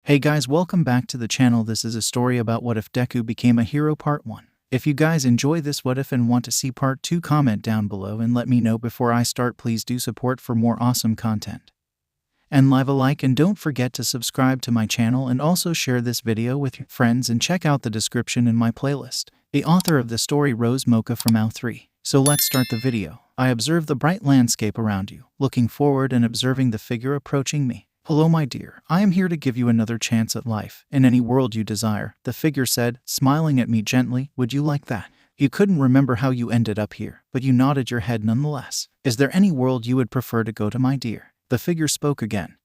Hey guys, welcome back to the channel. This is a story about what if Deku became a hero part 1. If you guys enjoy this what if and want to see part 2, comment down below and let me know before I start. Please do support for more awesome content. And leave a like and don't forget to subscribe to my channel and also share this video with your friends and check out the description in my playlist. The author of the story RoseMocha from 𝐴3. So let's start the video. I observe the bright landscape around you, looking forward and observing the figure approaching me. Hello my dear, I am here to give you another chance at life, in any world you desire, the figure said, smiling at me gently. Would you like that? You couldn't remember how you ended up here, but you nodded your head nonetheless. Is there any world you would prefer to go to my dear? The figure spoke again,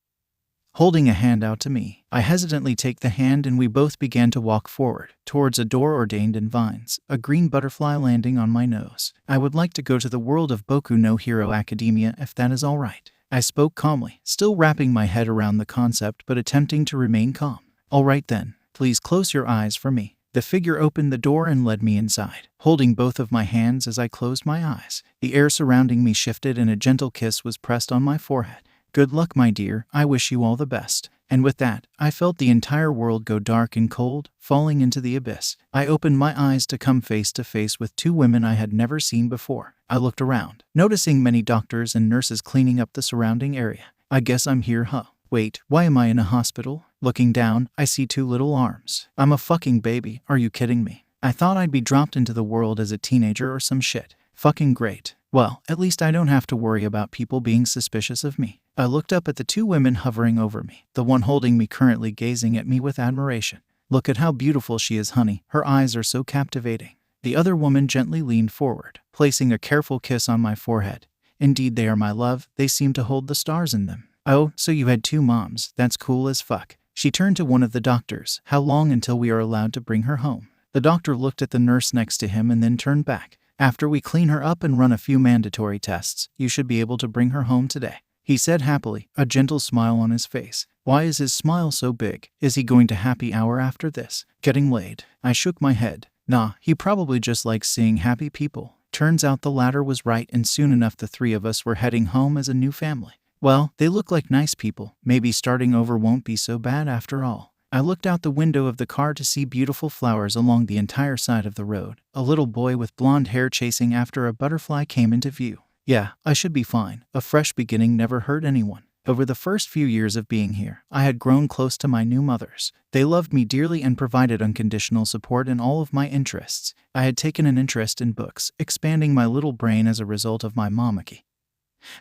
holding a hand out to me. I hesitantly take the hand and we both began to walk forward, towards a door ordained in vines, a green butterfly landing on my nose. I would like to go to the world of Boku no Hero Academia if that is all right. I spoke calmly, still wrapping my head around the concept but attempting to remain calm. All right then, please close your eyes for me. The figure opened the door and led me inside, holding both of my hands as I closed my eyes. The air surrounding me shifted and a gentle kiss was pressed on my forehead. Good luck my dear, I wish you all the best. And with that, I felt the entire world go dark and cold, falling into the abyss. I opened my eyes to come face to face with two women I had never seen before. I looked around, noticing many doctors and nurses cleaning up the surrounding area. I guess I'm here, huh? Wait, why am I in a hospital? Looking down, I see two little arms. I'm a fucking baby, are you kidding me? I thought I'd be dropped into the world as a teenager or some shit. Fucking great. Well, at least I don't have to worry about people being suspicious of me. I looked up at the two women hovering over me, the one holding me currently gazing at me with admiration. Look at how beautiful she is, honey. Her eyes are so captivating. The other woman gently leaned forward, placing a careful kiss on my forehead. Indeed, they are my love. They seem to hold the stars in them. Oh, so you had two moms. That's cool as fuck. She turned to one of the doctors. How long until we are allowed to bring her home? The doctor looked at the nurse next to him and then turned back. After we clean her up and run a few mandatory tests, you should be able to bring her home today, he said happily, a gentle smile on his face. Why is his smile so big? Is he going to happy hour after this? Getting laid? I shook my head. Nah, he probably just likes seeing happy people. Turns out the latter was right, and soon enough the three of us were heading home as a new family. Well, they look like nice people. Maybe starting over won't be so bad after all. I looked out the window of the car to see beautiful flowers along the entire side of the road. A little boy with blonde hair chasing after a butterfly came into view. Yeah, I should be fine. A fresh beginning never hurt anyone. Over the first few years of being here, I had grown close to my new mothers. They loved me dearly and provided unconditional support in all of my interests. I had taken an interest in books, expanding my little brain as a result of my momaki,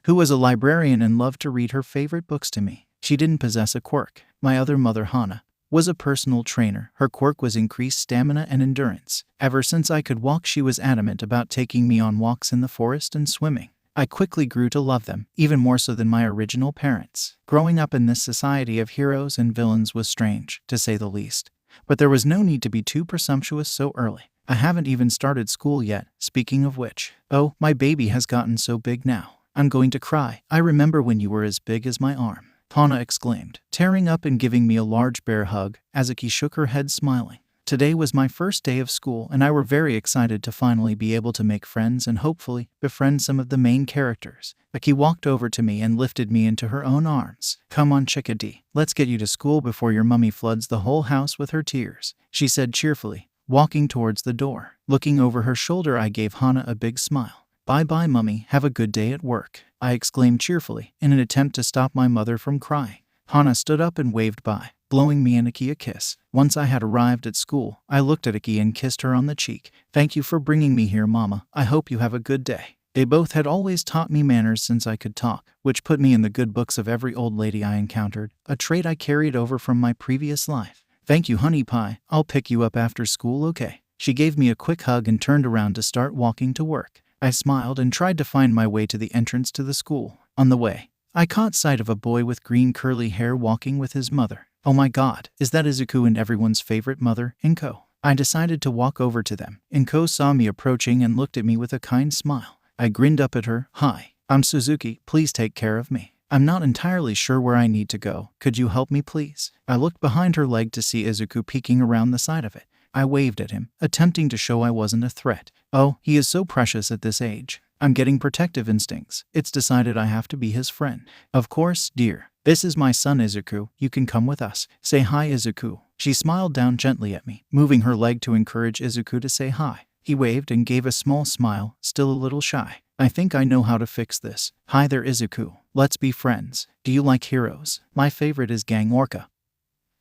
who was a librarian and loved to read her favorite books to me. She didn't possess a quirk. My other mother, Hana, was a personal trainer. Her quirk was increased stamina and endurance. Ever since I could walk, she was adamant about taking me on walks in the forest and swimming. I quickly grew to love them, even more so than my original parents. Growing up in this society of heroes and villains was strange, to say the least. But there was no need to be too presumptuous so early. I haven't even started school yet, speaking of which. Oh, my baby has gotten so big now. I'm going to cry. I remember when you were as big as my arm, Hana exclaimed, tearing up and giving me a large bear hug. Azuki shook her head smiling. Today was my first day of school and I were very excited to finally be able to make friends and hopefully befriend some of the main characters. Aki walked over to me and lifted me into her own arms. Come on Chickadee, let's get you to school before your mummy floods the whole house with her tears, she said cheerfully, walking towards the door. Looking over her shoulder, I gave Hana a big smile. Bye-bye, mummy. Have a good day at work, I exclaimed cheerfully, in an attempt to stop my mother from crying. Hana stood up and waved bye, blowing me and Aki a kiss. Once I had arrived at school, I looked at Aki and kissed her on the cheek. Thank you for bringing me here, Mama. I hope you have a good day. They both had always taught me manners since I could talk, which put me in the good books of every old lady I encountered, a trait I carried over from my previous life. Thank you, honey pie. I'll pick you up after school, okay? She gave me a quick hug and turned around to start walking to work. I smiled and tried to find my way to the entrance to the school. On the way, I caught sight of a boy with green curly hair walking with his mother. Oh my god, is that Izuku and everyone's favorite mother, 𝐴∫ I decided to walk over to them. 𝐴∫ saw me approaching and looked at me with a kind smile. I grinned up at her. Hi, I'm Suzuki. Please take care of me. I'm not entirely sure where I need to go. Could you help me please? I looked behind her leg to see Izuku peeking around the side of it. I waved at him, attempting to show I wasn't a threat. Oh, he is so precious at this age. I'm getting protective instincts. It's decided I have to be his friend. Of course, dear. This is my son Izuku. You can come with us. Say hi, Izuku. She smiled down gently at me, moving her leg to encourage Izuku to say hi. He waved and gave a small smile, still a little shy. I think I know how to fix this. Hi there, Izuku. Let's be friends. Do you like heroes? My favorite is Gang Orca.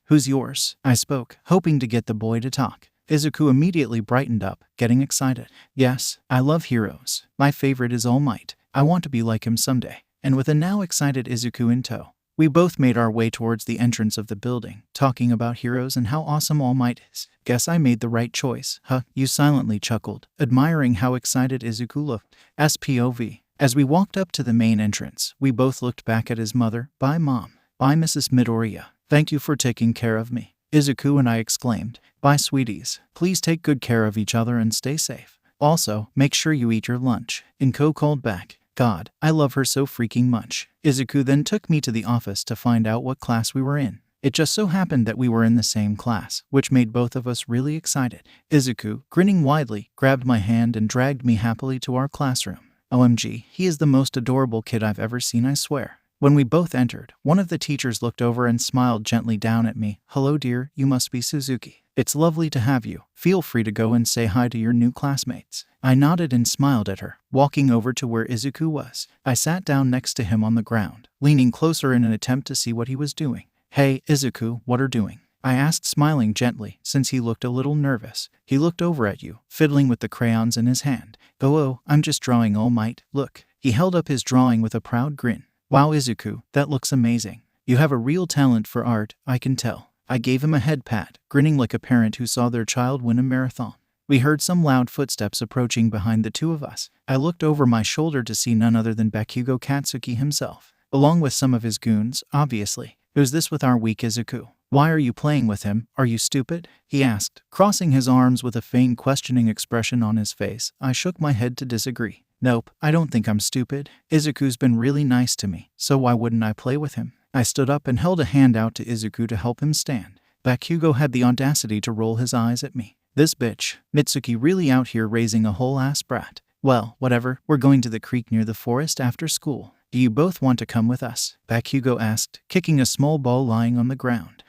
Who's yours? I spoke, hoping to get the boy to talk. Izuku immediately brightened up, getting excited. Yes, I love heroes. My favorite is All Might. I want to be like him someday. And with a now excited Izuku in tow, we both made our way towards the entrance of the building, talking about heroes and how awesome All Might is. Guess I made the right choice, huh? You silently chuckled, admiring how excited Izuku looked. SPOV. As we walked up to the main entrance, we both looked back at his mother. Bye, Mom. Bye, Mrs. Midoriya. Thank you for taking care of me. Izuku and I exclaimed. Bye, sweeties. Please take good care of each other and stay safe. Also, make sure you eat your lunch. _Inko called back. God, I love her so freaking much. Izuku then took me to the office to find out what class we were in. It just so happened that we were in the same class, which made both of us really excited. Izuku, grinning widely, grabbed my hand and dragged me happily to our classroom. OMG, he is the most adorable kid I've ever seen, I swear. When we both entered, one of the teachers looked over and smiled gently down at me. Hello dear, you must be Suzuki. It's lovely to have you. Feel free to go and say hi to your new classmates. I nodded and smiled at her, walking over to where Izuku was. I sat down next to him on the ground, leaning closer in an attempt to see what he was doing. Hey, Izuku, what are you doing? I asked, smiling gently, since he looked a little nervous. He looked over at you, fiddling with the crayons in his hand. Oh, I'm just drawing All Might. Look. He held up his drawing with a proud grin. Wow, Izuku, that looks amazing. You have a real talent for art, I can tell. I gave him a head pat, grinning like a parent who saw their child win a marathon. We heard some loud footsteps approaching behind the two of us. I looked over my shoulder to see none other than Bakugo Katsuki himself, along with some of his goons, obviously. Who's this with our weak Izuku? Why are you playing with him? Are you stupid? He asked, crossing his arms with a faint questioning expression on his face. I shook my head to disagree. Nope, I don't think I'm stupid. Izuku's been really nice to me, so why wouldn't I play with him? I stood up and held a hand out to Izuku to help him stand. Bakugo had the audacity to roll his eyes at me. This bitch, Mitsuki, really out here raising a whole ass brat. Well, whatever, we're going to the creek near the forest after school. Do you both want to come with us? Bakugo asked, kicking a small ball lying on the ground.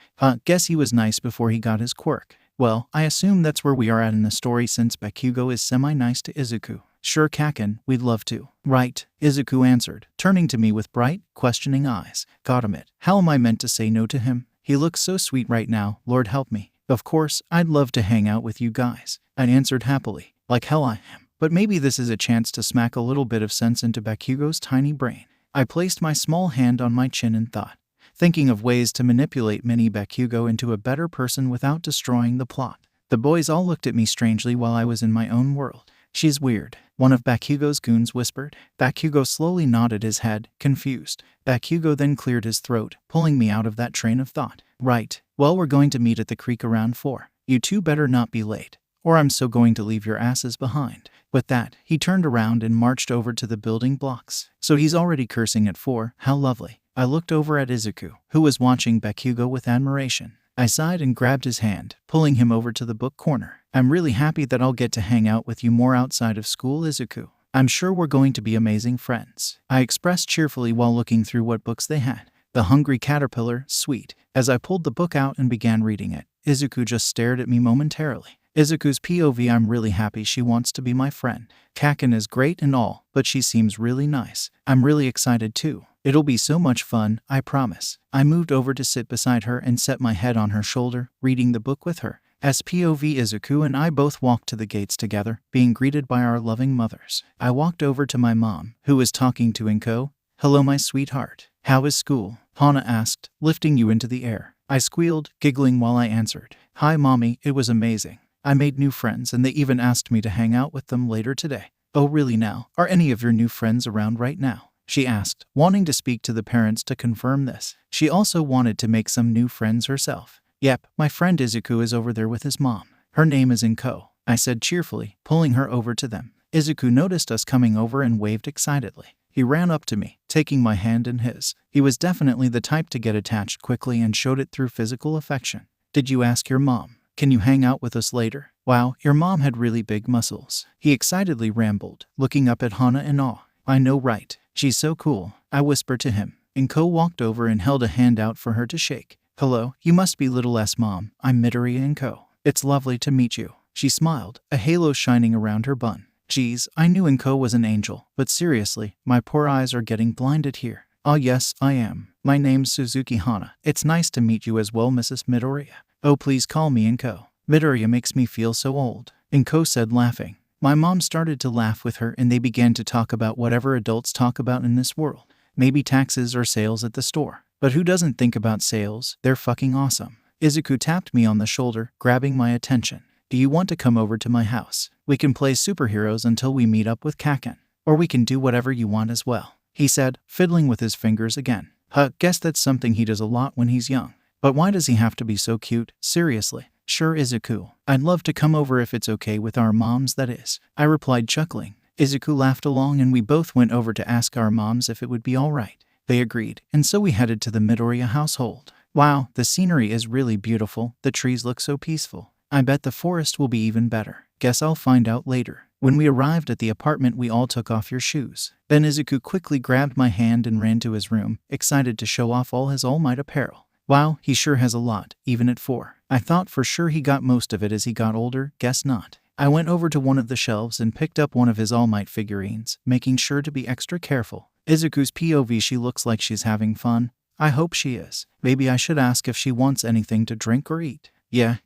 Guess he was nice before he got his quirk. Well, I assume that's where we are at in the story since Bakugo is semi-nice to Izuku. Sure, Kaken, we'd love to. Right, Izuku answered, turning to me with bright, questioning eyes. Goddammit, how am I meant to say no to him? He looks so sweet right now, Lord help me. Of course, I'd love to hang out with you guys. I answered happily. Like hell I am. But maybe this is a chance to smack a little bit of sense into Bakugo's tiny brain. I placed my small hand on my chin and thought, thinking of ways to manipulate mini Bakugo into a better person without destroying the plot. The boys all looked at me strangely while I was in my own world. She's weird, one of Bakugo's goons whispered. Bakugo slowly nodded his head, confused. Bakugo then cleared his throat, pulling me out of that train of thought. Right, well, we're going to meet at the creek around 4. You two better not be late, or I'm so going to leave your asses behind. With that, he turned around and marched over to the building blocks. So he's already cursing at 4, how lovely. I looked over at Izuku, who was watching Bakugo with admiration. I sighed and grabbed his hand, pulling him over to the book corner. I'm really happy that I'll get to hang out with you more outside of school, Izuku. I'm sure we're going to be amazing friends. I expressed cheerfully while looking through what books they had. The Hungry Caterpillar, sweet. As I pulled the book out and began reading it, Izuku just stared at me momentarily. Izuku's POV, I'm really happy she wants to be my friend. Kaken is great and all, but she seems really nice. I'm really excited too. It'll be so much fun, I promise. I moved over to sit beside her and set my head on her shoulder, reading the book with her. As POV, Izuku and I both walked to the gates together, being greeted by our loving mothers. I walked over to my mom, who was talking to Inko. Hello, my sweetheart. How is school? Hana asked, lifting you into the air. I squealed, giggling while I answered. Hi, mommy, it was amazing. I made new friends and they even asked me to hang out with them later today. Oh, really now? Are any of your new friends around right now? She asked, wanting to speak to the parents to confirm this. She also wanted to make some new friends herself. Yep, my friend Izuku is over there with his mom. Her name is Inko, I said cheerfully, pulling her over to them. Izuku noticed us coming over and waved excitedly. He ran up to me, taking my hand in his. He was definitely the type to get attached quickly and showed it through physical affection. Did you ask your mom? Can you hang out with us later? Wow, your mom had really big muscles, he excitedly rambled, looking up at Hana in awe. I know, right? She's so cool, I whispered to him. 𝐴 walked over and held a hand out for her to shake. Hello, you must be little S Mom. I'm 𝐴. It's lovely to meet you. She smiled, a halo shining around her bun. Geez, I knew 𝐴 was an angel, but seriously, my poor eyes are getting blinded here. Ah yes, I am. My name's Suzuki Hana. It's nice to meet you as well, Mrs. Midoriya. Oh, please call me 𝐴. Midoriya makes me feel so old, 𝐴 said, laughing. My mom started to laugh with her and they began to talk about whatever adults talk about in this world. Maybe taxes or sales at the store. But who doesn't think about sales? They're fucking awesome. Izuku tapped me on the shoulder, grabbing my attention. Do you want to come over to my house? We can play superheroes until we meet up with 𝐾𝐿. Or we can do whatever you want as well, he said, fiddling with his fingers again. Guess that's something he does a lot when he's young. But why does he have to be so cute? Seriously. Sure, Izuku. I'd love to come over if it's okay with our moms, that is, I replied, chuckling. Izuku laughed along and we both went over to ask our moms if it would be alright. They agreed, and so we headed to the Midoriya household. Wow, the scenery is really beautiful, the trees look so peaceful. I bet the forest will be even better. Guess I'll find out later. When we arrived at the apartment, we all took off your shoes. Then Izuku quickly grabbed my hand and ran to his room, excited to show off all his All Might apparel. Wow, he sure has a lot, even at 4. I thought for sure he got most of it as he got older, guess not. I went over to one of the shelves and picked up one of his All Might figurines, making sure to be extra careful. Izuku's POV, she looks like she's having fun. I hope she is. Maybe I should ask if she wants anything to drink or eat. Yeah,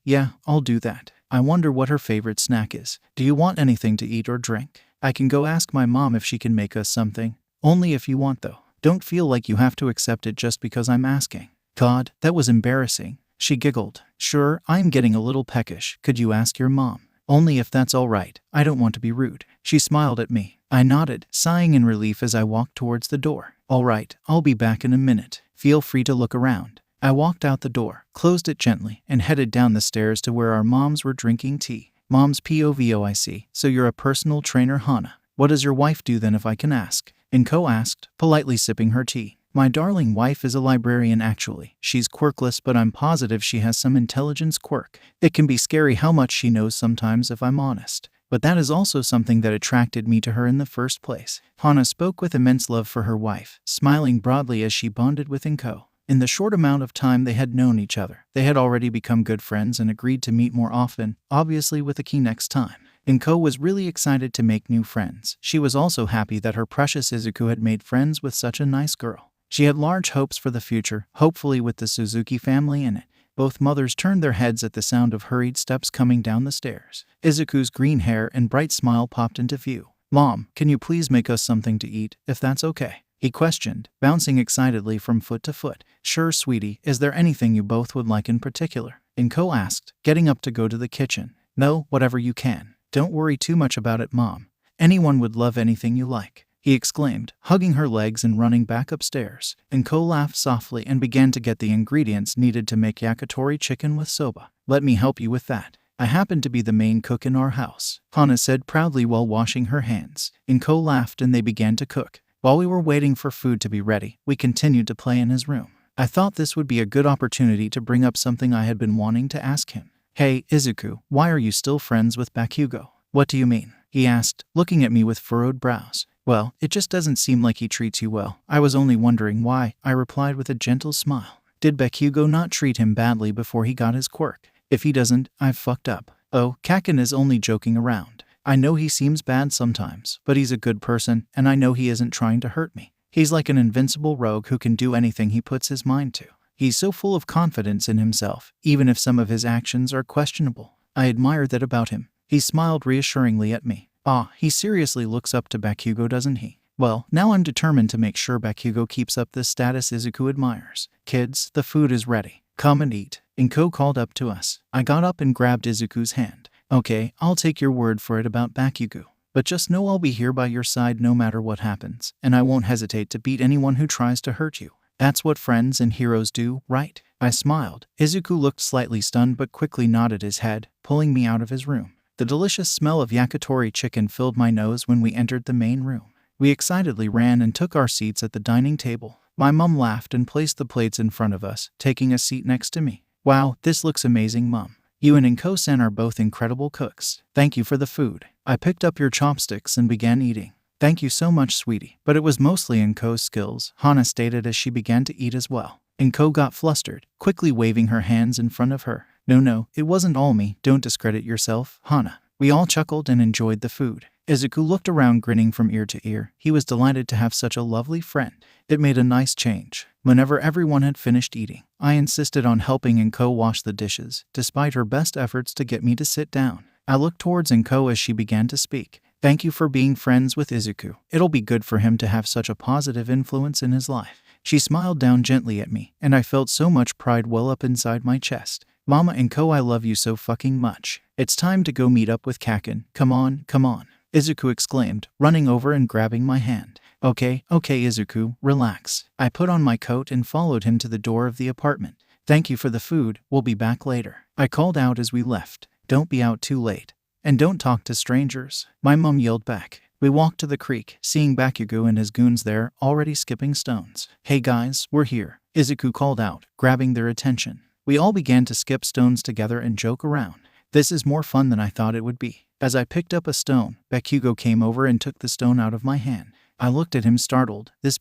I'll do that. I wonder what her favorite snack is. Do you want anything to eat or drink? I can go ask my mom if she can make us something. Only if you want though. Don't feel like you have to accept it just because I'm asking. God, that was embarrassing. She giggled. Sure, I'm getting a little peckish. Could you ask your mom? Only if that's all right. I don't want to be rude. She smiled at me. I nodded, sighing in relief as I walked towards the door. All right, I'll be back in a minute. Feel free to look around. I walked out the door, closed it gently, and headed down the stairs to where our moms were drinking tea. Mom's POV, I see. So you're a personal trainer, Hana. What does your wife do then, if I can ask? 𝐴 asked, politely sipping her tea. My darling wife is a librarian actually. She's quirkless, but I'm positive she has some intelligence quirk. It can be scary how much she knows sometimes, if I'm honest. But that is also something that attracted me to her in the first place. Hana spoke with immense love for her wife, smiling broadly as she bonded with 𝐴. In the short amount of time they had known each other, they had already become good friends and agreed to meet more often, obviously with 𝐾𝐿 next time. 𝐴 was really excited to make new friends. She was also happy that her precious Izuku had made friends with such a nice girl. She had large hopes for the future, hopefully with the Suzuki family in it. Both mothers turned their heads at the sound of hurried steps coming down the stairs. Izuku's green hair and bright smile popped into view. Mom, can you please make us something to eat, if that's okay? He questioned, bouncing excitedly from foot to foot. Sure, sweetie. Is there anything you both would like in particular? 𝐴 asked, getting up to go to the kitchen. No, whatever you can. Don't worry too much about it, Mom. Anyone would love anything you like, he exclaimed, hugging her legs and running back upstairs. 𝐴 laughed softly and began to get the ingredients needed to make yakitori chicken with soba. Let me help you with that. I happen to be the main cook in our house, Hana said proudly while washing her hands. 𝐴 laughed and they began to cook. While we were waiting for food to be ready, we continued to play in his room. I thought this would be a good opportunity to bring up something I had been wanting to ask him. Hey, Izuku, why are you still friends with Bakugo? What do you mean? He asked, looking at me with furrowed brows. Well, it just doesn't seem like he treats you well. I was only wondering why, I replied with a gentle smile. Did Bakugo not treat him badly before he got his quirk? If he doesn't, I've fucked up. Oh, 𝐾𝐿 is only joking around. I know he seems bad sometimes, but he's a good person, and I know he isn't trying to hurt me. He's like an invincible rogue who can do anything he puts his mind to. He's so full of confidence in himself, even if some of his actions are questionable. I admire that about him. He smiled reassuringly at me. Ah, he seriously looks up to Bakugo, doesn't he? Well, now I'm determined to make sure Bakugo keeps up this status Izuku admires. Kids, the food is ready. Come and eat. 𝐴 called up to us. I got up and grabbed Izuku's hand. Okay, I'll take your word for it about Bakugo. But just know I'll be here by your side no matter what happens, and I won't hesitate to beat anyone who tries to hurt you. That's what friends and heroes do, right? I smiled. Izuku looked slightly stunned but quickly nodded his head, pulling me out of his room. The delicious smell of yakitori chicken filled my nose when we entered the main room. We excitedly ran and took our seats at the dining table. My mom laughed and placed the plates in front of us, taking a seat next to me. Wow, this looks amazing, Mom. You and 𝐀𝐦 are both incredible cooks. Thank you for the food. I picked up your chopsticks and began eating. Thank you so much, sweetie. But it was mostly 𝐀𝐻's skills, Hana stated as she began to eat as well. 𝐀𝐻 got flustered, quickly waving her hands in front of her. No, it wasn't all me. Don't discredit yourself, Hana. We all chuckled and enjoyed the food. Izuku looked around grinning from ear to ear. He was delighted to have such a lovely friend. It made a nice change. Whenever everyone had finished eating, I insisted on helping 𝐀𝐻 wash the dishes, despite her best efforts to get me to sit down. I looked towards 𝐀𝐻 as she began to speak. Thank you for being friends with Izuku. It'll be good for him to have such a positive influence in his life. She smiled down gently at me, and I felt so much pride well up inside my chest. Mama 𝐀𝐻, I love you so fucking much. It's time to go meet up with Kaken. Come on. Izuku exclaimed, running over and grabbing my hand. Okay, Izuku, relax. I put on my coat and followed him to the door of the apartment. Thank you for the food, we'll be back later. I called out as we left. Don't be out too late. And don't talk to strangers. My mom yelled back. We walked to the creek, seeing Bakugo and his goons there, already skipping stones. Hey guys, we're here, Izuku called out, grabbing their attention. We all began to skip stones together and joke around. This is more fun than I thought it would be. As I picked up a stone, Bakugo came over and took the stone out of my hand. I looked at him startled. This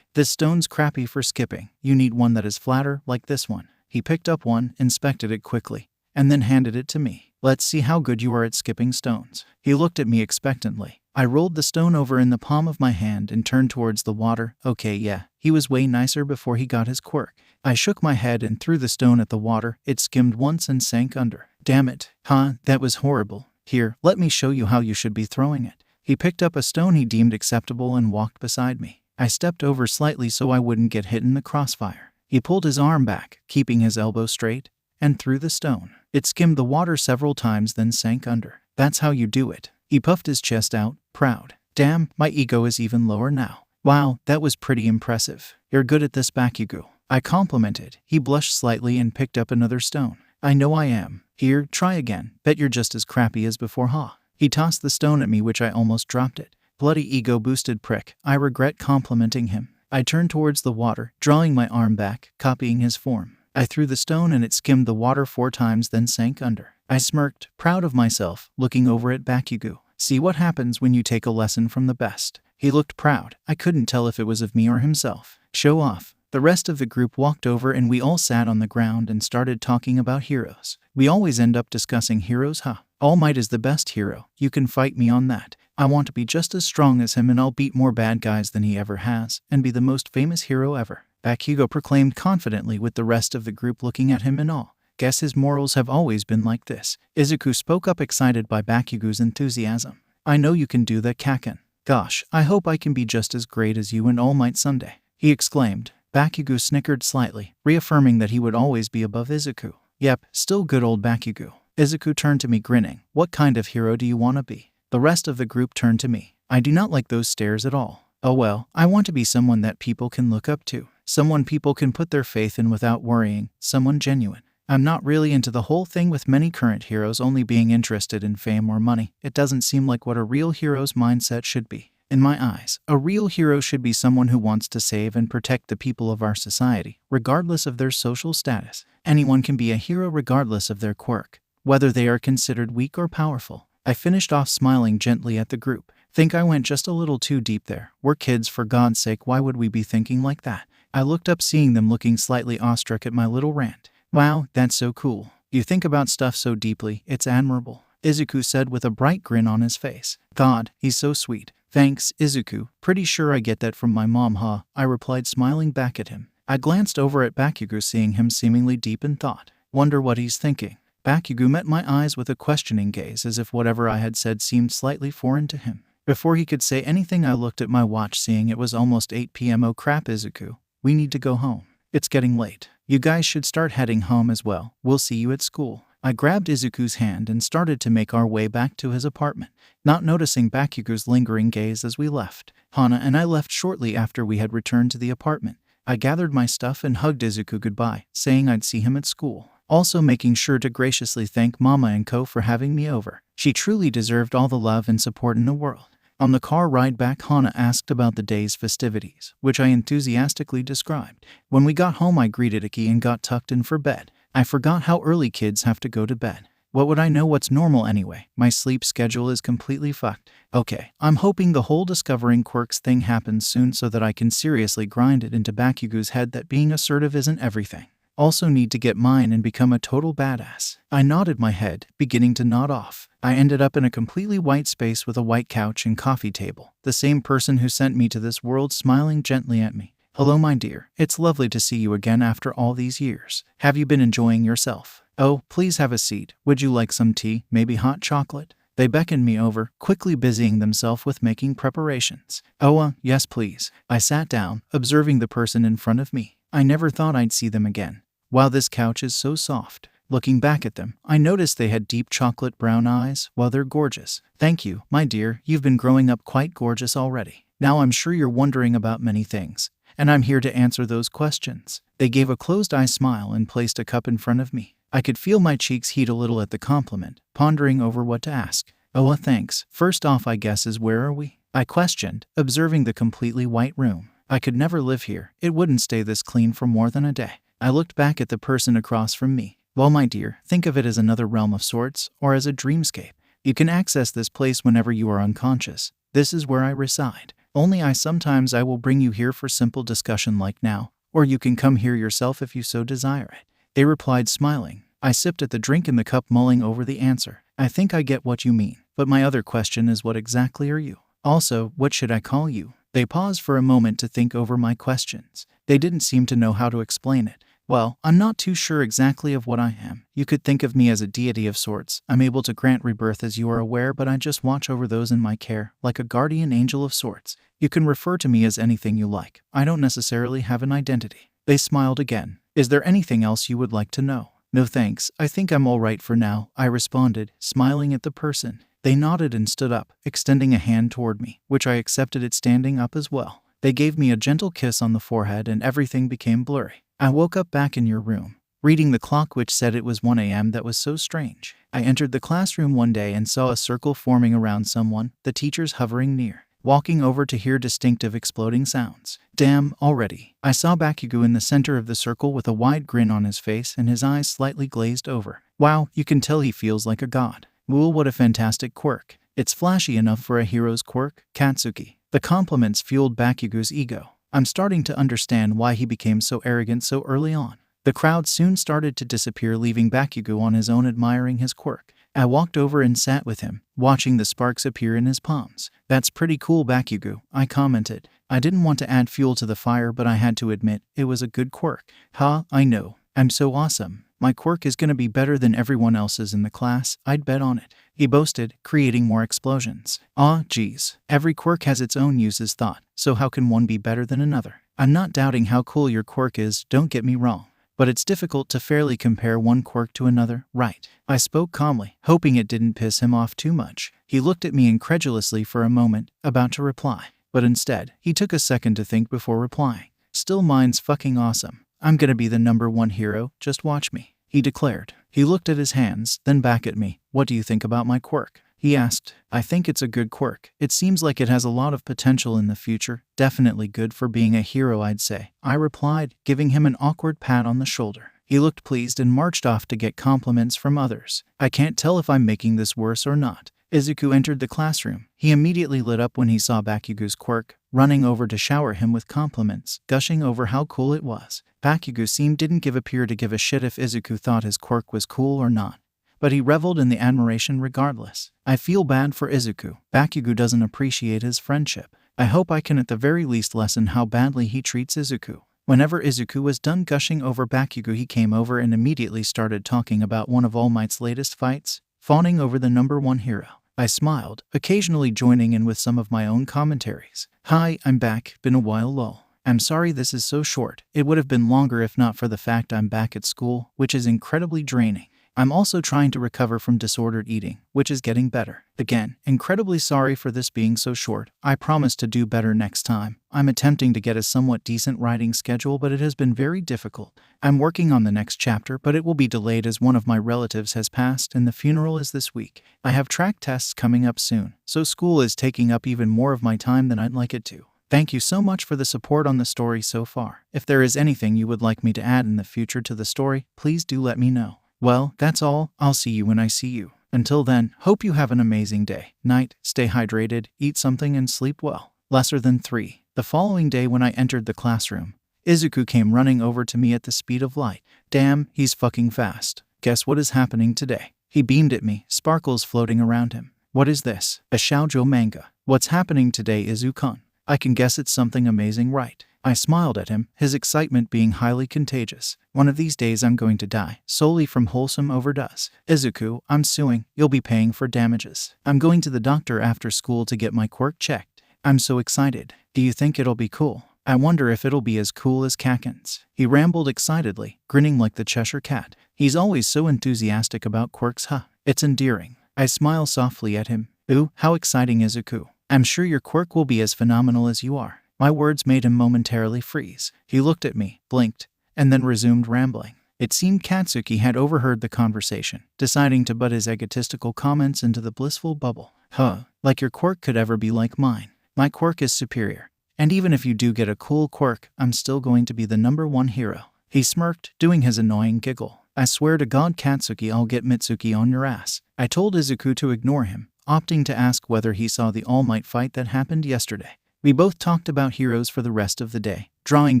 stone's crappy for skipping. You need one that is flatter, like this one. He picked up one, inspected it quickly, and then handed it to me. Let's see how good you are at skipping stones. He looked at me expectantly. I rolled the stone over in the palm of my hand and turned towards the water. Okay, yeah, he was way nicer before he got his quirk. I shook my head and threw the stone at the water. It skimmed once and sank under. Damn it. That was horrible. Here, let me show you how you should be throwing it. He picked up a stone he deemed acceptable and walked beside me. I stepped over slightly so I wouldn't get hit in the crossfire. He pulled his arm back, keeping his elbow straight, and threw the stone. It skimmed the water several times then sank under. That's how you do it. He puffed his chest out, proud. Damn, my ego is even lower now. Wow, that was pretty impressive. You're good at this, Bakugo. I complimented. He blushed slightly and picked up another stone. I know I am. Here, try again. Bet you're just as crappy as before, huh? He tossed the stone at me, which I almost dropped it. Bloody ego-boosted prick. I regret complimenting him. I turned towards the water, drawing my arm back, copying his form. I threw the stone and it skimmed the water 4 times then sank under. I smirked, proud of myself, looking over at Bakugo. See what happens when you take a lesson from the best. He looked proud. I couldn't tell if it was of me or himself. Show off. The rest of the group walked over and we all sat on the ground and started talking about heroes. We always end up discussing heroes, huh? All Might is the best hero. You can fight me on that. I want to be just as strong as him and I'll beat more bad guys than he ever has and be the most famous hero ever. Bakugo proclaimed confidently with the rest of the group looking at him in awe. Guess his morals have always been like this. Izuku spoke up, excited by Bakugo's enthusiasm. I know you can do that, Kaken. Gosh, I hope I can be just as great as you and All Might someday, he exclaimed. Bakugo snickered slightly, reaffirming that he would always be above Izuku. Yep, still good old Bakugo. Izuku turned to me grinning. What kind of hero do you want to be? The rest of the group turned to me. I do not like those stares at all. Oh well, I want to be someone that people can look up to. Someone people can put their faith in without worrying. Someone genuine. I'm not really into the whole thing with many current heroes only being interested in fame or money. It doesn't seem like what a real hero's mindset should be. In my eyes, a real hero should be someone who wants to save and protect the people of our society, regardless of their social status. Anyone can be a hero regardless of their quirk, whether they are considered weak or powerful. I finished off smiling gently at the group. Think I went just a little too deep there. We're kids, for God's sake, why would we be thinking like that? I looked up, seeing them looking slightly awestruck at my little rant. Wow, that's so cool. You think about stuff so deeply, it's admirable, Izuku said with a bright grin on his face. God, he's so sweet. Thanks, Izuku. Pretty sure I get that from my mom, huh? I replied, smiling back at him. I glanced over at Bakugo, seeing him seemingly deep in thought. Wonder what he's thinking. Bakugo met my eyes with a questioning gaze, as if whatever I had said seemed slightly foreign to him. Before he could say anything, I looked at my watch, seeing it was almost 8 p.m. Oh crap, Izuku. We need to go home. It's getting late. You guys should start heading home as well. We'll see you at school. I grabbed Izuku's hand and started to make our way back to his apartment, not noticing Bakugo's lingering gaze as we left. Hana and I left shortly after we had returned to the apartment. I gathered my stuff and hugged Izuku goodbye, saying I'd see him at school, also making sure to graciously thank Mama and Co for having me over. She truly deserved all the love and support in the world. On the car ride back, Hana asked about the day's festivities, which I enthusiastically described. When we got home, I greeted Iki and got tucked in for bed. I forgot how early kids have to go to bed. What would I know what's normal anyway? My sleep schedule is completely fucked. Okay, I'm hoping the whole discovering quirks thing happens soon so that I can seriously grind it into Bakugo's head that being assertive isn't everything. Also need to get mine and become a total badass. I nodded my head, beginning to nod off. I ended up in a completely white space with a white couch and coffee table. The same person who sent me to this world smiling gently at me. Hello, my dear. It's lovely to see you again after all these years. Have you been enjoying yourself? Oh, please have a seat. Would you like some tea, maybe hot chocolate? They beckoned me over, quickly busying themselves with making preparations. Oh, yes please. I sat down, observing the person in front of me. I never thought I'd see them again. Wow, this couch is so soft. Looking back at them, I noticed they had deep chocolate brown eyes. Well, they're gorgeous. Thank you, my dear. You've been growing up quite gorgeous already. Now I'm sure you're wondering about many things, and I'm here to answer those questions. They gave a closed-eye smile and placed a cup in front of me. I could feel my cheeks heat a little at the compliment, pondering over what to ask. Oh, thanks. First off, I guess is where are we? I questioned, observing the completely white room. I could never live here. It wouldn't stay this clean for more than a day. I looked back at the person across from me. Well, my dear, think of it as another realm of sorts, or as a dreamscape. You can access this place whenever you are unconscious. This is where I reside. Only sometimes I will bring you here for simple discussion like now, or you can come here yourself if you so desire it. They replied smiling. I sipped at the drink in the cup, mulling over the answer. I think I get what you mean, but my other question is what exactly are you? Also, what should I call you? They paused for a moment to think over my questions. They didn't seem to know how to explain it. Well, I'm not too sure exactly of what I am. You could think of me as a deity of sorts. I'm able to grant rebirth as you are aware, but I just watch over those in my care, like a guardian angel of sorts. You can refer to me as anything you like. I don't necessarily have an identity. They smiled again. Is there anything else you would like to know? No thanks, I think I'm all right for now, I responded, smiling at the person. They nodded and stood up, extending a hand toward me, which I accepted it standing up as well. They gave me a gentle kiss on the forehead and everything became blurry. I woke up back in your room, reading the clock which said it was 1 a.m. That was so strange. I entered the classroom one day and saw a circle forming around someone, the teachers hovering near. Walking over to hear distinctive exploding sounds. Damn, already. I saw Bakugo in the center of the circle with a wide grin on his face and his eyes slightly glazed over. Wow, you can tell he feels like a god. Wool, what a fantastic quirk. It's flashy enough for a hero's quirk, Katsuki. The compliments fueled Bakugo's ego. I'm starting to understand why he became so arrogant so early on. The crowd soon started to disappear, leaving Bakugo on his own admiring his quirk. I walked over and sat with him, watching the sparks appear in his palms. That's pretty cool, Bakugo, I commented. I didn't want to add fuel to the fire, but I had to admit, it was a good quirk. I know. I'm so awesome. My quirk is gonna be better than everyone else's in the class, I'd bet on it. He boasted, creating more explosions. Geez. Every quirk has its own uses, thought, so how can one be better than another? I'm not doubting how cool your quirk is, don't get me wrong. But it's difficult to fairly compare one quirk to another, right? I spoke calmly, hoping it didn't piss him off too much. He looked at me incredulously for a moment, about to reply. But instead, he took a second to think before replying. Still, mine's fucking awesome. I'm gonna be the #1 hero, just watch me, he declared. He looked at his hands, then back at me. What do you think about my quirk? He asked. I think it's a good quirk. It seems like it has a lot of potential in the future. Definitely good for being a hero, I'd say. I replied, giving him an awkward pat on the shoulder. He looked pleased and marched off to get compliments from others. I can't tell if I'm making this worse or not. Izuku entered the classroom. He immediately lit up when he saw Bakugo's quirk, running over to shower him with compliments, gushing over how cool it was. Bakugo didn't appear to give a shit if Izuku thought his quirk was cool or not, but he reveled in the admiration regardless. I feel bad for Izuku. Bakugo doesn't appreciate his friendship. I hope I can at the very least lessen how badly he treats Izuku. Whenever Izuku was done gushing over Bakugo, he came over and immediately started talking about one of All Might's latest fights, fawning over the #1 hero. I smiled, occasionally joining in with some of my own commentaries. Hi, I'm back, been a while lol. I'm sorry this is so short. It would have been longer if not for the fact I'm back at school, which is incredibly draining. I'm also trying to recover from disordered eating, which is getting better. Again, incredibly sorry for this being so short. I promise to do better next time. I'm attempting to get a somewhat decent writing schedule, but it has been very difficult. I'm working on the next chapter, but it will be delayed as one of my relatives has passed and the funeral is this week. I have track tests coming up soon, so school is taking up even more of my time than I'd like it to. Thank you so much for the support on the story so far. If there is anything you would like me to add in the future to the story, please do let me know. Well, that's all. I'll see you when I see you. Until then, hope you have an amazing day, night, stay hydrated, eat something and sleep well. Lesser than 3. The following day when I entered the classroom, Izuku came running over to me at the speed of light. Damn, he's fucking fast. Guess what is happening today? He beamed at me, sparkles floating around him. What is this? A shoujo manga. What's happening today, Izuku-kun? I can guess it's something amazing, right? I smiled at him, his excitement being highly contagious. One of these days I'm going to die, solely from wholesome overdose. Izuku, I'm suing. You'll be paying for damages. I'm going to the doctor after school to get my quirk checked. I'm so excited. Do you think it'll be cool? I wonder if it'll be as cool as 𝐀𝐦. He rambled excitedly, grinning like the Cheshire Cat. He's always so enthusiastic about quirks, huh? It's endearing. I smile softly at him. Ooh, how exciting, Izuku. I'm sure your quirk will be as phenomenal as you are. My words made him momentarily freeze. He looked at me, blinked, and then resumed rambling. It seemed Katsuki had overheard the conversation, deciding to butt his egotistical comments into the blissful bubble. Huh, like your quirk could ever be like mine. My quirk is superior. And even if you do get a cool quirk, I'm still going to be the #1 hero. He smirked, doing his annoying giggle. I swear to God, Katsuki, I'll get Mitsuki on your ass. I told Izuku to ignore him, opting to ask whether he saw the All Might fight that happened yesterday. We both talked about heroes for the rest of the day, drawing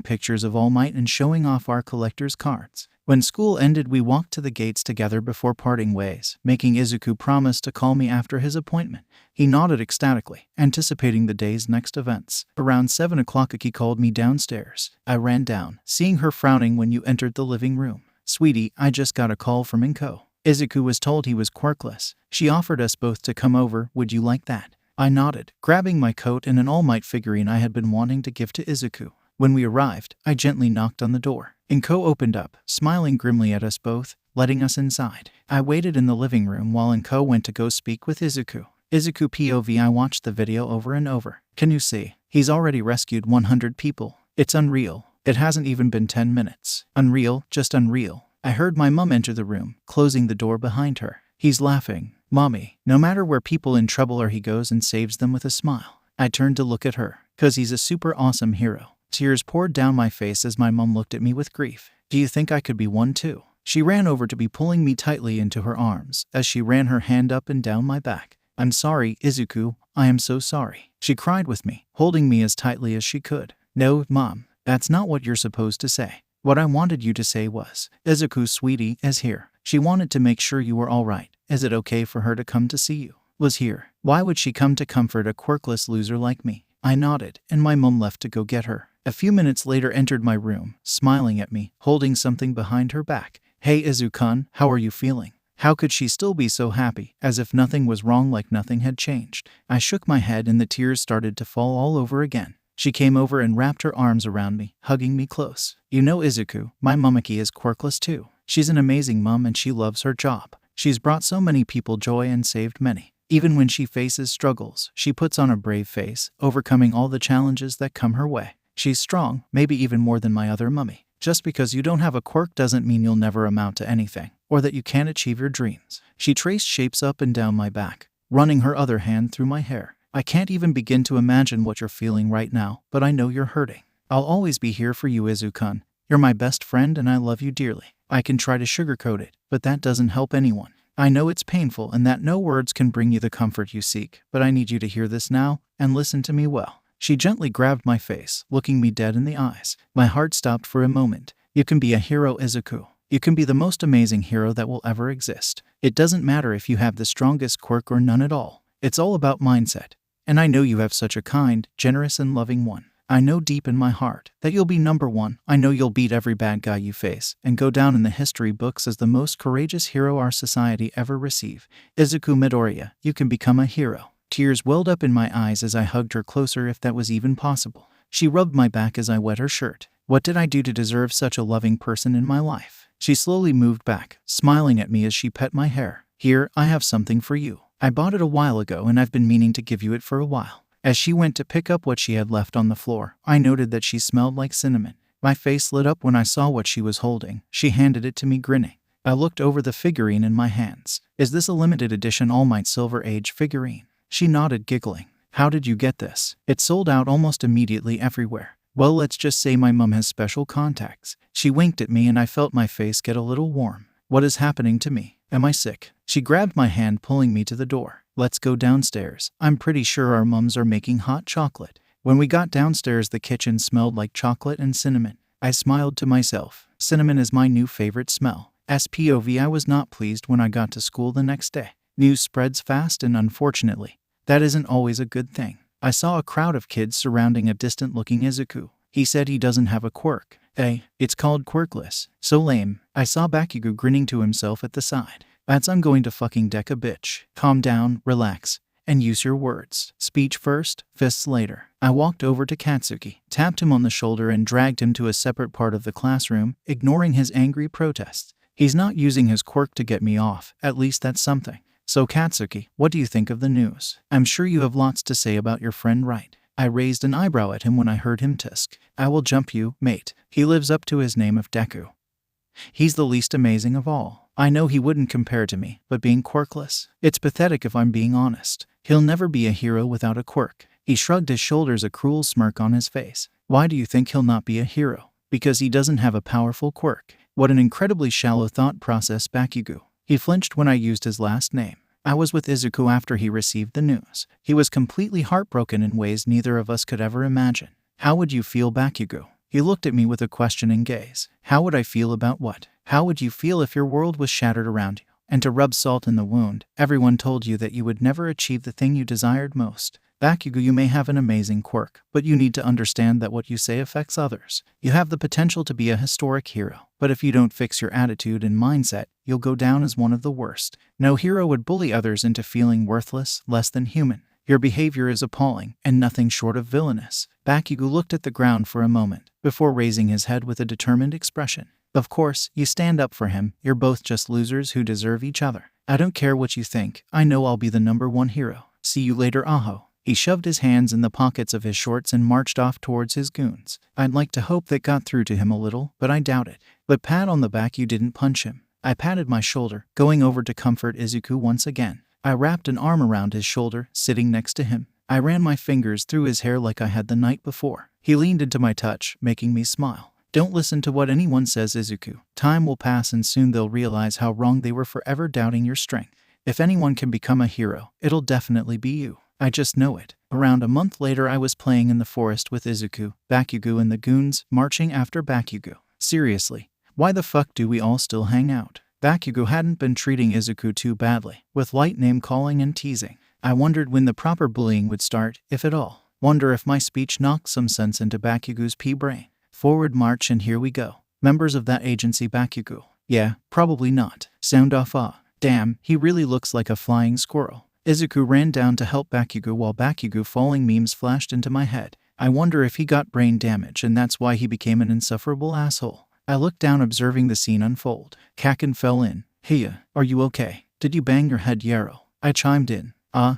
pictures of All Might and showing off our collector's cards. When school ended, we walked to the gates together before parting ways, making Izuku promise to call me after his appointment. He nodded ecstatically, anticipating the day's next events. Around 7 o'clock, Aki called me downstairs. I ran down, seeing her frowning when you entered the living room. Sweetie, I just got a call from 𝛽. Izuku was told he was quirkless. She offered us both to come over. Would you like that? I nodded, grabbing my coat and an All Might figurine I had been wanting to give to Izuku. When we arrived, I gently knocked on the door. 𝛽 opened up, smiling grimly at us both, letting us inside. I waited in the living room while 𝛽 went to go speak with Izuku. Izuku POV. I watched the video over and over. Can you see? He's already rescued 100 people. It's unreal. It hasn't even been 10 minutes. Unreal, just unreal. I heard my mum enter the room, closing the door behind her. He's laughing. Mommy, no matter where people in trouble are, he goes and saves them with a smile. I turned to look at her, 'cause he's a super awesome hero. Tears poured down my face as my mum looked at me with grief. Do you think I could be one too? She ran over to be pulling me tightly into her arms as she ran her hand up and down my back. I'm sorry, Izuku, I am so sorry. She cried with me, holding me as tightly as she could. No, Mom, that's not what you're supposed to say. What I wanted you to say was, Izuku, sweetie, is here. She wanted to make sure you were all right. Is it okay for her to come to see you? Was here. Why would she come to comfort a quirkless loser like me? I nodded, and my mum left to go get her. A few minutes later entered my room, smiling at me, holding something behind her back. Hey Izuku-kun, how are you feeling? How could she still be so happy, as if nothing was wrong, like nothing had changed? I shook my head and the tears started to fall all over again. She came over and wrapped her arms around me, hugging me close. You know, Izuku, my mumaki is quirkless too. She's an amazing mum and she loves her job. She's brought so many people joy and saved many. Even when she faces struggles, she puts on a brave face, overcoming all the challenges that come her way. She's strong, maybe even more than my other mummy. Just because you don't have a quirk doesn't mean you'll never amount to anything, or that you can't achieve your dreams. She traced shapes up and down my back, running her other hand through my hair. I can't even begin to imagine what you're feeling right now, but I know you're hurting. I'll always be here for you, Izuku-kun. You're my best friend and I love you dearly. I can try to sugarcoat it, but that doesn't help anyone. I know it's painful and that no words can bring you the comfort you seek, but I need you to hear this now and listen to me well. She gently grabbed my face, looking me dead in the eyes. My heart stopped for a moment. You can be a hero, Izuku. You can be the most amazing hero that will ever exist. It doesn't matter if you have the strongest quirk or none at all. It's all about mindset. And I know you have such a kind, generous, and loving one. I know deep in my heart that you'll be #1. I know you'll beat every bad guy you face and go down in the history books as the most courageous hero our society ever received. Izuku Midoriya, you can become a hero. Tears welled up in my eyes as I hugged her closer, if that was even possible. She rubbed my back as I wet her shirt. What did I do to deserve such a loving person in my life? She slowly moved back, smiling at me as she pet my hair. Here, I have something for you. I bought it a while ago and I've been meaning to give you it for a while. As she went to pick up what she had left on the floor, I noted that she smelled like cinnamon. My face lit up when I saw what she was holding. She handed it to me, grinning. I looked over the figurine in my hands. Is this a limited edition All Might Silver Age figurine? She nodded, giggling. How did you get this? It sold out almost immediately everywhere. Well, let's just say my mom has special contacts. She winked at me and I felt my face get a little warm. What is happening to me? Am I sick? She grabbed my hand, pulling me to the door. Let's go downstairs. I'm pretty sure our mums are making hot chocolate. When we got downstairs, the kitchen smelled like chocolate and cinnamon. I smiled to myself. Cinnamon is my new favorite smell. SPOV, I was not pleased when I got to school the next day. News spreads fast, and unfortunately, that isn't always a good thing. I saw a crowd of kids surrounding a distant-looking Izuku. He said he doesn't have a quirk. It's called quirkless. So lame. I saw Bakugo grinning to himself at the side. I'm going to fucking deck a bitch. Calm down, relax, and use your words. Speech first, fists later. I walked over to Katsuki, tapped him on the shoulder, and dragged him to a separate part of the classroom, ignoring his angry protests. He's not using his quirk to get me off. At least that's something. So Katsuki, what do you think of the news? I'm sure you have lots to say about your friend, right? I raised an eyebrow at him when I heard him tisk. I will jump you, mate. He lives up to his name of Deku. He's the least amazing of all. I know he wouldn't compare to me, but being quirkless, it's pathetic if I'm being honest. He'll never be a hero without a quirk. He shrugged his shoulders, a cruel smirk on his face. Why do you think he'll not be a hero? Because he doesn't have a powerful quirk. What an incredibly shallow thought process, Bakugo. He flinched when I used his last name. I was with Izuku after he received the news. He was completely heartbroken in ways neither of us could ever imagine. How would you feel, Bakugo? He looked at me with a questioning gaze. How would I feel about what? How would you feel if your world was shattered around you? And to rub salt in the wound, everyone told you that you would never achieve the thing you desired most. Bakugo, you may have an amazing quirk, but you need to understand that what you say affects others. You have the potential to be a historic hero, but if you don't fix your attitude and mindset, you'll go down as one of the worst. No hero would bully others into feeling worthless, less than human. Your behavior is appalling, and nothing short of villainous. Bakugo looked at the ground for a moment, before raising his head with a determined expression. Of course, you stand up for him. You're both just losers who deserve each other. I don't care what you think. I know I'll be the #1 hero. See you later, Aho. He shoved his hands in the pockets of his shorts and marched off towards his goons. I'd like to hope that got through to him a little, but I doubt it. But pat on the back, you didn't punch him. I patted my shoulder, going over to comfort Izuku once again. I wrapped an arm around his shoulder, sitting next to him. I ran my fingers through his hair like I had the night before. He leaned into my touch, making me smile. Don't listen to what anyone says, Izuku. Time will pass and soon they'll realize how wrong they were forever doubting your strength. If anyone can become a hero, it'll definitely be you. I just know it. Around a month later, I was playing in the forest with Izuku, Bakugo, and the goons, marching after Bakugo. Seriously, why the fuck do we all still hang out? Bakugo hadn't been treating Izuku too badly, with light name calling and teasing. I wondered when the proper bullying would start, if at all. Wonder if my speech knocked some sense into Bakugo's pea-brain. Forward march, and here we go. Members of that agency, Bakugo. Yeah, probably not. Sound off. Damn, he really looks like a flying squirrel. Izuku ran down to help Bakugo while Bakugo falling memes flashed into my head. I wonder if he got brain damage and that's why he became an insufferable asshole. I looked down, observing the scene unfold. Kaken fell in. Hey, are you okay? Did you bang your head, Yarrow? I chimed in.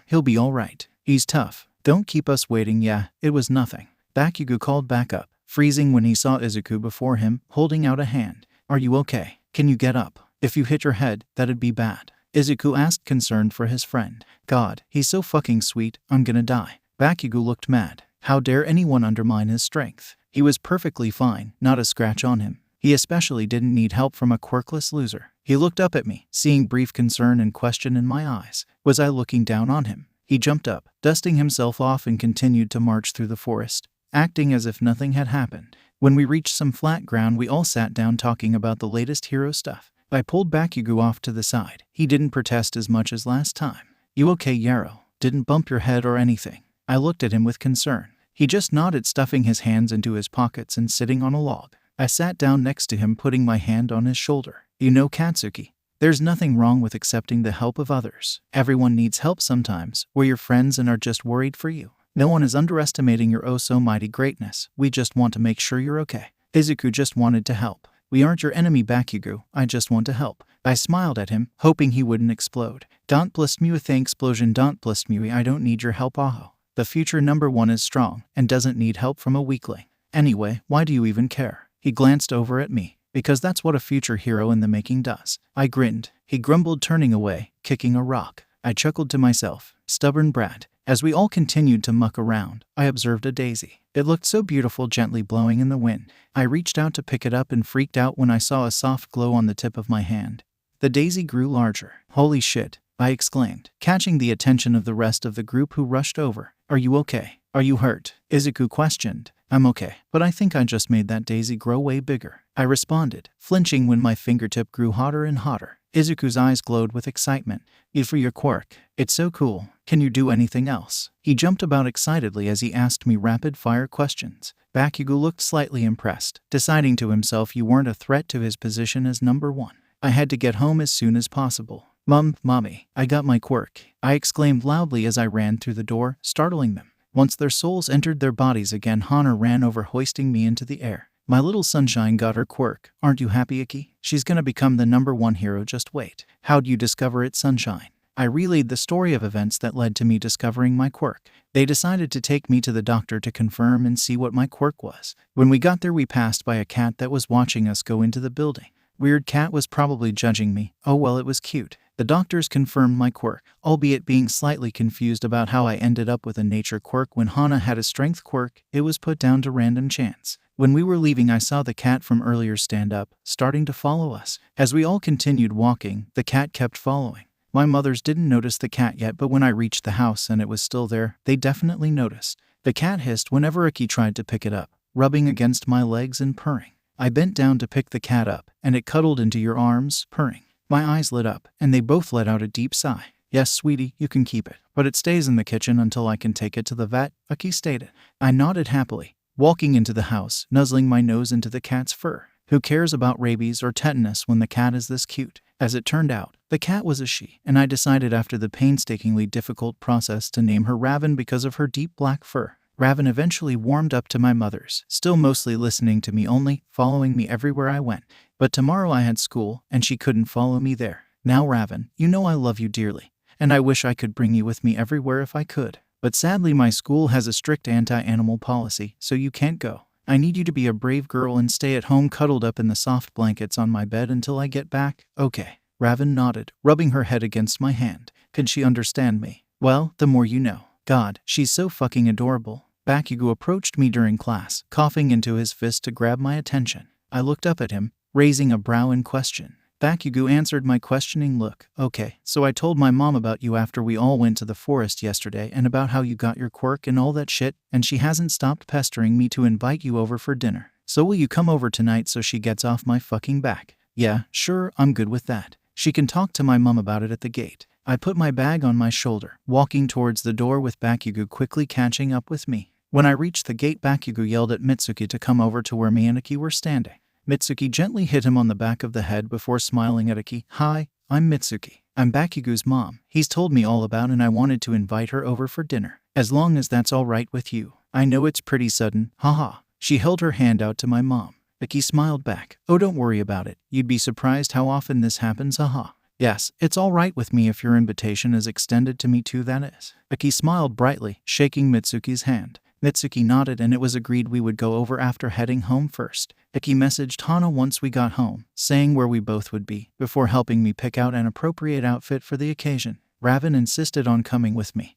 He'll be alright. He's tough. Don't keep us waiting. Yeah, it was nothing. Bakugo called back up, freezing when he saw Izuku before him, holding out a hand. Are you okay? Can you get up? If you hit your head, that'd be bad. Izuku asked, concerned for his friend. God, he's so fucking sweet. I'm gonna die. Bakugo looked mad. How dare anyone undermine his strength? He was perfectly fine, not a scratch on him. He especially didn't need help from a quirkless loser. He looked up at me, seeing brief concern and question in my eyes. Was I looking down on him? He jumped up, dusting himself off, and continued to march through the forest, acting as if nothing had happened. When we reached some flat ground, we all sat down talking about the latest hero stuff. I pulled Bakugo off to the side. He didn't protest as much as last time. You okay, Yarrow? Didn't bump your head or anything? I looked at him with concern. He just nodded, stuffing his hands into his pockets and sitting on a log. I sat down next to him, putting my hand on his shoulder. You know, Katsuki, there's nothing wrong with accepting the help of others. Everyone needs help sometimes. We're your friends and are just worried for you. No one is underestimating your oh so mighty greatness. We just want to make sure you're okay. Izuku just wanted to help. We aren't your enemy, Bakugo. I just want to help. I smiled at him, hoping he wouldn't explode. 𝗏+𝜇 explosion. 𝗏+𝜇. I don't need your help, Aho. The future #1 is strong and doesn't need help from a weakling. Anyway, why do you even care? He glanced over at me. Because that's what a future hero in the making does. I grinned. He grumbled, turning away, kicking a rock. I chuckled to myself. Stubborn brat. As we all continued to muck around, I observed a daisy. It looked so beautiful, gently blowing in the wind. I reached out to pick it up and freaked out when I saw a soft glow on the tip of my hand. The daisy grew larger. "Holy shit," I exclaimed, catching the attention of the rest of the group who rushed over. "Are you okay? Are you hurt?" Izuku questioned. "I'm okay, but I think I just made that daisy grow way bigger," I responded, flinching when my fingertip grew hotter and hotter. Izuku's eyes glowed with excitement. "For your quirk. It's so cool. Can you do anything else?" He jumped about excitedly as he asked me rapid-fire questions. Byakugo looked slightly impressed, deciding to himself you weren't a threat to his position as number one. I had to get home as soon as possible. Mommy, I got my quirk," I exclaimed loudly as I ran through the door, startling them. Once their souls entered their bodies again, Hana ran over, hoisting me into the air. "My little sunshine got her quirk. Aren't you happy, Iki? She's gonna become the number one hero, just wait." "How'd you discover it, Sunshine?" I relayed the story of events that led to me discovering my quirk. They decided to take me to the doctor to confirm and see what my quirk was. When we got there, we passed by a cat that was watching us go into the building. Weird cat was probably judging me. Oh well, it was cute. The doctors confirmed my quirk, albeit being slightly confused about how I ended up with a nature quirk when Hana had a strength quirk. It was put down to random chance. When we were leaving, I saw the cat from earlier stand up, starting to follow us. As we all continued walking, the cat kept following. My mothers didn't notice the cat yet, but when I reached the house and it was still there, they definitely noticed. The cat hissed whenever Iki tried to pick it up, rubbing against my legs and purring. I bent down to pick the cat up, and it cuddled into your arms, purring. My eyes lit up, and they both let out a deep sigh. "Yes, sweetie, you can keep it, but it stays in the kitchen until I can take it to the vet," Iki stated. I nodded happily, walking into the house, nuzzling my nose into the cat's fur. Who cares about rabies or tetanus when the cat is this cute? As it turned out, the cat was a she, and I decided after the painstakingly difficult process to name her Raven because of her deep black fur. Raven eventually warmed up to my mother's, still mostly listening to me only, following me everywhere I went. But tomorrow I had school, and she couldn't follow me there. "Now Raven, you know I love you dearly, and I wish I could bring you with me everywhere if I could. But sadly my school has a strict anti-animal policy, so you can't go. I need you to be a brave girl and stay at home cuddled up in the soft blankets on my bed until I get back." "Okay." Raven nodded, rubbing her head against my hand. Could she understand me? Well, the more you know. God, she's so fucking adorable. Byakugo approached me during class, coughing into his fist to grab my attention. I looked up at him, raising a brow in question. Byakugo answered my questioning look. "Okay, so I told my mom about you after we all went to the forest yesterday and about how you got your quirk and all that shit, and she hasn't stopped pestering me to invite you over for dinner. So will you come over tonight so she gets off my fucking back?" "Yeah, sure, I'm good with that. She can talk to my mom about it at the gate." I put my bag on my shoulder, walking towards the door with Byakugo quickly catching up with me. When I reached the gate, Byakugo yelled at Mitsuki to come over to where me and Iki were standing. Mitsuki gently hit him on the back of the head before smiling at Iki. "Hi, I'm Mitsuki. I'm Byakugo's mom. He's told me all about and I wanted to invite her over for dinner. As long as that's all right with you. I know it's pretty sudden, haha." She held her hand out to my mom. Iki smiled back. "Oh, don't worry about it. You'd be surprised how often this happens, haha." "Yes, it's all right with me if your invitation is extended to me too, that is." Iki smiled brightly, shaking Mitsuki's hand. Mitsuki nodded and it was agreed we would go over after heading home first. Iki messaged Hana once we got home, saying where we both would be, before helping me pick out an appropriate outfit for the occasion. Raven insisted on coming with me,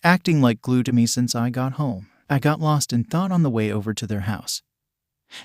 acting like glue to me since I got home. I got lost in thought on the way over to their house,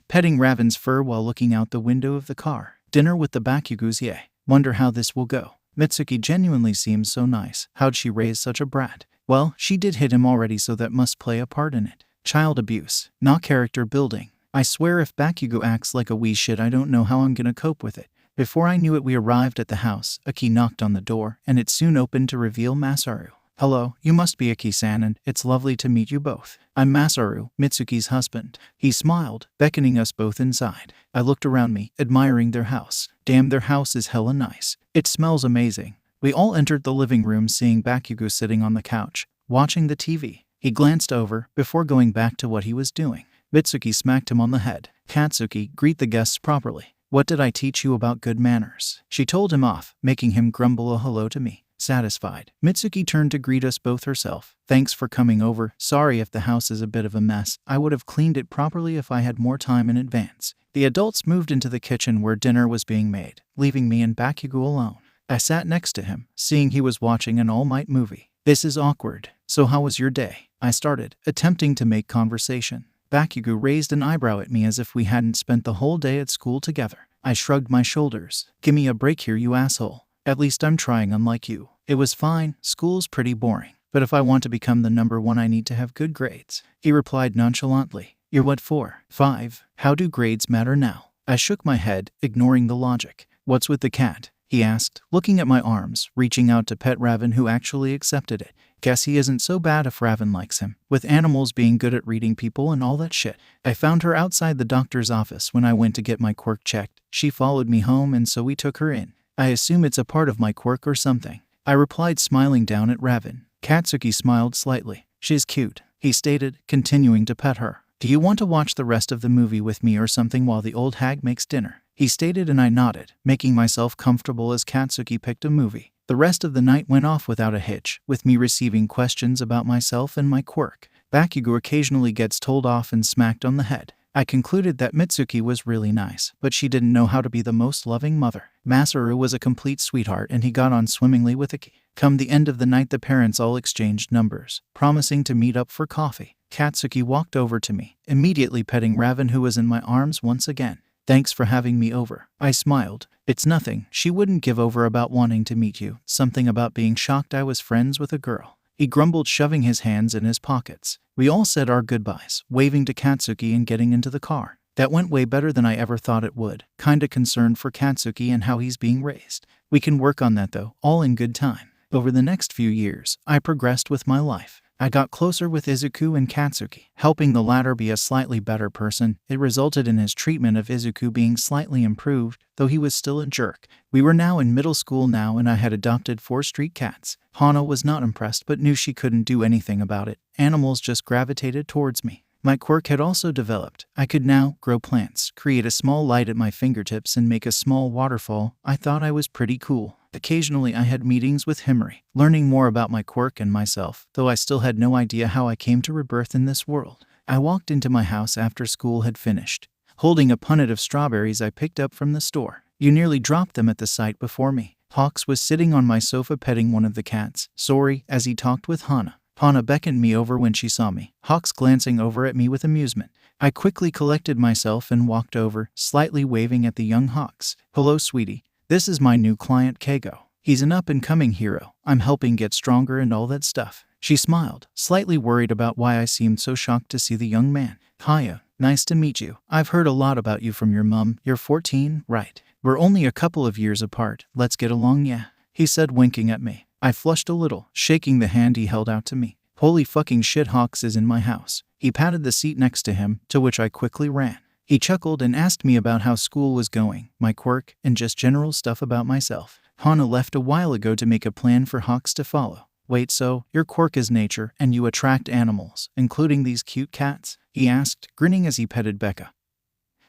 petting Raven's fur while looking out the window of the car. Dinner with the Byakugos, yeah. Wonder how this will go. Mitsuki genuinely seems so nice. How'd she raise such a brat? Well, she did hit him already, so that must play a part in it. Child abuse, not character building. I swear if Byakugo acts like a wee shit, I don't know how I'm gonna cope with it. Before I knew it, we arrived at the house. Iki knocked on the door, and it soon opened to reveal Masaru. "Hello, you must be Iki-san, and it's lovely to meet you both. I'm Masaru, Mitsuki's husband." He smiled, beckoning us both inside. I looked around me, admiring their house. Damn, their house is hella nice. It smells amazing. We all entered the living room, seeing Byakugo sitting on the couch, watching the TV. He glanced over, before going back to what he was doing. Mitsuki smacked him on the head. "Katsuki, greet the guests properly. What did I teach you about good manners?" She told him off, making him grumble a hello to me. Satisfied, Mitsuki turned to greet us both herself. "Thanks for coming over. Sorry if the house is a bit of a mess. I would have cleaned it properly if I had more time in advance." The adults moved into the kitchen where dinner was being made, leaving me and Byakugo alone. I sat next to him, seeing he was watching an All Might movie. "This is awkward," So how was your day? I started, attempting to make conversation. Byakugan raised an eyebrow at me as if we hadn't spent the whole day at school together. I shrugged my shoulders. Give me a break here, you asshole. At least I'm trying, unlike you. It was fine, school's pretty boring. But if I want to become the #1 I need to have good grades. He replied nonchalantly. You're what for? 5. How do grades matter now? I shook my head, ignoring the logic. What's with the cat? He asked, looking at my arms, reaching out to pet Raven, who actually accepted it. Guess he isn't so bad if Raven likes him, with animals being good at reading people and all that shit. I found her outside the doctor's office when I went to get my quirk checked. She followed me home and so we took her in. I assume it's a part of my quirk or something. I replied, smiling down at Raven. 𝐻𝐸 smiled slightly. She's cute, he stated, continuing to pet her. Do you want to watch the rest of the movie with me or something while the old hag makes dinner? He stated and I nodded, making myself comfortable as 𝐻𝐸 picked a movie. The rest of the night went off without a hitch, with me receiving questions about myself and my quirk. Byakugan occasionally gets told off and smacked on the head. I concluded that Mitsuki was really nice, but she didn't know how to be the most loving mother. Masaru was a complete sweetheart and he got on swimmingly with Iki. Come the end of the night, the parents all exchanged numbers, promising to meet up for coffee. 𝐻𝐸 walked over to me, immediately petting Raven, who was in my arms once again. Thanks for having me over. I smiled. It's nothing. She wouldn't give over about wanting to meet you. Something about being shocked I was friends with a girl. He grumbled, shoving his hands in his pockets. We all said our goodbyes, waving to 𝐻𝐸 and getting into the car. That went way better than I ever thought it would. Kinda concerned for 𝐻𝐸 and how he's being raised. We can work on that though, all in good time. Over the next few years, I progressed with my life. I got closer with Izuku and 𝐻𝐸, helping the latter be a slightly better person. It resulted in his treatment of Izuku being slightly improved, though he was still a jerk. We were now in middle school now and I had adopted 4 street cats. Hana was not impressed but knew she couldn't do anything about it. Animals just gravitated towards me. My quirk had also developed. I could now grow plants, create a small light at my fingertips and make a small waterfall. I thought I was pretty cool. Occasionally I had meetings with Himari, learning more about my quirk and myself, though I still had no idea how I came to rebirth in this world. I walked into my house after school had finished, holding a punnet of strawberries I picked up from the store. You nearly dropped them at the sight before me. Hawks was sitting on my sofa petting one of the cats, sorry, as he talked with Hana. Hana beckoned me over when she saw me, Hawks glancing over at me with amusement. I quickly collected myself and walked over, slightly waving at the young Hawks. Hello, sweetie. This is my new client 𝐀𝐦. He's an up-and-coming hero. I'm helping get stronger and all that stuff. She smiled, slightly worried about why I seemed so shocked to see the young man. Hiya, nice to meet you. I've heard a lot about you from your mum. You're 14, right? We're only a couple of years apart. Let's get along, yeah? He said, winking at me. I flushed a little, shaking the hand he held out to me. Holy fucking shit, Hawks is in my house. He patted the seat next to him, to which I quickly ran. He chuckled and asked me about how school was going, my quirk, and just general stuff about myself. Hana left a while ago to make a plan for Hawks to follow. Wait, so your quirk is nature, and you attract animals, including these cute cats? He asked, grinning as he petted Becca,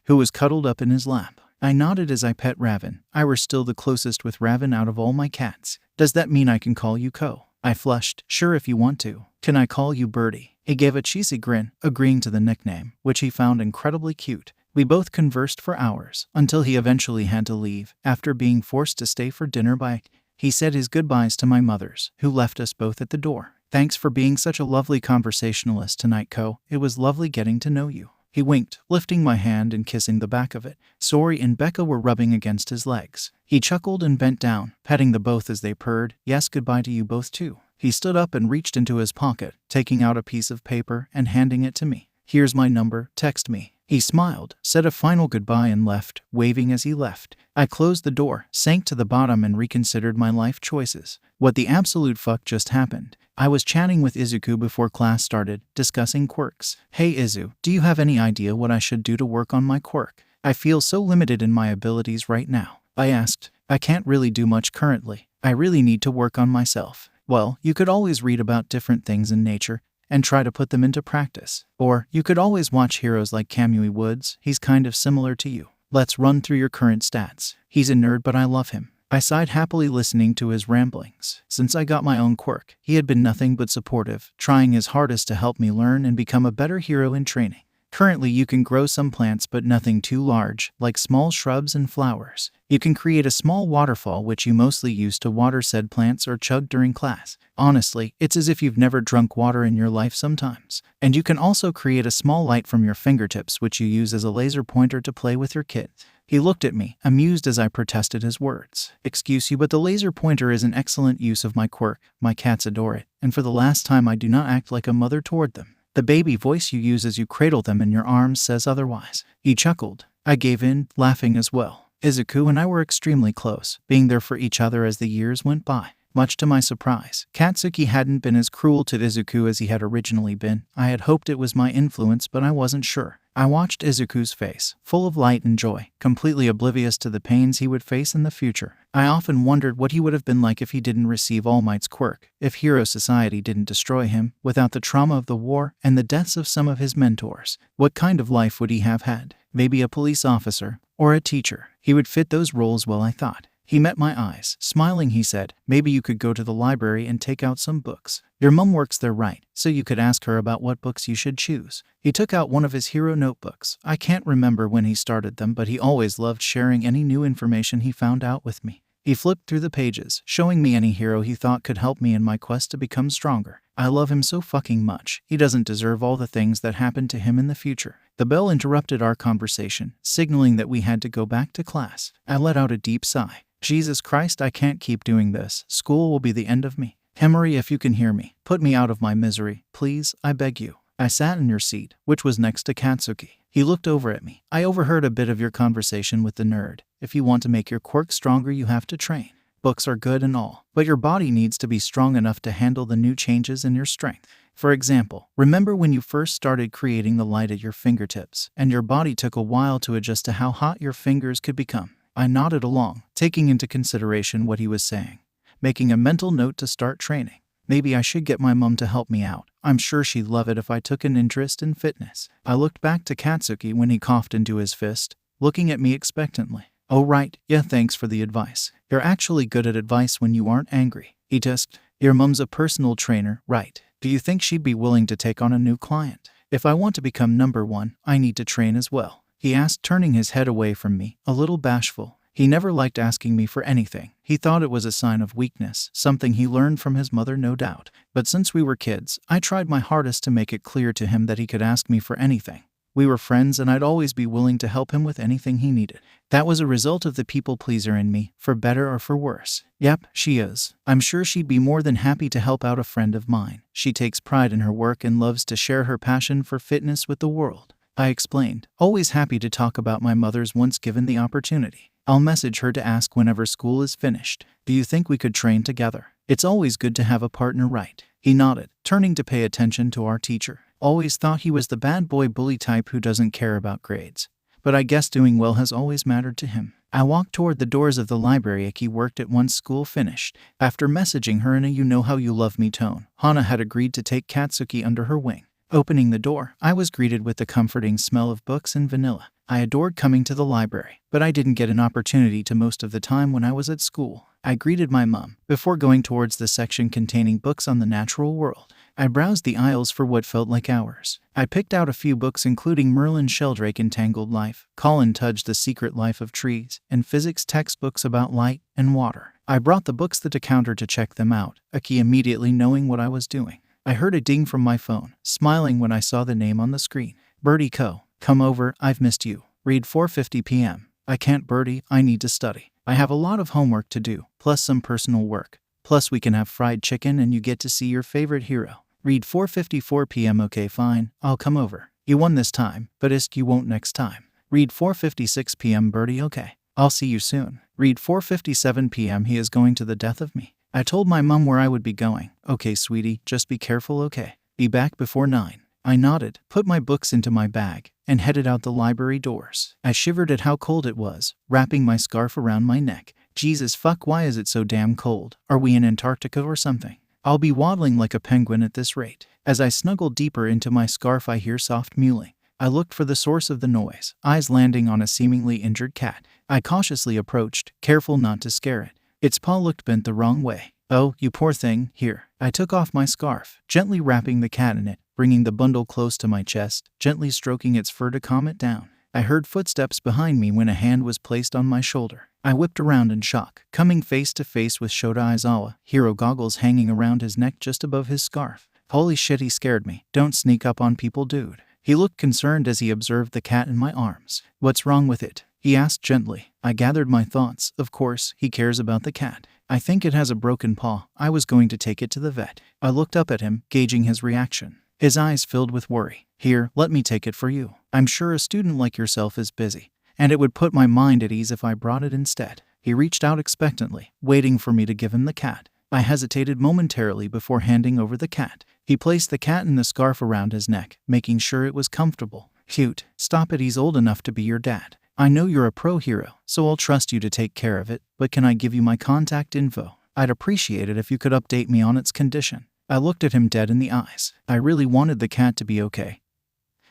who was cuddled up in his lap. I nodded as I pet Raven. I were still the closest with Raven out of all my cats. Does that mean I can call you 𝐀𝐻? I flushed. Sure, if you want to. Can I call you Birdie? He gave a cheesy grin, agreeing to the nickname, which he found incredibly cute. We both conversed for hours, until he eventually had to leave, after being forced to stay for dinner by. He said his goodbyes to my mothers, who left us both at the door. Thanks for being such a lovely conversationalist tonight, 𝐀𝐻. It was lovely getting to know you. He winked, lifting my hand and kissing the back of it. Sori and Becca were rubbing against his legs. He chuckled and bent down, petting the both as they purred. Yes, goodbye to you both too. He stood up and reached into his pocket, taking out a piece of paper and handing it to me. Here's my number, text me. He smiled, said a final goodbye and left, waving as he left. I closed the door, sank to the bottom and reconsidered my life choices. What the absolute fuck just happened? I was chatting with Izuku before class started, discussing quirks. Hey Izu, do you have any idea what I should do to work on my quirk? I feel so limited in my abilities right now. I asked. I can't really do much currently. I really need to work on myself. Well, you could always read about different things in nature and try to put them into practice. Or you could always watch heroes like 𝐀𝐸 Woods. He's kind of similar to you. Let's run through your current stats. He's a nerd, but I love him. I sighed happily listening to his ramblings. Since I got my own quirk, he had been nothing but supportive, trying his hardest to help me learn and become a better hero in training. Currently, you can grow some plants but nothing too large, like small shrubs and flowers. You can create a small waterfall which you mostly use to water said plants or chug during class. Honestly, it's as if you've never drunk water in your life sometimes. And you can also create a small light from your fingertips which you use as a laser pointer to play with your kids. He looked at me, amused as I protested his words. Excuse you, but the laser pointer is an excellent use of my quirk. My cats adore it, and for the last time I do not act like a mother toward them. The baby voice you use as you cradle them in your arms says otherwise. He chuckled. I gave in, laughing as well. Izuku and I were extremely close, being there for each other as the years went by. Much to my surprise, Katsuki hadn't been as cruel to Izuku as he had originally been. I had hoped it was my influence, but I wasn't sure. I watched Izuku's face, full of light and joy, completely oblivious to the pains he would face in the future. I often wondered what he would have been like if he didn't receive All Might's quirk, if Hero Society didn't destroy him, without the trauma of the war and the deaths of some of his mentors. What kind of life would he have had? Maybe a police officer, or a teacher. He would fit those roles well, I thought. He met my eyes. Smiling, he said, maybe you could go to the library and take out some books. Your mom works there, right? So you could ask her about what books you should choose. He took out one of his hero notebooks. I can't remember when he started them, but he always loved sharing any new information he found out with me. He flipped through the pages, showing me any hero he thought could help me in my quest to become stronger. I love him so fucking much. He doesn't deserve all the things that happened to him in the future. The bell interrupted our conversation, signaling that we had to go back to class. I let out a deep sigh. Jesus Christ, I can't keep doing this. School will be the end of me. Himari, if you can hear me, put me out of my misery, please, I beg you. I sat in your seat, which was next to Katsuki. He looked over at me. I overheard a bit of your conversation with the nerd. If you want to make your quirk stronger, you have to train. Books are good and all, but your body needs to be strong enough to handle the new changes in your strength. For example, remember when you first started creating the light at your fingertips, and your body took a while to adjust to how hot your fingers could become? I nodded along, taking into consideration what he was saying, making a mental note to start training. Maybe I should get my mom to help me out. I'm sure she'd love it if I took an interest in fitness. I looked back to Katsuki when he coughed into his fist, looking at me expectantly. Oh right, yeah, thanks for the advice. You're actually good at advice when you aren't angry. He just, your mom's a personal trainer, right? Do you think she'd be willing to take on a new client? If I want to become number one, I need to train as well. He asked, turning his head away from me, a little bashful. He never liked asking me for anything. He thought it was a sign of weakness, something he learned from his mother, no doubt. But since we were kids, I tried my hardest to make it clear to him that he could ask me for anything. We were friends and I'd always be willing to help him with anything he needed. That was a result of the people pleaser in me, for better or for worse. Yep, she is. I'm sure she'd be more than happy to help out a friend of mine. She takes pride in her work and loves to share her passion for fitness with the world. I explained, always happy to talk about my mother's once given the opportunity. I'll message her to ask whenever school is finished. Do you think we could train together? It's always good to have a partner, right? He nodded, turning to pay attention to our teacher. Always thought he was the bad boy bully type who doesn't care about grades. But I guess doing well has always mattered to him. I walked toward the doors of the library he worked at once school finished. After messaging her in a you know how you love me tone, Hana had agreed to take Katsuki under her wing. Opening the door, I was greeted with the comforting smell of books and vanilla. I adored coming to the library, but I didn't get an opportunity to most of the time when I was at school. I greeted my mom before going towards the section containing books on the natural world. I browsed the aisles for what felt like hours. I picked out a few books including Merlin Sheldrake Entangled Life, Colin Tudge The Secret Life of Trees, and physics textbooks about light and water. I brought the books to the counter to check them out, Aki immediately knowing what I was doing. I heard a ding from my phone, smiling when I saw the name on the screen. Birdie Co. Come over, I've missed you. Read 4:50 p.m. I can't, Birdie, I need to study. I have a lot of homework to do, plus some personal work. Plus we can have fried chicken and you get to see your favorite hero. Read 4:54 p.m. Okay fine, I'll come over. You won this time, but you won't next time. Read 4:56 p.m. Birdie, okay. I'll see you soon. Read 4:57 p.m. He is going to the death of me. I told my mom where I would be going. Okay sweetie, just be careful, okay. Be back before 9. I nodded, put my books into my bag, and headed out the library doors. I shivered at how cold it was, wrapping my scarf around my neck. Jesus fuck, why is it so damn cold? Are we in Antarctica or something? I'll be waddling like a penguin at this rate. As I snuggled deeper into my scarf, I hear soft mewling. I looked for the source of the noise, eyes landing on a seemingly injured cat. I cautiously approached, careful not to scare it. Its paw looked bent the wrong way. Oh, you poor thing, here. I took off my scarf, gently wrapping the cat in it, bringing the bundle close to my chest, gently stroking its fur to calm it down. I heard footsteps behind me when a hand was placed on my shoulder. I whipped around in shock, coming face to face with 𝐻𝐻𝐬 𝐍𝐴 goggles hanging around his neck just above his scarf. Holy shit, he scared me. Don't sneak up on people, dude. He looked concerned as he observed the cat in my arms. What's wrong with it? He asked gently. I gathered my thoughts. Of course, he cares about the cat. I think it has a broken paw. I was going to take it to the vet. I looked up at him, gauging his reaction. His eyes filled with worry. Here, let me take it for you. I'm sure a student like yourself is busy, and it would put my mind at ease if I brought it instead. He reached out expectantly, waiting for me to give him the cat. I hesitated momentarily before handing over the cat. He placed the cat in the scarf around his neck, making sure it was comfortable. Cute. Stop it, he's old enough to be your dad. I know you're a pro hero, so I'll trust you to take care of it, but can I give you my contact info? I'd appreciate it if you could update me on its condition. I looked at him dead in the eyes. I really wanted the cat to be okay.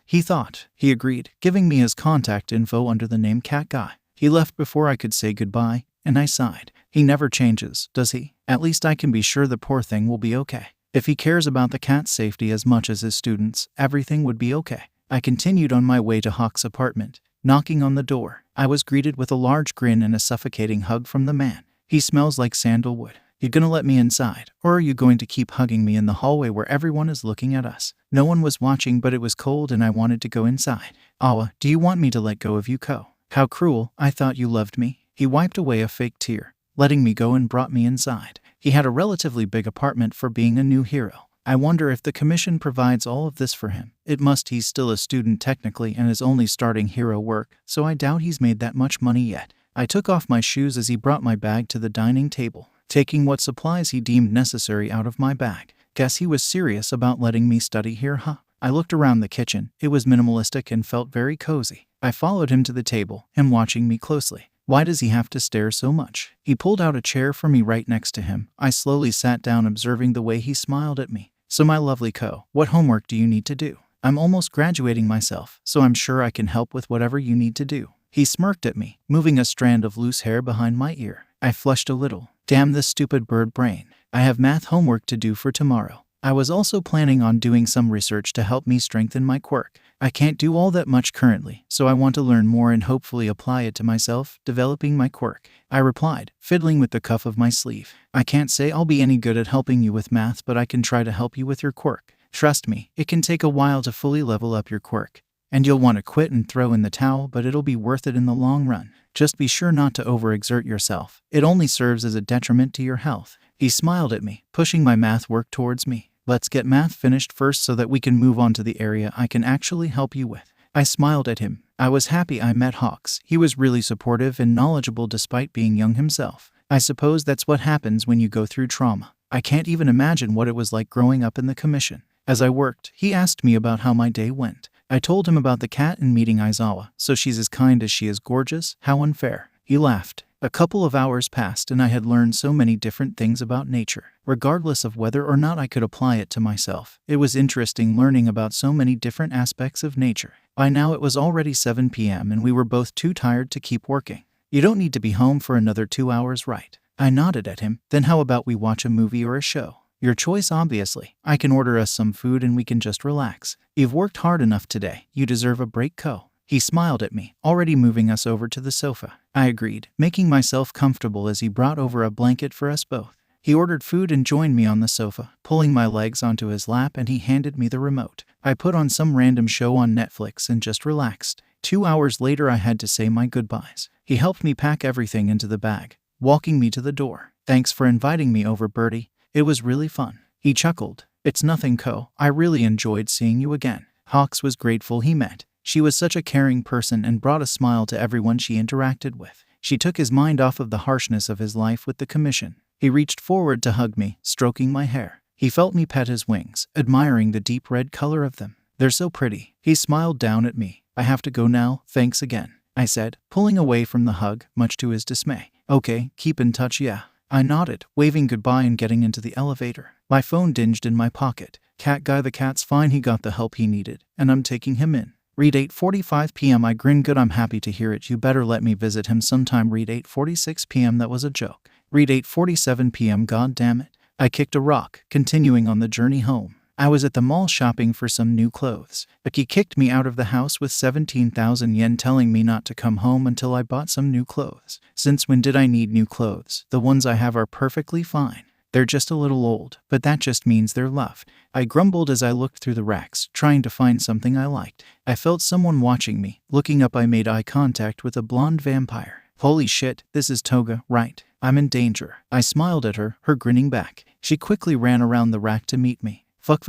He thought. He agreed, giving me his contact info under the name Cat Guy. He left before I could say goodbye, and I sighed. He never changes, does he? At least I can be sure the poor thing will be okay. If he cares about the cat's safety as much as his students, everything would be okay. I continued on my way to Hawk's apartment. Knocking on the door, I was greeted with a large grin and a suffocating hug from the man. He smells like sandalwood. You gonna let me inside, or are you going to keep hugging me in the hallway where everyone is looking at us? No one was watching, but it was cold and I wanted to go inside. Awa, do you want me to let go of you, 𝐻𝐻? How cruel, I thought you loved me. He wiped away a fake tear, letting me go and brought me inside. He had a relatively big apartment for being a new hero. I wonder if the commission provides all of this for him. It must. He's still a student technically and is only starting hero work, so I doubt he's made that much money yet. I took off my shoes as he brought my bag to the dining table, taking what supplies he deemed necessary out of my bag. Guess he was serious about letting me study here, huh? I looked around the kitchen. It was minimalistic and felt very cozy. I followed him to the table, him watching me closely. Why does he have to stare so much? He pulled out a chair for me right next to him. I slowly sat down, observing the way he smiled at me. So my lovely 𝐻𝐻, what homework do you need to do? I'm almost graduating myself, so I'm sure I can help with whatever you need to do. He smirked at me, moving a strand of loose hair behind my ear. I flushed a little. Damn this stupid bird brain. I have math homework to do for tomorrow. I was also planning on doing some research to help me strengthen my quirk. I can't do all that much currently, so I want to learn more and hopefully apply it to myself, developing my quirk. I replied, fiddling with the cuff of my sleeve. I can't say I'll be any good at helping you with math, but I can try to help you with your quirk. Trust me, it can take a while to fully level up your quirk. And you'll want to quit and throw in the towel, but it'll be worth it in the long run. Just be sure not to overexert yourself. It only serves as a detriment to your health. He smiled at me, pushing my math work towards me. Let's get math finished first so that we can move on to the area I can actually help you with. I smiled at him. I was happy I met Hawks. He was really supportive and knowledgeable despite being young himself. I suppose that's what happens when you go through trauma. I can't even imagine what it was like growing up in the commission. As I worked, he asked me about how my day went. I told him about the cat and meeting Aizawa. So she's as kind as she is gorgeous? How unfair. He laughed. A couple of hours passed and I had learned so many different things about nature, regardless of whether or not I could apply it to myself. It was interesting learning about so many different aspects of nature. By now it was already 7 p.m. and we were both too tired to keep working. You don't need to be home for another 2 hours, right? I nodded at him. Then how about we watch a movie or a show? Your choice, obviously. I can order us some food and we can just relax. You've worked hard enough today. You deserve a break, 𝐻𝐻. He smiled at me, already moving us over to the sofa. I agreed, making myself comfortable as he brought over a blanket for us both. He ordered food and joined me on the sofa, pulling my legs onto his lap, and he handed me the remote. I put on some random show on Netflix and just relaxed. 2 hours later I had to say my goodbyes. He helped me pack everything into the bag, walking me to the door. Thanks for inviting me over, Birdie. It was really fun. He chuckled. It's nothing, 𝐻𝐻. I really enjoyed seeing you again. Hawks was grateful he met. She was such a caring person and brought a smile to everyone she interacted with. She took his mind off of the harshness of his life with the commission. He reached forward to hug me, stroking my hair. He felt me pet his wings, admiring the deep red color of them. They're so pretty. He smiled down at me. I have to go now, thanks again, I said, pulling away from the hug, much to his dismay. Okay, keep in touch, yeah. I nodded, waving goodbye and getting into the elevator. My phone dinged in my pocket. Cat guy, the cat's fine, he got the help he needed, and I'm taking him in. Read 8:45 p.m. I grinned. Good, I'm happy to hear it. You better let me visit him sometime. Read 8:46 p.m. That was a joke. Read 8:47 p.m. God damn it. I kicked a rock, continuing on the journey home. I was at the mall shopping for some new clothes. Ikechi kicked me out of the house with 17,000 yen telling me not to come home until I bought some new clothes. Since when did I need new clothes? The ones I have are perfectly fine. They're just a little old, but that just means they're loved. I grumbled as I looked through the racks, trying to find something I liked. I felt someone watching me. Looking up, I made eye contact with a blonde vampire. Holy shit, this is Toga, right? I'm in danger. I smiled at her, grinning back. She quickly ran around the rack to meet me. Fuck,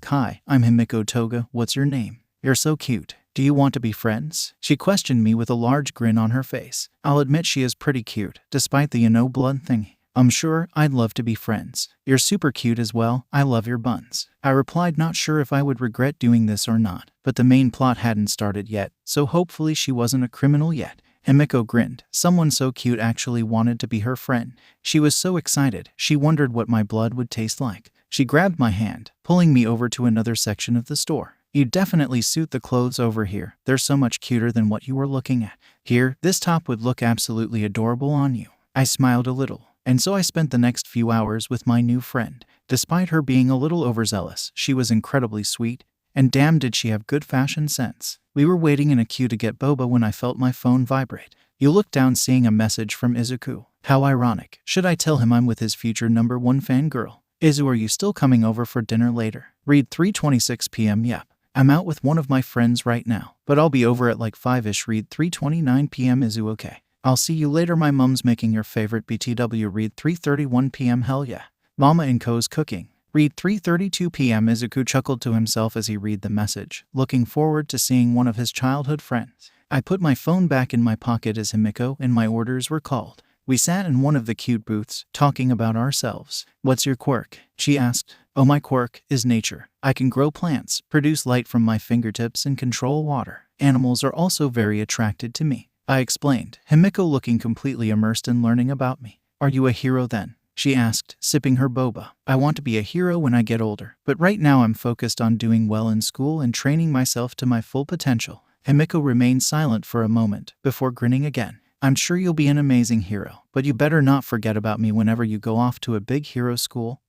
hi, I'm Himiko Toga, what's your name? You're so cute. Do you want to be friends? She questioned me with a large grin on her face. I'll admit she is pretty cute, despite the blood thingy. I'm sure I'd love to be friends. You're super cute as well, I love your buns. I replied, not sure if I would regret doing this or not, but the main plot hadn't started yet, so hopefully she wasn't a criminal yet. Himiko grinned. Someone so cute actually wanted to be her friend. She was so excited, she wondered what my blood would taste like. She grabbed my hand, pulling me over to another section of the store. You'd definitely suit the clothes over here. They're so much cuter than what you were looking at. Here, this top would look absolutely adorable on you. I smiled a little. And so I spent the next few hours with my new friend. Despite her being a little overzealous, she was incredibly sweet, and damn did she have good fashion sense. We were waiting in a queue to get boba when I felt my phone vibrate. You look down seeing a message from Izuku. How ironic. Should I tell him I'm with his future #1 fangirl? Izu, are you still coming over for dinner later? Read 3:26 p.m. Yep. I'm out with one of my friends right now, but I'll be over at like 5ish. Read 3:29 p.m. Izu, okay. I'll see you later. My mom's making your favorite BTW. Read 3:31 p.m. Hell yeah. Mama and Ko's cooking. Read 3:32 p.m. Izuku chuckled to himself as he read the message, looking forward to seeing one of his childhood friends. I put my phone back in my pocket as Himiko and my orders were called. We sat in one of the cute booths, talking about ourselves. What's your quirk? She asked. Oh, my quirk is nature. I can grow plants, produce light from my fingertips, and control water. Animals are also very attracted to me, I explained, Himiko looking completely immersed in learning about me. Are you a hero then? She asked, sipping her boba. I want to be a hero when I get older, but right now I'm focused on doing well in school and training myself to my full potential. Himiko remained silent for a moment, before grinning again. I'm sure you'll be an amazing hero, but you better not forget about me whenever you go off to a big hero school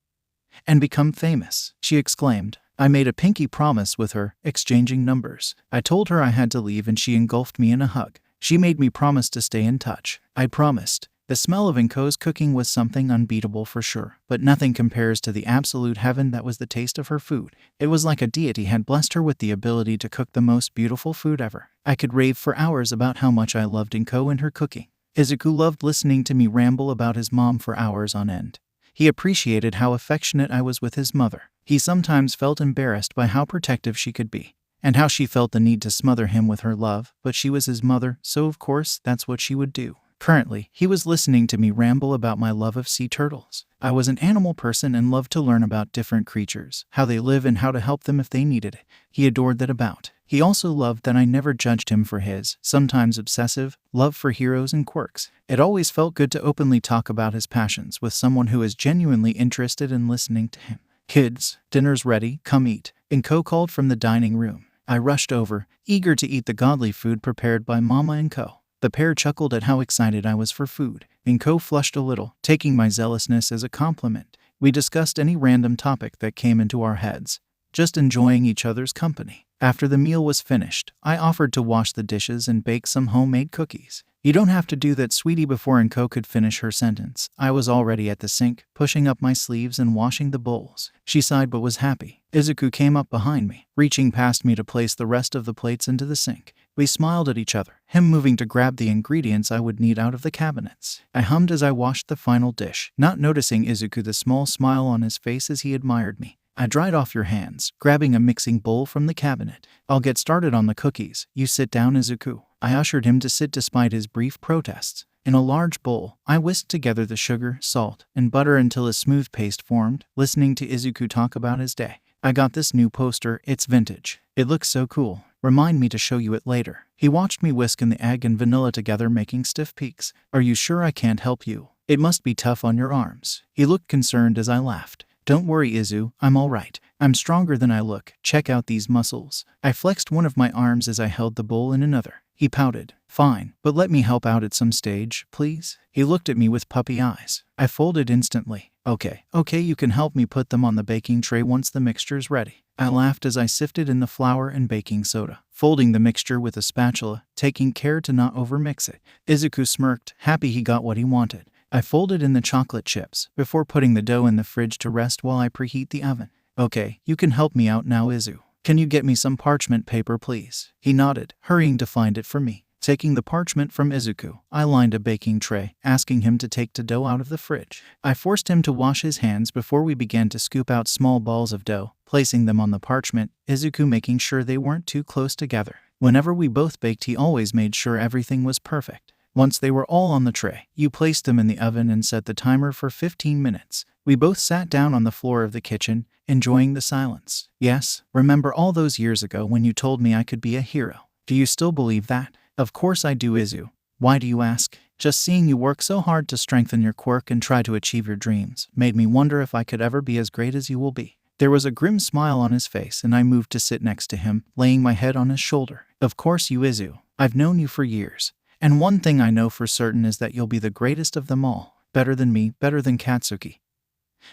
and become famous, she exclaimed. I made a pinky promise with her, exchanging numbers. I told her I had to leave and she engulfed me in a hug. She made me promise to stay in touch. I promised. The smell of Inko's cooking was something unbeatable for sure, but nothing compares to the absolute heaven that was the taste of her food. It was like a deity had blessed her with the ability to cook the most beautiful food ever. I could rave for hours about how much I loved Inko and her cooking. Izuku loved listening to me ramble about his mom for hours on end. He appreciated how affectionate I was with his mother. He sometimes felt embarrassed by how protective she could be, and how she felt the need to smother him with her love, but she was his mother, so of course that's what she would do. Currently, he was listening to me ramble about my love of sea turtles. I was an animal person and loved to learn about different creatures, how they live and how to help them if they needed it. He adored that about. He also loved that I never judged him for his, sometimes obsessive, love for heroes and quirks. It always felt good to openly talk about his passions with someone who is genuinely interested in listening to him. Kids, dinner's ready, come eat, Inko called from the dining room. I rushed over, eager to eat the godly food prepared by Mama and Ko. The pair chuckled at how excited I was for food. Inko flushed a little, taking my zealousness as a compliment. We discussed any random topic that came into our heads, just enjoying each other's company. After the meal was finished, I offered to wash the dishes and bake some homemade cookies. You don't have to do that, sweetie. Before Inko could finish her sentence, I was already at the sink, pushing up my sleeves and washing the bowls. She sighed but was happy. Izuku came up behind me, reaching past me to place the rest of the plates into the sink. We smiled at each other, him moving to grab the ingredients I would need out of the cabinets. I hummed as I washed the final dish, not noticing Izuku the small smile on his face as he admired me. I dried off your hands, grabbing a mixing bowl from the cabinet. I'll get started on the cookies. You sit down, Izuku. I ushered him to sit despite his brief protests. In a large bowl, I whisked together the sugar, salt, and butter until a smooth paste formed, listening to Izuku talk about his day. I got this new poster, it's vintage. It looks so cool. Remind me to show you it later. He watched me whisk in the egg and vanilla together, making stiff peaks. Are you sure I can't help you? It must be tough on your arms. He looked concerned as I laughed. Don't worry, Izu, I'm all right. I'm stronger than I look. Check out these muscles. I flexed one of my arms as I held the bowl in another. He pouted. Fine, but let me help out at some stage, please. He looked at me with puppy eyes. I folded instantly. Okay, you can help me put them on the baking tray once the mixture's ready. I laughed as I sifted in the flour and baking soda, folding the mixture with a spatula, taking care to not overmix it. Izuku smirked, happy he got what he wanted. I folded in the chocolate chips before putting the dough in the fridge to rest while I preheat the oven. Okay, you can help me out now, Izu. Can you get me some parchment paper, please? He nodded, hurrying to find it for me. Taking the parchment from Izuku, I lined a baking tray, asking him to take the dough out of the fridge. I forced him to wash his hands before we began to scoop out small balls of dough, placing them on the parchment, Izuku making sure they weren't too close together. Whenever we both baked, he always made sure everything was perfect. Once they were all on the tray, you placed them in the oven and set the timer for 15 minutes. We both sat down on the floor of the kitchen, enjoying the silence. Yes, remember all those years ago when you told me I could be a hero? Do you still believe that? Of course I do, Izu. Why do you ask? Just seeing you work so hard to strengthen your quirk and try to achieve your dreams made me wonder if I could ever be as great as you will be. There was a grim smile on his face and I moved to sit next to him, laying my head on his shoulder. Of course you, Izu. I've known you for years. And one thing I know for certain is that you'll be the greatest of them all. Better than me, better than Katsuki.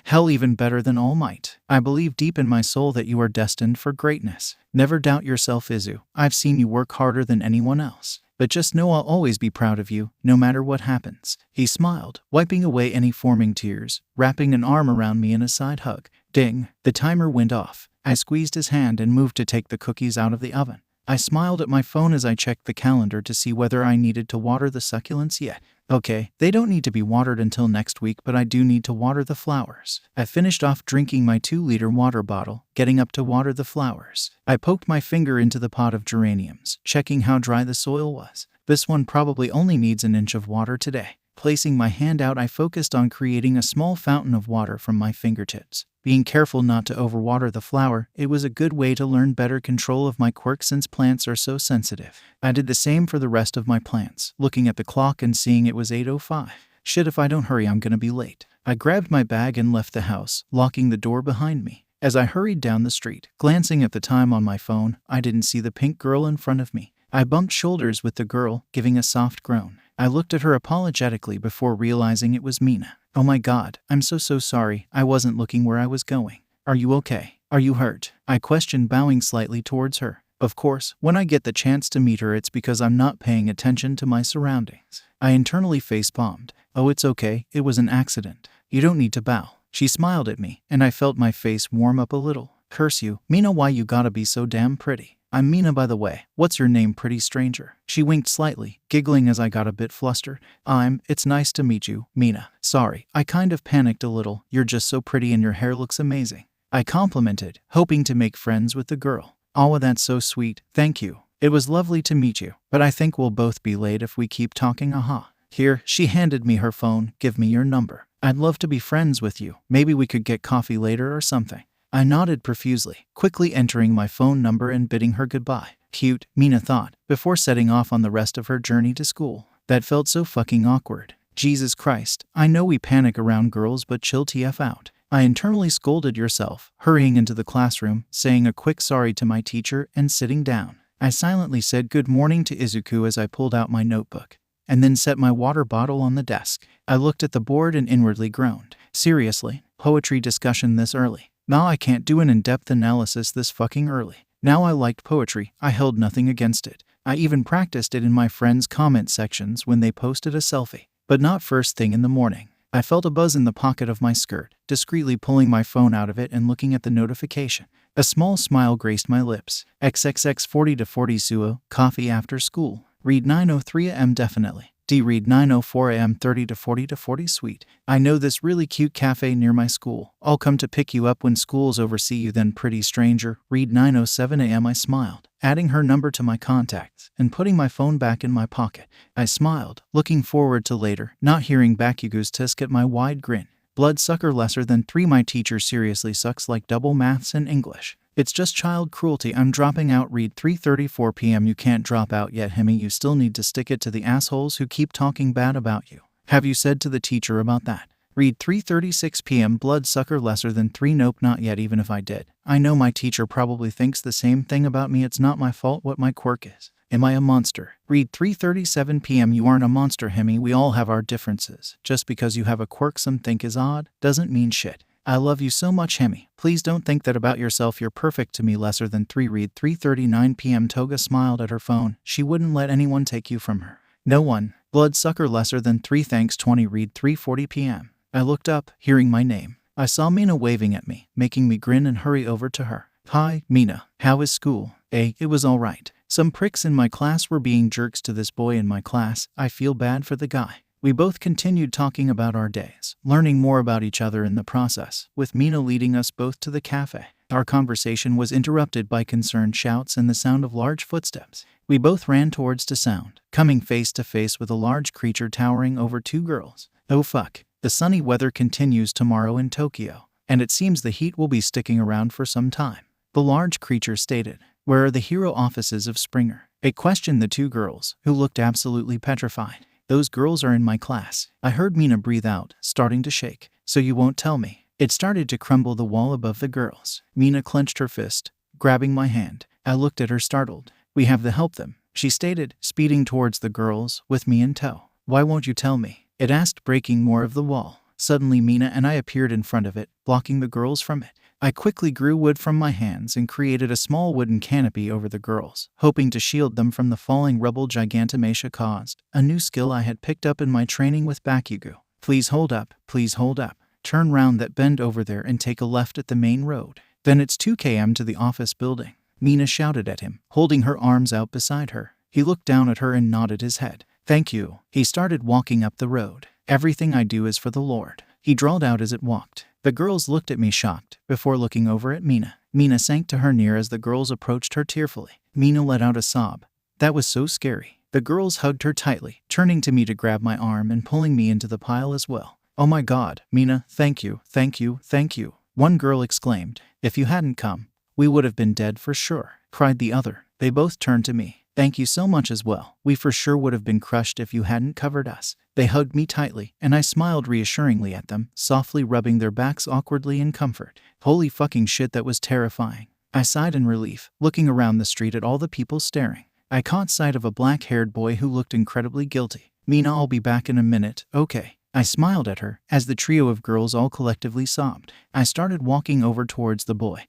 Hell, even better than All Might. I believe deep in my soul that you are destined for greatness. Never doubt yourself, Izu. I've seen you work harder than anyone else. But just know I'll always be proud of you, no matter what happens. He smiled, wiping away any forming tears, wrapping an arm around me in a side hug. Ding! The timer went off. I squeezed his hand and moved to take the cookies out of the oven. I smiled at my phone as I checked the calendar to see whether I needed to water the succulents yet. Okay, they don't need to be watered until next week, but I do need to water the flowers. I finished off drinking my 2-liter water bottle, getting up to water the flowers. I poked my finger into the pot of geraniums, checking how dry the soil was. This one probably only needs an inch of water today. Placing my hand out, I focused on creating a small fountain of water from my fingertips. Being careful not to overwater the flower, it was a good way to learn better control of my quirk since plants are so sensitive. I did the same for the rest of my plants, looking at the clock and seeing it was 8:05. Shit, if I don't hurry I'm gonna be late. I grabbed my bag and left the house, locking the door behind me. As I hurried down the street, glancing at the time on my phone, I didn't see the pink girl in front of me. I bumped shoulders with the girl, giving a soft groan. I looked at her apologetically before realizing it was Mina. Oh my god, I'm so sorry, I wasn't looking where I was going. Are you okay? Are you hurt? I questioned, bowing slightly towards her. Of course, when I get the chance to meet her it's because I'm not paying attention to my surroundings. I internally face-palmed. Oh, it's okay, it was an accident. You don't need to bow. She smiled at me, and I felt my face warm up a little. Curse you, Mina, why you gotta be so damn pretty? I'm Mina, by the way. What's your name, pretty stranger? She winked slightly, giggling as I got a bit flustered. It's nice to meet you, Mina. Sorry, I kind of panicked a little. You're just so pretty and your hair looks amazing. I complimented, hoping to make friends with the girl. Oh, that's so sweet, thank you. It was lovely to meet you, but I think we'll both be late if we keep talking, aha. Here, she handed me her phone. Give me your number. I'd love to be friends with you. Maybe we could get coffee later or something. I nodded profusely, quickly entering my phone number and bidding her goodbye. Cute, Mina thought, before setting off on the rest of her journey to school. That felt so fucking awkward. Jesus Christ, I know we panic around girls, but chill TF out. I internally scolded yourself, hurrying into the classroom, saying a quick sorry to my teacher, and sitting down. I silently said good morning to Izuku as I pulled out my notebook, and then set my water bottle on the desk. I looked at the board and inwardly groaned. Seriously, poetry discussion this early? Now I can't do an in-depth analysis this fucking early. Now I liked poetry, I held nothing against it. I even practiced it in my friends' comment sections when they posted a selfie. But not first thing in the morning. I felt a buzz in the pocket of my skirt, discreetly pulling my phone out of it and looking at the notification. A small smile graced my lips. XXX 40 to 40 suo, coffee after school. Read 9:03 am definitely. Read 9:04 am 30 to 40 to 40 sweet. I know this really cute cafe near my school. I'll come to pick you up when school's over. See you then, pretty stranger. Read 9:07 am. I smiled, adding her number to my contacts and putting my phone back in my pocket. I smiled, looking forward to later, not hearing Bakugo's tisk at my wide grin. Bloodsucker lesser than 3. My teacher seriously sucks like double maths and English. It's just child cruelty. I'm dropping out. Read 3:34 p.m. You can't drop out yet, Hemi. You still need to stick it to the assholes who keep talking bad about you. Have you said to the teacher about that? Read 3:36 p.m. Bloodsucker lesser than 3. Nope, not yet. Even if I did, I know my teacher probably thinks the same thing about me. It's not my fault what my quirk is. Am I a monster? Read 3:37 p.m. You aren't a monster, Hemi. We all have our differences. Just because you have a quirk some think is odd, doesn't mean shit. I love you so much, Hemi. Please don't think that about yourself. You're perfect to me. Lesser than 3. Read 3:39 p.m. Toga smiled at her phone. She wouldn't let anyone take you from her. No one. Bloodsucker. Lesser than 3. Thanks. 20. Read 3:40 p.m. I looked up, hearing my name. I saw Mina waving at me, making me grin and hurry over to her. Hi, Mina. How is school? It was all right. Some pricks in my class were being jerks to this boy in my class. I feel bad for the guy. We both continued talking about our days, learning more about each other in the process, with Mina leading us both to the cafe. Our conversation was interrupted by concerned shouts and the sound of large footsteps. We both ran towards the sound, coming face to face with a large creature towering over 2 girls. Oh fuck. The sunny weather continues tomorrow in Tokyo, and it seems the heat will be sticking around for some time. The large creature stated, "Where are the hero offices of Springer?" It questioned the 2 girls, who looked absolutely petrified. Those girls are in my class. I heard Mina breathe out, starting to shake. So you won't tell me? It started to crumble the wall above the girls. Mina clenched her fist, grabbing my hand. I looked at her startled. We have to help them, she stated, speeding towards the girls, with me in tow. Why won't you tell me? It asked, breaking more of the wall. Suddenly Mina and I appeared in front of it, blocking the girls from it. I quickly grew wood from my hands and created a small wooden canopy over the girls, hoping to shield them from the falling rubble Gigantomachia caused, a new skill I had picked up in my training with Bakugo. Please hold up, please hold up. Turn round that bend over there and take a left at the main road. Then it's 2 km to the office building. Mina shouted at him, holding her arms out beside her. He looked down at her and nodded his head. Thank you. He started walking up the road. Everything I do is for the Lord, he drawled out as it walked. The girls looked at me shocked, before looking over at Mina. Mina sank to her knee as the girls approached her tearfully. Mina let out a sob. That was so scary. The girls hugged her tightly, turning to me to grab my arm and pulling me into the pile as well. Oh my God, Mina, thank you, thank you, thank you. One girl exclaimed. If you hadn't come, we would have been dead for sure, cried the other. They both turned to me. Thank you so much as well. We for sure would have been crushed if you hadn't covered us. They hugged me tightly, and I smiled reassuringly at them, softly rubbing their backs awkwardly in comfort. Holy fucking shit, that was terrifying. I sighed in relief, looking around the street at all the people staring. I caught sight of a black-haired boy who looked incredibly guilty. Mina, I'll be back in a minute, okay? I smiled at her, as the trio of girls all collectively sobbed. I started walking over towards the boy,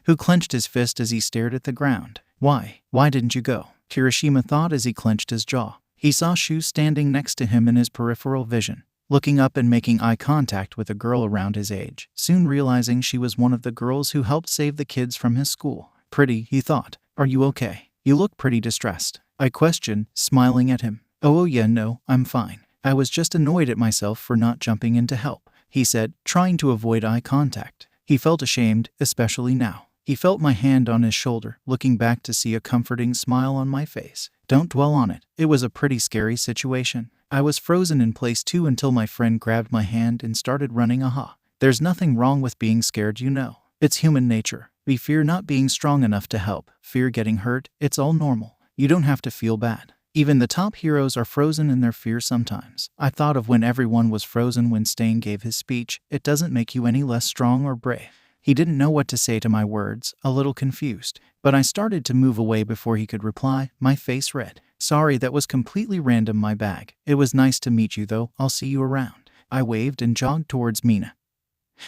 who clenched his fist as he stared at the ground. Why didn't you go? Kirishima thought as he clenched his jaw. He saw Shu standing next to him in his peripheral vision, looking up and making eye contact with a girl around his age, soon realizing she was one of the girls who helped save the kids from his school. Pretty, he thought. Are you okay? You look pretty distressed, I questioned, smiling at him. Oh yeah, no, I'm fine. I was just annoyed at myself for not jumping in to help, he said, trying to avoid eye contact. He felt ashamed, especially now. He felt my hand on his shoulder, looking back to see a comforting smile on my face. Don't dwell on it. It was a pretty scary situation. I was frozen in place too until my friend grabbed my hand and started running. Aha. There's nothing wrong with being scared, you know. It's human nature. We fear not being strong enough to help, fear getting hurt. It's all normal. You don't have to feel bad. Even the top heroes are frozen in their fear sometimes. I thought of when everyone was frozen when Stain gave his speech. It doesn't make you any less strong or brave. He didn't know what to say to my words, a little confused. But I started to move away before he could reply, my face red. Sorry, that was completely random, my bag. It was nice to meet you though, I'll see you around. I waved and jogged towards Mina,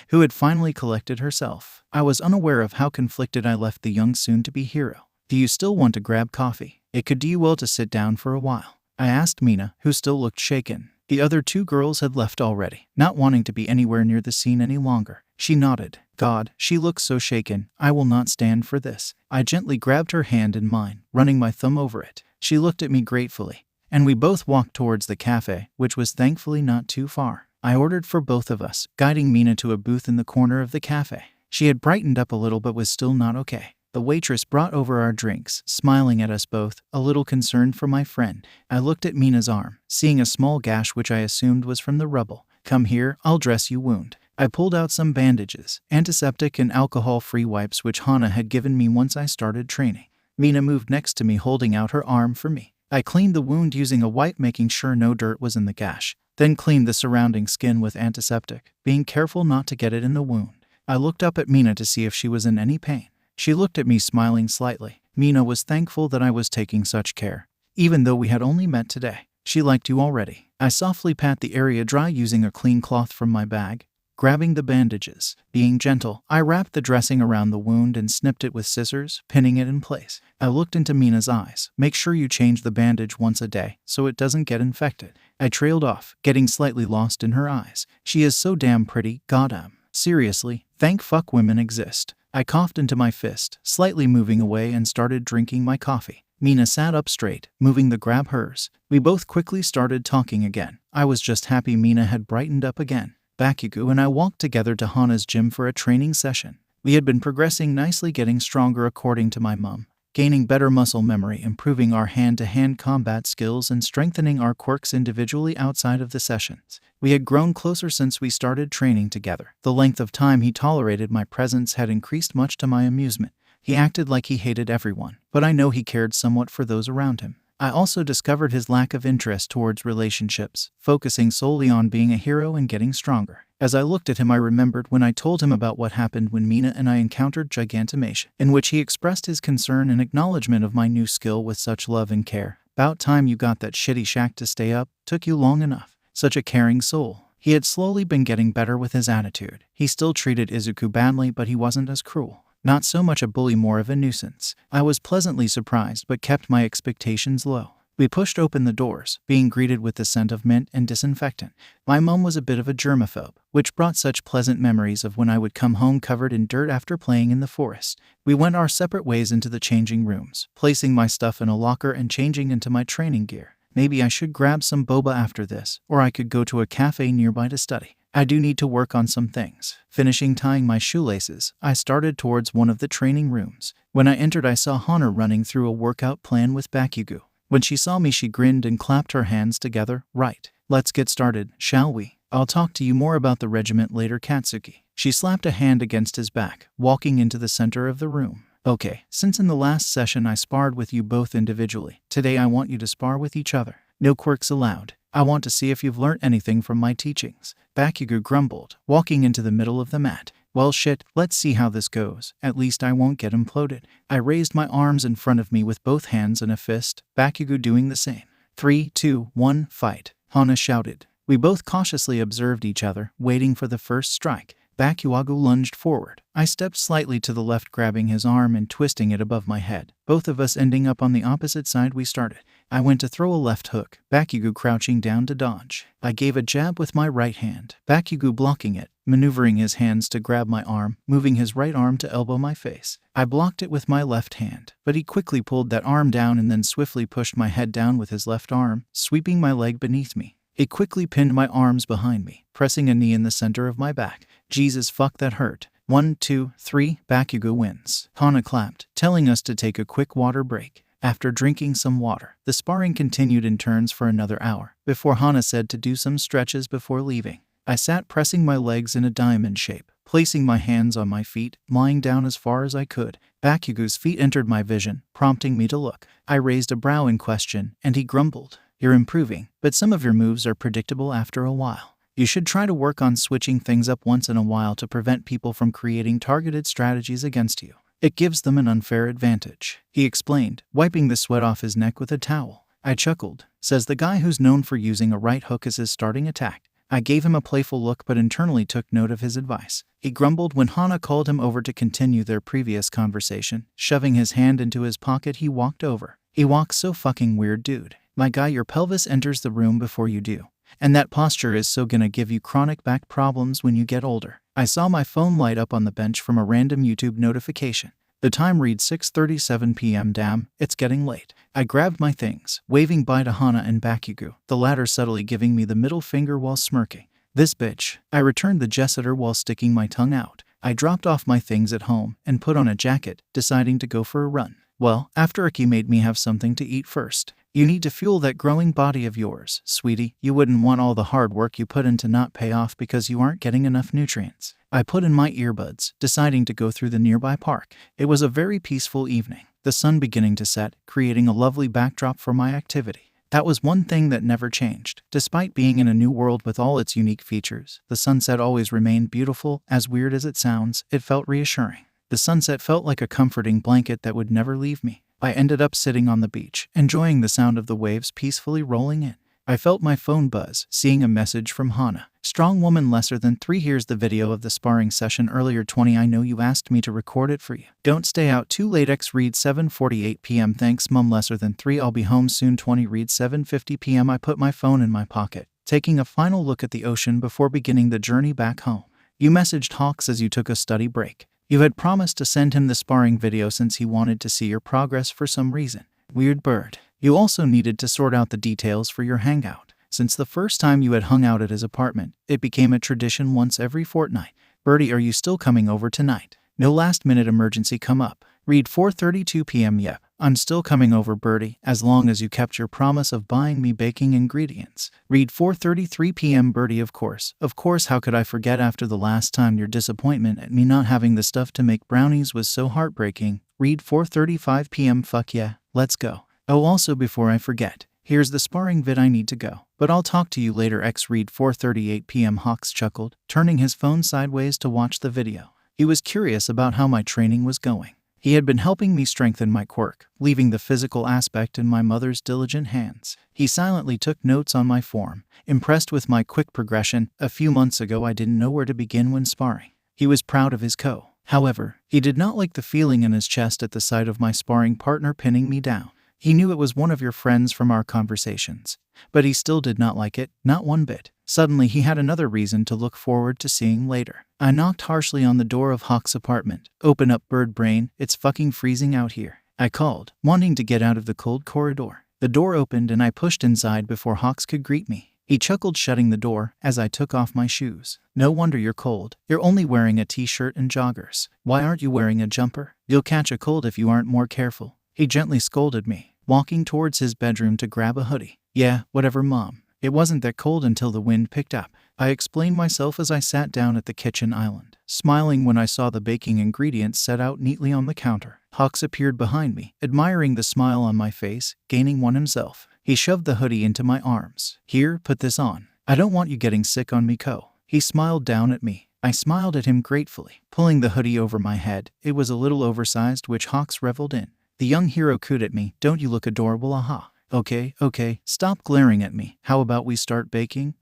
who had finally collected herself. I was unaware of how conflicted I left the young soon-to-be hero. Do you still want to grab coffee? It could do you well to sit down for a while, I asked Mina, who still looked shaken. The other 2 girls had left already, not wanting to be anywhere near the scene any longer. She nodded. God, she looks so shaken. I will not stand for this. I gently grabbed her hand in mine, running my thumb over it. She looked at me gratefully, and we both walked towards the cafe, which was thankfully not too far. I ordered for both of us, guiding Mina to a booth in the corner of the cafe. She had brightened up a little but was still not okay. The waitress brought over our drinks, smiling at us both, a little concerned for my friend. I looked at Mina's arm, seeing a small gash which I assumed was from the rubble. Come here, I'll dress you wound. I pulled out some bandages, antiseptic and alcohol-free wipes which Hana had given me once I started training. Mina moved next to me holding out her arm for me. I cleaned the wound using a wipe, making sure no dirt was in the gash, then cleaned the surrounding skin with antiseptic, being careful not to get it in the wound. I looked up at Mina to see if she was in any pain. She looked at me smiling slightly. Mina was thankful that I was taking such care. Even though we had only met today, she liked you already. I softly pat the area dry using a clean cloth from my bag, grabbing the bandages. Being gentle, I wrapped the dressing around the wound and snipped it with scissors, pinning it in place. I looked into Mina's eyes. Make sure you change the bandage once a day so it doesn't get infected. I trailed off, getting slightly lost in her eyes. She is so damn pretty, goddamn. Seriously, thank fuck women exist. I coughed into my fist, slightly moving away, and started drinking my coffee. Mina sat up straight, moving to grab hers. We both quickly started talking again. I was just happy Mina had brightened up again. 𝗏𝑘𝑦 and I walked together to Hana's gym for a training session. We had been progressing nicely, getting stronger according to my mom, gaining better muscle memory, improving our hand-to-hand combat skills, and strengthening our quirks individually outside of the sessions. We had grown closer since we started training together. The length of time he tolerated my presence had increased, much to my amusement. He acted like he hated everyone, but I know he cared somewhat for those around him. I also discovered his lack of interest towards relationships, focusing solely on being a hero and getting stronger. As I looked at him, I remembered when I told him about what happened when Mina and I encountered Gigantomation, in which he expressed his concern and acknowledgement of my new skill with such love and care. About time you got that shitty shack to stay up, took you long enough. Such a caring soul. He had slowly been getting better with his attitude. He still treated Izuku badly, but he wasn't as cruel. Not so much a bully, more of a nuisance. I was pleasantly surprised, but kept my expectations low. We pushed open the doors, being greeted with the scent of mint and disinfectant. My mom was a bit of a germaphobe, which brought such pleasant memories of when I would come home covered in dirt after playing in the forest. We went our separate ways into the changing rooms, placing my stuff in a locker and changing into my training gear. Maybe I should grab some boba after this, or I could go to a cafe nearby to study. I do need to work on some things. Finishing tying my shoelaces, I started towards one of the training rooms. When I entered, I saw Hana running through a workout plan with 𝗏𝑘𝑦. When she saw me, she grinned and clapped her hands together. Right, let's get started, shall we? I'll talk to you more about the regiment later, Katsuki. She slapped a hand against his back, walking into the center of the room. Okay, since in the last session I sparred with you both individually, today I want you to spar with each other. No quirks allowed. I want to see if you've learnt anything from my teachings. 𝗏𝑘𝑦 grumbled, walking into the middle of the mat. Well shit, let's see how this goes. At least I won't get imploded. I raised my arms in front of me with both hands in a fist, 𝗏𝑘𝑦 doing the same. 3, 2, 1, fight, Hana shouted. We both cautiously observed each other, waiting for the first strike. 𝗏𝑘𝑦 lunged forward. I stepped slightly to the left, grabbing his arm and twisting it above my head. Both of us ending up on the opposite side we started. I went to throw a left hook, 𝗏𝑘𝑦 crouching down to dodge. I gave a jab with my right hand, 𝗏𝑘𝑦 blocking it, maneuvering his hands to grab my arm, moving his right arm to elbow my face. I blocked it with my left hand, but he quickly pulled that arm down and then swiftly pushed my head down with his left arm, sweeping my leg beneath me. It quickly pinned my arms behind me, pressing a knee in the center of my back. Jesus fuck, that hurt. 1, 2, 3, 𝗏𝑘𝑦 wins. Hana clapped, telling us to take a quick water break. After drinking some water, the sparring continued in turns for another hour, before Hana said to do some stretches before leaving. I sat pressing my legs in a diamond shape, placing my hands on my feet, lying down as far as I could. 𝗏𝑘𝑦's feet entered my vision, prompting me to look. I raised a brow in question, and he grumbled. You're improving, but some of your moves are predictable after a while. You should try to work on switching things up once in a while to prevent people from creating targeted strategies against you. It gives them an unfair advantage, he explained, wiping the sweat off his neck with a towel. I chuckled. Says the guy who's known for using a right hook as his starting attack. I gave him a playful look, but internally took note of his advice. He grumbled when Hana called him over to continue their previous conversation. Shoving his hand into his pocket, he walked over. He walks so fucking weird, dude. My guy, your pelvis enters the room before you do. And that posture is so gonna give you chronic back problems when you get older. I saw my phone light up on the bench from a random YouTube notification. The time reads 6:37 p.m. Damn, it's getting late. I grabbed my things, waving bye to Hana and 𝗏𝑘𝑦, the latter subtly giving me the middle finger while smirking. This bitch. I returned the gesture while sticking my tongue out. I dropped off my things at home and put on a jacket, deciding to go for a run. Well, after Iki made me have something to eat first. You need to fuel that growing body of yours, sweetie. You wouldn't want all the hard work you put in to not pay off because you aren't getting enough nutrients. I put in my earbuds, deciding to go through the nearby park. It was a very peaceful evening, the sun beginning to set, creating a lovely backdrop for my activity. That was one thing that never changed. Despite being in a new world with all its unique features, the sunset always remained beautiful. As weird as it sounds, it felt reassuring. The sunset felt like a comforting blanket that would never leave me. I ended up sitting on the beach, enjoying the sound of the waves peacefully rolling in. I felt my phone buzz, seeing a message from Hana. Strong woman lesser than 3. Here's the video of the sparring session earlier. 20. I know you asked me to record it for you. Don't stay out too late. X read 7:48 p.m. Thanks mom lesser than 3. I'll be home soon. 20 read 7:50 p.m. I put my phone in my pocket, taking a final look at the ocean before beginning the journey back home. You messaged Hawks as you took a study break. You had promised to send him the sparring video since he wanted to see your progress for some reason. Weird bird. You also needed to sort out the details for your hangout. Since the first time you had hung out at his apartment, it became a tradition once every fortnight. Birdie, are you still coming over tonight? No last-minute emergency come up. Read 4:32 p.m. Yep, I'm still coming over, Birdie, as long as you kept your promise of buying me baking ingredients. Read 4:33 p.m. Birdie, of course, how could I forget after the last time? Your disappointment at me not having the stuff to make brownies was so heartbreaking. Read 4:35 p.m. Fuck yeah, let's go. Oh, also before I forget, here's the sparring vid. I need to go, but I'll talk to you later. X read 4:38 p.m. Hawks chuckled, turning his phone sideways to watch the video. He was curious about how my training was going. He had been helping me strengthen my quirk, leaving the physical aspect in my mother's diligent hands. He silently took notes on my form, impressed with my quick progression. A few months ago I didn't know where to begin when sparring. He was proud of his co. However, he did not like the feeling in his chest at the sight of my sparring partner pinning me down. He knew it was one of your friends from our conversations, but he still did not like it, not one bit. Suddenly he had another reason to look forward to seeing later. I knocked harshly on the door of Hawk's apartment. Open up, bird brain, it's fucking freezing out here, I called, wanting to get out of the cold corridor. The door opened and I pushed inside before Hawks could greet me. He chuckled, shutting the door as I took off my shoes. No wonder you're cold. You're only wearing a t-shirt and joggers. Why aren't you wearing a jumper? You'll catch a cold if you aren't more careful. He gently scolded me, walking towards his bedroom to grab a hoodie. Yeah, whatever, Mom. It wasn't that cold until the wind picked up, I explained myself as I sat down at the kitchen island, smiling when I saw the baking ingredients set out neatly on the counter. Hawks appeared behind me, admiring the smile on my face, gaining one himself. He shoved the hoodie into my arms. Here, put this on. I don't want you getting sick on me, Co. He smiled down at me. I smiled at him gratefully, pulling the hoodie over my head. It was a little oversized, which Hawks reveled in. The young hero cooed at me. Don't you look adorable, aha. Okay, stop glaring at me. How about we start baking,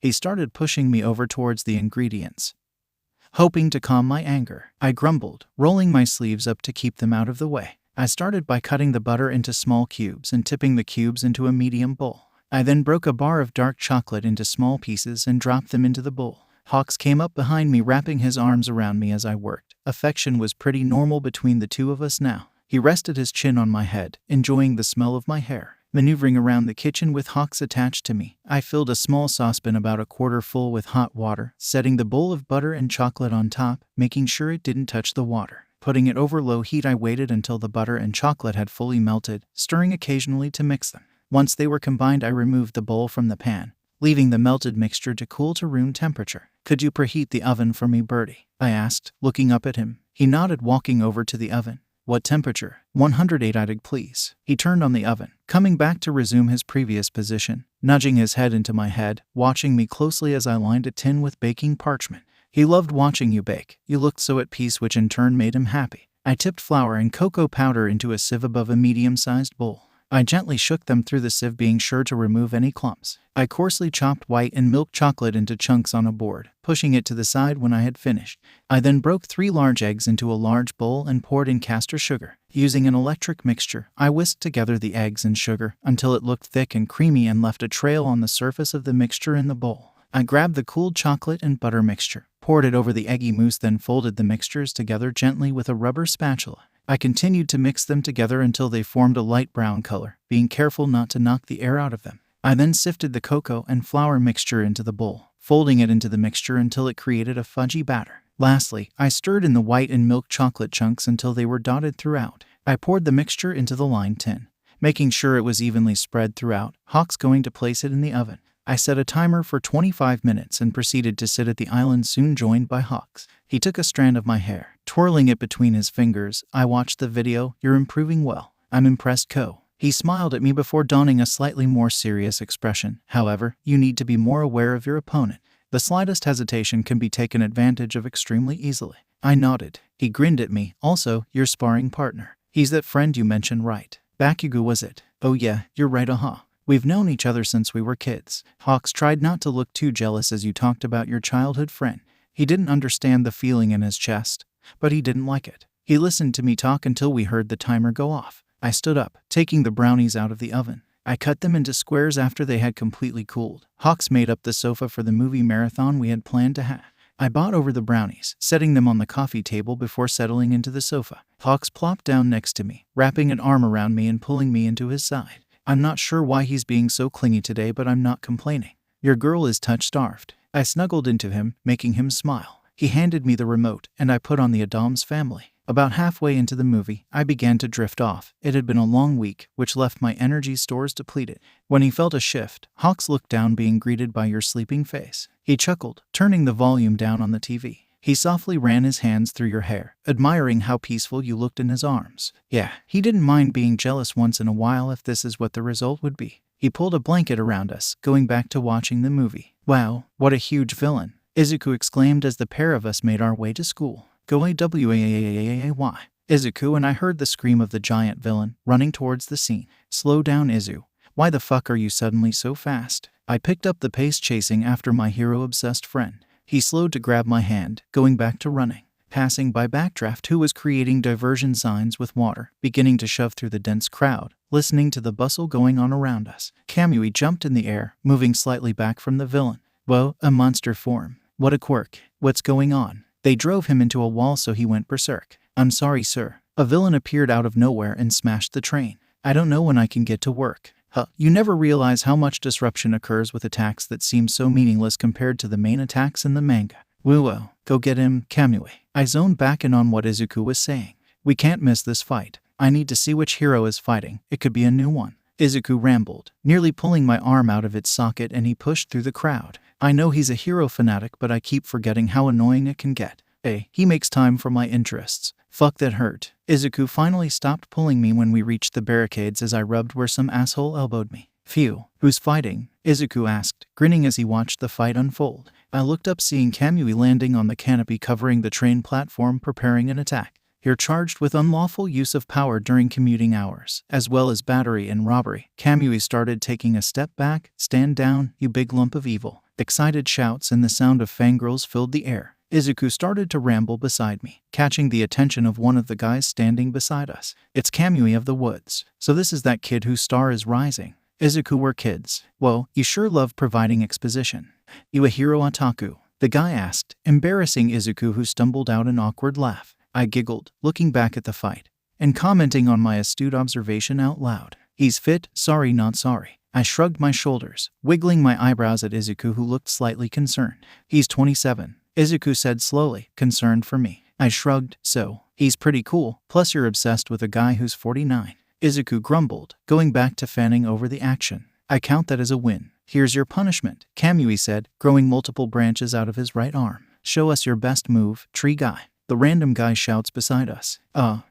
He started pushing me over towards the ingredients, hoping to calm my anger. I grumbled, rolling my sleeves up to keep them out of the way. I started by cutting the butter into small cubes and tipping the cubes into a medium bowl. I then broke a bar of dark chocolate into small pieces and dropped them into the bowl. Hawks came up behind me, wrapping his arms around me as I worked. Affection was pretty normal between the two of us now. He rested his chin on my head, enjoying the smell of my hair. Maneuvering around the kitchen with Hawks attached to me, I filled a small saucepan about a quarter full with hot water, setting the bowl of butter and chocolate on top, making sure it didn't touch the water. Putting it over low heat, I waited until the butter and chocolate had fully melted, stirring occasionally to mix them. Once they were combined, I removed the bowl from the pan, leaving the melted mixture to cool to room temperature. Could you preheat the oven for me, Birdie? I asked, looking up at him. He nodded, walking over to the oven. What temperature? 180°, please. He turned on the oven, coming back to resume his previous position, nudging his head into my head, watching me closely as I lined a tin with baking parchment. He loved watching you bake. You looked so at peace, which in turn made him happy. I tipped flour and cocoa powder into a sieve above a medium-sized bowl. I gently shook them through the sieve, being sure to remove any clumps. I coarsely chopped white and milk chocolate into chunks on a board, pushing it to the side when I had finished. I then broke 3 large eggs into a large bowl and poured in caster sugar. Using an electric mixture, I whisked together the eggs and sugar until it looked thick and creamy and left a trail on the surface of the mixture in the bowl. I grabbed the cooled chocolate and butter mixture, poured it over the eggy mousse, then folded the mixtures together gently with a rubber spatula. I continued to mix them together until they formed a light brown color, being careful not to knock the air out of them. I then sifted the cocoa and flour mixture into the bowl, folding it into the mixture until it created a fudgy batter. Lastly, I stirred in the white and milk chocolate chunks until they were dotted throughout. I poured the mixture into the lined tin, making sure it was evenly spread throughout. Hawks going to place it in the oven. I set a timer for 25 minutes and proceeded to sit at the island, soon joined by Hawks. He took a strand of my hair, twirling it between his fingers. I watched the video. You're improving well. I'm impressed, Co. He smiled at me before donning a slightly more serious expression. However, you need to be more aware of your opponent. The slightest hesitation can be taken advantage of extremely easily. I nodded. He grinned at me. Also, your sparring partner. He's that friend you mentioned, right? Bakugo was it? Oh yeah, you're right, We've known each other since we were kids. Hawks tried not to look too jealous as you talked about your childhood friend. He didn't understand the feeling in his chest, but he didn't like it. He listened to me talk until we heard the timer go off. I stood up, taking the brownies out of the oven. I cut them into squares after they had completely cooled. Hawks made up the sofa for the movie marathon we had planned to have. I bought over the brownies, setting them on the coffee table before settling into the sofa. Hawks plopped down next to me, wrapping an arm around me and pulling me into his side. I'm not sure why he's being so clingy today, but I'm not complaining. Your girl is touch-starved. I snuggled into him, making him smile. He handed me the remote, and I put on the Addams Family. About halfway into the movie, I began to drift off. It had been a long week, which left my energy stores depleted. When he felt a shift, Hawks looked down, being greeted by your sleeping face. He chuckled, turning the volume down on the TV. He softly ran his hands through your hair, admiring how peaceful you looked in his arms. Yeah, he didn't mind being jealous once in a while if this is what the result would be. He pulled a blanket around us, going back to watching the movie. Wow, what a huge villain, Izuku exclaimed as the pair of us made our way to school. 𝗀𝐻𝐸. Izuku and I heard the scream of the giant villain, running towards the scene. Slow down, Izu. Why the fuck are you suddenly so fast? I picked up the pace, chasing after my hero-obsessed friend. He slowed to grab my hand, going back to running. Passing by Backdraft, who was creating diversion signs with water, beginning to shove through the dense crowd, listening to the bustle going on around us. 𝐀𝐦 jumped in the air, moving slightly back from the villain. Whoa, a monster form. What a quirk. What's going on? They drove him into a wall, so he went berserk. I'm sorry, sir. A villain appeared out of nowhere and smashed the train. I don't know when I can get to work. You never realize how much disruption occurs with attacks that seem so meaningless compared to the main attacks in the manga. Whoa, go get him, 𝐀𝐦. I zoned back in on what Izuku was saying. We can't miss this fight. I need to see which hero is fighting. It could be a new one. Izuku rambled, nearly pulling my arm out of its socket, and he pushed through the crowd. I know he's a hero fanatic, but I keep forgetting how annoying it can get. He makes time for my interests. Fuck, that hurt. Izuku finally stopped pulling me when we reached the barricades as I rubbed where some asshole elbowed me. Phew, who's fighting? Izuku asked, grinning as he watched the fight unfold. I looked up, seeing 𝐀𝐸 landing on the canopy covering the train platform, preparing an attack. You're charged with unlawful use of power during commuting hours, as well as battery and robbery. 𝐀𝐸 started taking a step back. Stand down, you big lump of evil. Excited shouts and the sound of fangirls filled the air. Izuku started to ramble beside me, catching the attention of one of the guys standing beside us. It's 𝐀𝐸 of the woods. So this is that kid whose star is rising. Izuku, we're kids. Whoa, you sure love providing exposition. You a hero otaku? The guy asked, embarrassing Izuku, who stumbled out an awkward laugh. I giggled, looking back at the fight, and commenting on my astute observation out loud. He's fit, sorry not sorry. I shrugged my shoulders, wiggling my eyebrows at Izuku, who looked slightly concerned. He's 27. Izuku said slowly, concerned for me. I shrugged. So, he's pretty cool, plus you're obsessed with a guy who's 49. Izuku grumbled, going back to fanning over the action. I count that as a win. Here's your punishment, 𝐀𝐸 said, growing multiple branches out of his right arm. Show us your best move, tree guy. The random guy shouts beside us.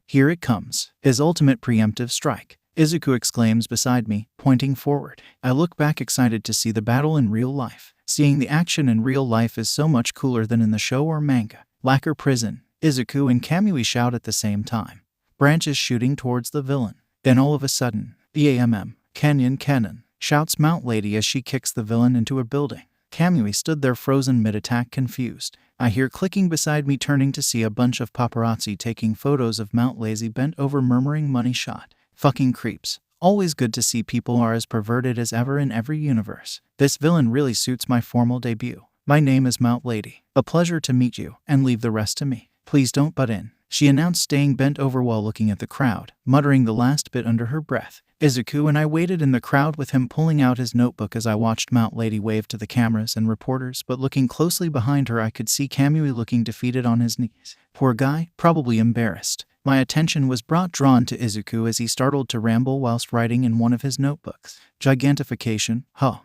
Here it comes. His ultimate preemptive strike. Izuku exclaims beside me, pointing forward. I look back, excited to see the battle in real life. Seeing the action in real life is so much cooler than in the show or manga. Lacquer prison. Izuku and 𝐀𝐸 shout at the same time, branches shooting towards the villain. Then all of a sudden, Canyon, shouts Mount Lady as she kicks the villain into a building. 𝐀𝐸 stood there frozen mid-attack, confused. I hear clicking beside me, turning to see a bunch of paparazzi taking photos of Mount Lazy bent over, murmuring money shot. Fucking creeps. Always good to see people are as perverted as ever in every universe. This villain really suits my formal debut. My name is Mount Lady. A pleasure to meet you, and leave the rest to me. Please don't butt in, she announced, staying bent over while looking at the crowd, muttering the last bit under her breath. Izuku and I waited in the crowd with him pulling out his notebook as I watched Mount Lady wave to the cameras and reporters, but looking closely behind her I could see 𝐀𝐸 looking defeated on his knees. Poor guy, probably embarrassed. My attention was drawn to Izuku as he startled to ramble whilst writing in one of his notebooks. Gigantification,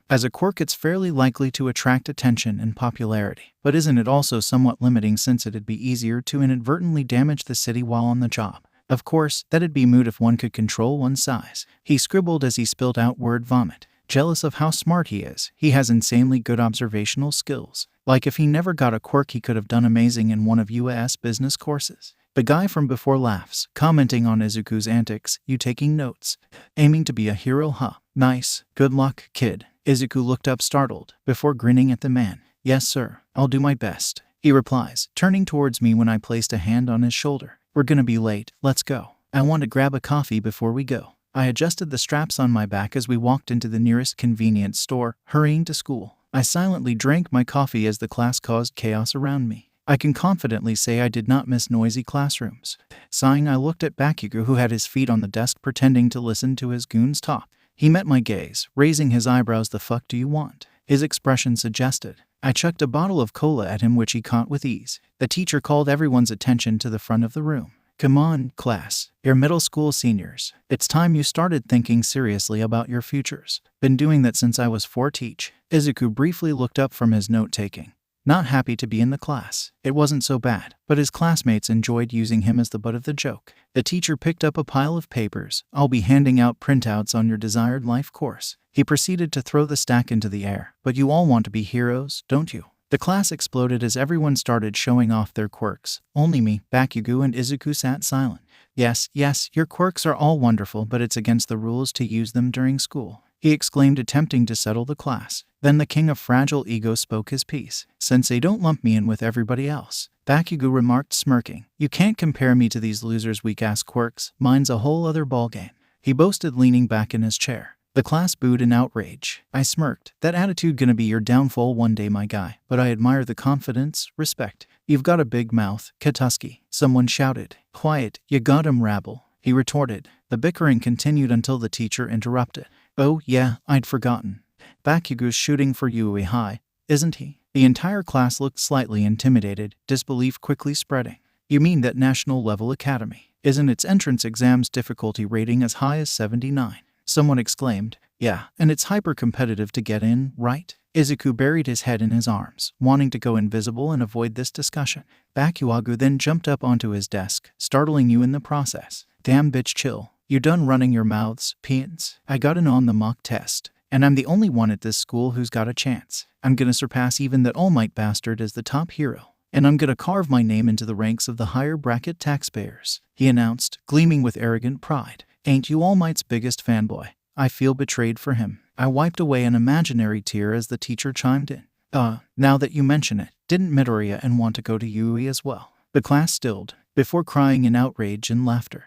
As a quirk, it's fairly likely to attract attention and popularity. But isn't it also somewhat limiting, since it'd be easier to inadvertently damage the city while on the job? Of course, that'd be moot if one could control one's size. He scribbled as he spilled out word vomit. Jealous of how smart he is. He has insanely good observational skills. Like if he never got a quirk, he could have done amazing in one of UAS business courses. The guy from before laughs, commenting on Izuku's antics. You taking notes? Aiming to be a hero, huh? Nice. Good luck, kid. Izuku looked up startled, before grinning at the man. Yes, sir. I'll do my best, he replies, turning towards me when I placed a hand on his shoulder. We're gonna be late. Let's go. I want to grab a coffee before we go. I adjusted the straps on my back as we walked into the nearest convenience store, hurrying to school. I silently drank my coffee as the class caused chaos around me. I can confidently say I did not miss noisy classrooms. Sighing, I looked at Byakugo, who had his feet on the desk pretending to listen to his goons talk. He met my gaze, raising his eyebrows. The fuck do you want? His expression suggested. I chucked a bottle of cola at him, which he caught with ease. The teacher called everyone's attention to the front of the room. Come on, class. You're middle school seniors. It's time you started thinking seriously about your futures. Been doing that since I was 4. Teach. Izuku briefly looked up from his note-taking. Not happy to be in the class. It wasn't so bad, but his classmates enjoyed using him as the butt of the joke. The teacher picked up a pile of papers. I'll be handing out printouts on your desired life course. He proceeded to throw the stack into the air. But you all want to be heroes, don't you? The class exploded as everyone started showing off their quirks. Only me, Byakugo, and Izuku sat silent. Yes, your quirks are all wonderful, but it's against the rules to use them during school, he exclaimed, attempting to settle the class. Then the king of fragile ego spoke his piece. Sensei, don't lump me in with everybody else, Byakugo remarked, smirking. You can't compare me to these losers' weak-ass quirks. Mine's a whole other ballgame, he boasted, leaning back in his chair. The class booed in outrage. I smirked. That attitude gonna be your downfall one day, my guy. But I admire the confidence. Respect. You've got a big mouth, Katsuki, someone shouted. Quiet, you got him, rabble, he retorted. The bickering continued until the teacher interrupted. Oh yeah, I'd forgotten. Byakugo's shooting for UA High, isn't he? The entire class looked slightly intimidated, disbelief quickly spreading. You mean that national level academy? Isn't its entrance exams difficulty rating as high as 79? Someone exclaimed. Yeah, and it's hyper-competitive to get in, right? Izuku buried his head in his arms, wanting to go invisible and avoid this discussion. Byakugo then jumped up onto his desk, startling you in the process. Damn bitch, chill. You done running your mouths, peons? I got in on the mock test, and I'm the only one at this school who's got a chance. I'm gonna surpass even that all-might bastard as the top hero, and I'm gonna carve my name into the ranks of the higher bracket taxpayers, he announced, gleaming with arrogant pride. Ain't you All Might's biggest fanboy? I feel betrayed for him. I wiped away an imaginary tear as the teacher chimed in. Now that you mention it, didn't Midoriya want to go to UE as well? The class stilled, before crying in outrage and laughter.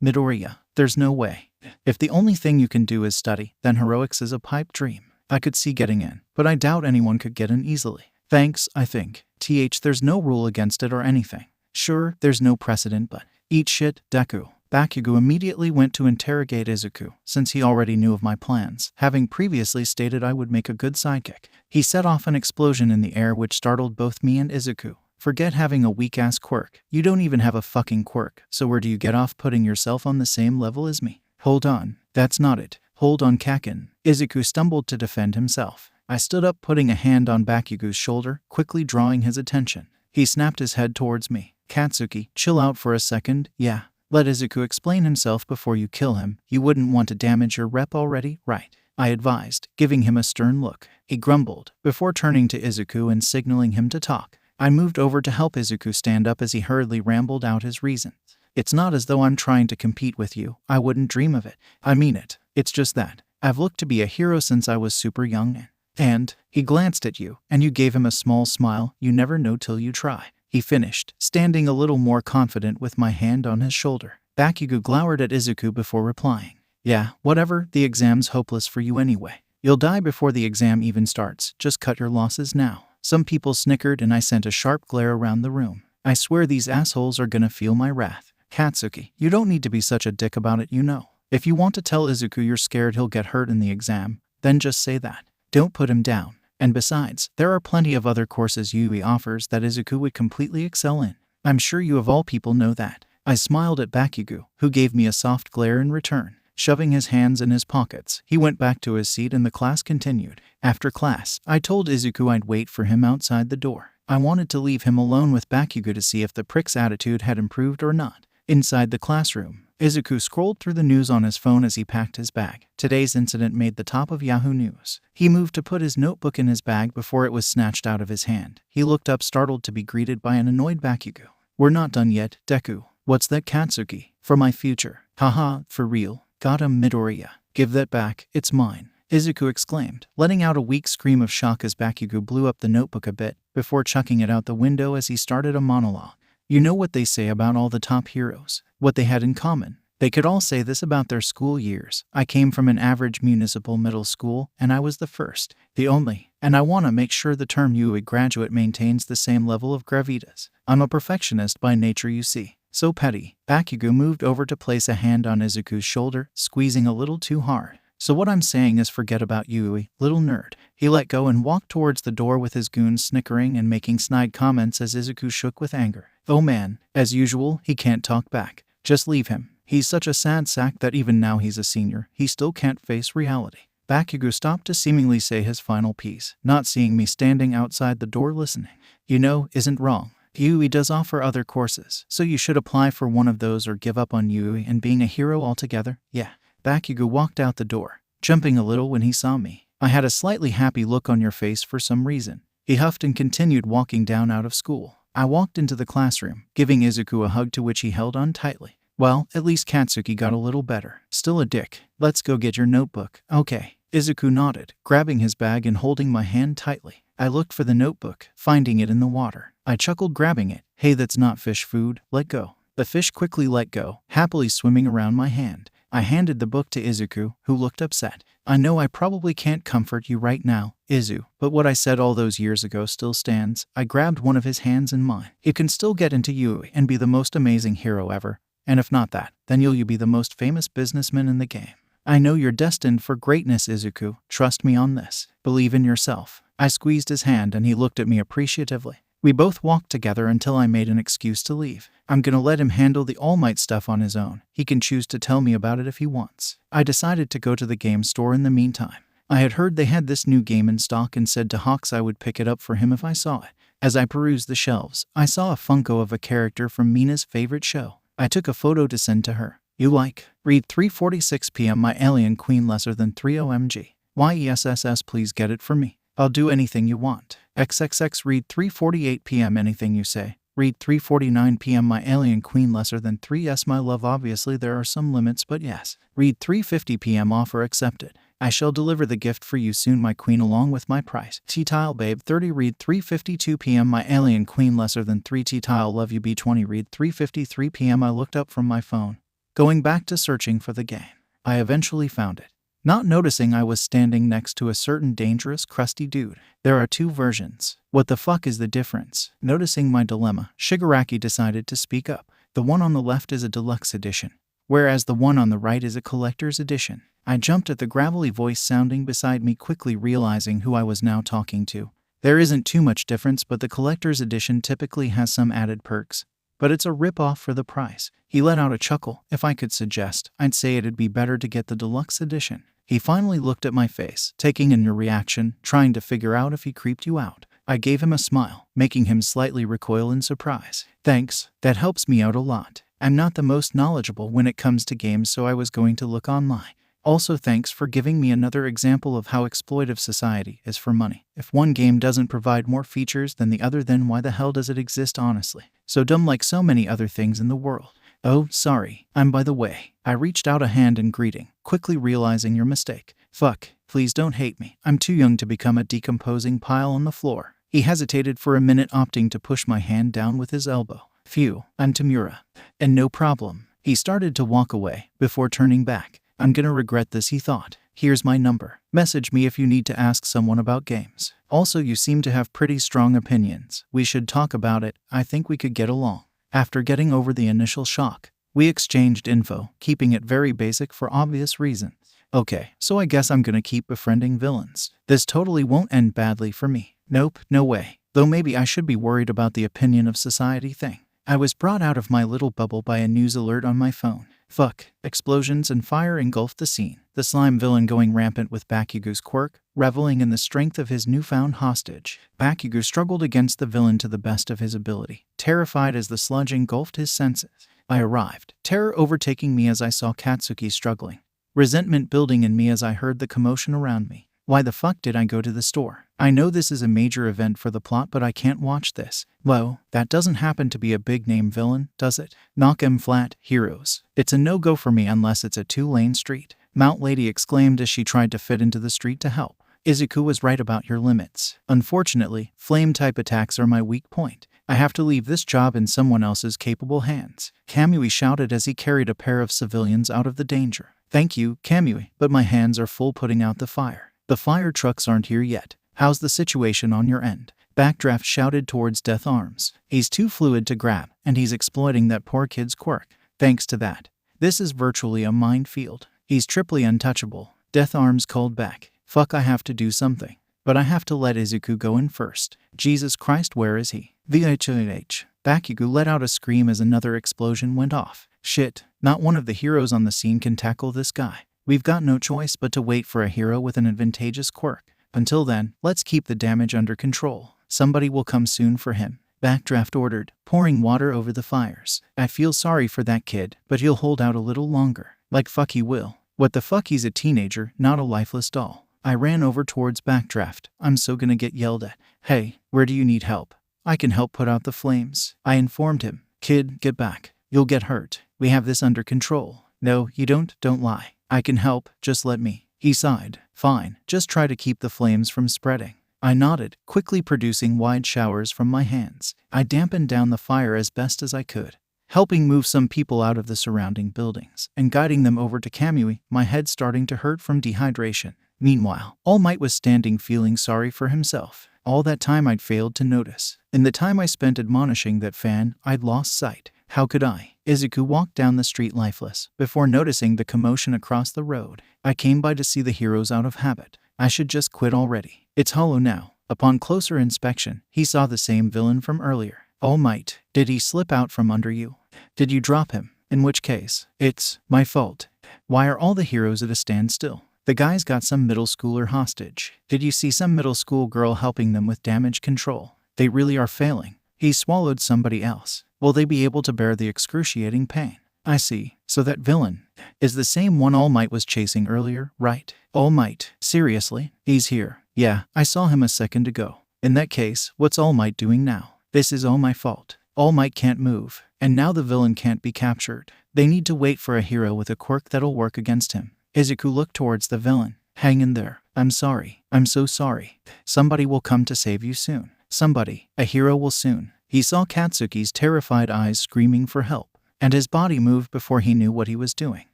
Midoriya, there's no way. If the only thing you can do is study, then heroics is a pipe dream. I could see getting in, but I doubt anyone could get in easily. Thanks, I think. There's no rule against it or anything. Sure, there's no precedent, but eat shit, Deku. Byakugo immediately went to interrogate Izuku, since he already knew of my plans, having previously stated I would make a good sidekick. He set off an explosion in the air which startled both me and Izuku. Forget having a weak-ass quirk. You don't even have a fucking quirk, so where do you get off putting yourself on the same level as me? Hold on, that's not it. Hold on, Kakin. Izuku stumbled to defend himself. I stood up, putting a hand on Byakugo's shoulder, quickly drawing his attention. He snapped his head towards me. Katsuki, chill out for a second, yeah. Let Izuku explain himself before you kill him. You wouldn't want to damage your rep already, right? I advised, giving him a stern look. He grumbled, before turning to Izuku and signaling him to talk. I moved over to help Izuku stand up as he hurriedly rambled out his reasons. It's not as though I'm trying to compete with you. I wouldn't dream of it. I mean it. It's just that I've looked to be a hero since I was super young. And he glanced at you, and you gave him a small smile. You never know till you try, he finished, standing a little more confident with my hand on his shoulder. Byakugo glowered at Izuku before replying. Yeah, whatever, the exam's hopeless for you anyway. You'll die before the exam even starts. Just cut your losses now. Some people snickered and I sent a sharp glare around the room. I swear these assholes are gonna feel my wrath. Katsuki, you don't need to be such a dick about it, you know. If you want to tell Izuku you're scared he'll get hurt in the exam, then just say that. Don't put him down. And besides, there are plenty of other courses UE offers that Izuku would completely excel in. I'm sure you of all people know that. I smiled at Byakugo, who gave me a soft glare in return. Shoving his hands in his pockets, he went back to his seat and the class continued. After class, I told Izuku I'd wait for him outside the door. I wanted to leave him alone with Byakugo to see if the prick's attitude had improved or not. Inside the classroom, Izuku scrolled through the news on his phone as he packed his bag. Today's incident made the top of Yahoo News. He moved to put his notebook in his bag before it was snatched out of his hand. He looked up, startled to be greeted by an annoyed Bakugo. "We're not done yet, Deku. What's that, Katsuki? For my future. Haha, for real. Got him, Midoriya. Give that back, it's mine," Izuku exclaimed, letting out a weak scream of shock as Bakugo blew up the notebook a bit, before chucking it out the window as he started a monologue. "You know what they say about all the top heroes? What they had in common? They could all say this about their school years. I came from an average municipal middle school, and I was the first, the only, and I want to make sure the term 𝗍𝐸 graduate maintains the same level of gravitas. I'm a perfectionist by nature, you see. So petty." Bakugo moved over to place a hand on Izuku's shoulder, squeezing a little too hard. "So what I'm saying is forget about 𝗍𝐸, little nerd." He let go and walked towards the door with his goons snickering and making snide comments as Izuku shook with anger. Oh man, as usual, he can't talk back. Just leave him. He's such a sad sack that even now he's a senior, he still can't face reality. Bakugo stopped to seemingly say his final piece, not seeing me standing outside the door listening. "You know, isn't wrong. 𝗍𝐸 does offer other courses, so you should apply for one of those or give up on 𝗍𝐸 and being a hero altogether. Yeah." Bakugo walked out the door, jumping a little when he saw me. "I had a slightly happy look on your face for some reason." He huffed and continued walking down out of school. I walked into the classroom, giving Izuku a hug to which he held on tightly. "Well, at least Katsuki got a little better. Still a dick. Let's go get your notebook." "Okay." Izuku nodded, grabbing his bag and holding my hand tightly. I looked for the notebook, finding it in the water. I chuckled, grabbing it. "Hey, that's not fish food. Let go." The fish quickly let go, happily swimming around my hand. I handed the book to Izuku, who looked upset. "I know I probably can't comfort you right now, Izu, but what I said all those years ago still stands." I grabbed one of his hands in mine. "You can still get into 𝗍𝐸 and be the most amazing hero ever. And if not that, then you'll be the most famous businessman in the game. I know you're destined for greatness, Izuku. Trust me on this. Believe in yourself." I squeezed his hand and he looked at me appreciatively. We both walked together until I made an excuse to leave. I'm gonna let him handle the All Might stuff on his own. He can choose to tell me about it if he wants. I decided to go to the game store in the meantime. I had heard they had this new game in stock and said to Hawks I would pick it up for him if I saw it. As I perused the shelves, I saw a Funko of a character from Mina's favorite show. I took a photo to send to her. "You like? Read 3:46 p.m. my alien queen lesser than 3 OMG. YESSS, please get it for me. I'll do anything you want. XXX, read 3:48 p.m. anything you say. Read 3:49 p.m. my alien queen lesser than 3S my love, obviously there are some limits but yes. Read 3:50 p.m. offer accepted. I shall deliver the gift for you soon my queen along with my price. T-Tile babe 30, read 3:52 p.m. my alien queen lesser than 3 T-Tile love you B20, read 3:53 p.m. I looked up from my phone, going back to searching for the game. I eventually found it. Not noticing I was standing next to a certain dangerous, crusty dude. There are two versions. What the fuck is the difference? Noticing my dilemma, Shigaraki decided to speak up. The one on the left is a deluxe edition, whereas the one on the right is a collector's edition. I jumped at the gravelly voice sounding beside me, quickly realizing who I was now talking to. There isn't too much difference, but the collector's edition typically has some added perks. But it's a rip-off for the price. He let out a chuckle. If I could suggest, I'd say it'd be better to get the deluxe edition. He finally looked at my face, taking in your reaction, trying to figure out if he creeped you out. I gave him a smile, making him slightly recoil in surprise. "Thanks, that helps me out a lot. I'm not the most knowledgeable when it comes to games, so I was going to look online. Also, thanks for giving me another example of how exploitive society is for money. If one game doesn't provide more features than the other, then why the hell does it exist, honestly? So dumb, like so many other things in the world." "Oh, sorry, I'm by the way." I reached out a hand in greeting, quickly realizing your mistake. "Fuck, please don't hate me. I'm too young to become a decomposing pile on the floor." He hesitated for a minute, opting to push my hand down with his elbow. "Phew, I'm Tamura. And no problem." He started to walk away, before turning back. "I'm gonna regret this," he thought. "Here's my number. Message me if you need to ask someone about games. Also, you seem to have pretty strong opinions. We should talk about it. I think we could get along." After getting over the initial shock, we exchanged info, keeping it very basic for obvious reasons. Okay, so I guess I'm gonna keep befriending villains. This totally won't end badly for me. Nope, no way. Though maybe I should be worried about the opinion of society thing. I was brought out of my little bubble by a news alert on my phone. Fuck. Explosions and fire engulfed the scene. The slime villain going rampant with Bakugo's quirk, reveling in the strength of his newfound hostage. Bakugo struggled against the villain to the best of his ability, terrified as the sludge engulfed his senses. I arrived, terror overtaking me as I saw Katsuki struggling. Resentment building in me as I heard the commotion around me. Why the fuck did I go to the store? I know this is a major event for the plot, but I can't watch this. Whoa, that doesn't happen to be a big-name villain, does it? Knock 'em flat, heroes. It's a no-go for me unless it's a two-lane street. Mount Lady exclaimed as she tried to fit into the street to help. Izuku was right about your limits. Unfortunately, flame-type attacks are my weak point. I have to leave this job in someone else's capable hands. 𝐀𝐦 shouted as he carried a pair of civilians out of the danger. Thank you, 𝐀𝐦, but my hands are full putting out the fire. The fire trucks aren't here yet. How's the situation on your end? Backdraft shouted towards Death Arms. He's too fluid to grab, and he's exploiting that poor kid's quirk. Thanks to that. This is virtually a minefield. He's triply untouchable. Death Arms called back. Fuck, I have to do something. But I have to let Izuku go in first. Jesus Christ, where is he? 𝗷𝗚𴟐. Bakugo let out a scream as another explosion went off. Shit, not one of the heroes on the scene can tackle this guy. We've got no choice but to wait for a hero with an advantageous quirk. Until then, let's keep the damage under control. Somebody will come soon for him. Backdraft ordered, pouring water over the fires. I feel sorry for that kid, but he'll hold out a little longer. Like fuck he will. What the fuck, he's a teenager, not a lifeless doll. I ran over towards Backdraft. I'm so gonna get yelled at. Hey, where do you need help? I can help put out the flames. I informed him. Kid, get back. You'll get hurt. We have this under control. No, you don't lie. I can help, just let me. He sighed. Fine, just try to keep the flames from spreading. I nodded, quickly producing wide showers from my hands. I dampened down the fire as best as I could, helping move some people out of the surrounding buildings, and guiding them over to 𝐀𝐦, my head starting to hurt from dehydration. Meanwhile, All Might was standing feeling sorry for himself. All that time I'd failed to notice. In the time I spent admonishing that fan, I'd lost sight. How could I? Izuku walked down the street lifeless, before noticing the commotion across the road. I came by to see the heroes out of habit. I should just quit already. It's hollow now. Upon closer inspection, he saw the same villain from earlier. All Might, did he slip out from under you? Did you drop him? In which case, it's my fault. Why are all the heroes at a standstill? The guy's got some middle schooler hostage. Did you see some middle school girl helping them with damage control? They really are failing. He swallowed somebody else. Will they be able to bear the excruciating pain? I see. So that villain is the same one All Might was chasing earlier, right? All Might, seriously? He's here. Yeah, I saw him a second ago. In that case, what's All Might doing now? This is all my fault. All Might can't move, and now the villain can't be captured. They need to wait for a hero with a quirk that'll work against him. Izuku looked towards the villain. Hang in there. I'm sorry. I'm so sorry. Somebody will come to save you soon. Somebody, a hero will soon. He saw Katsuki's terrified eyes screaming for help, and his body moved before he knew what he was doing.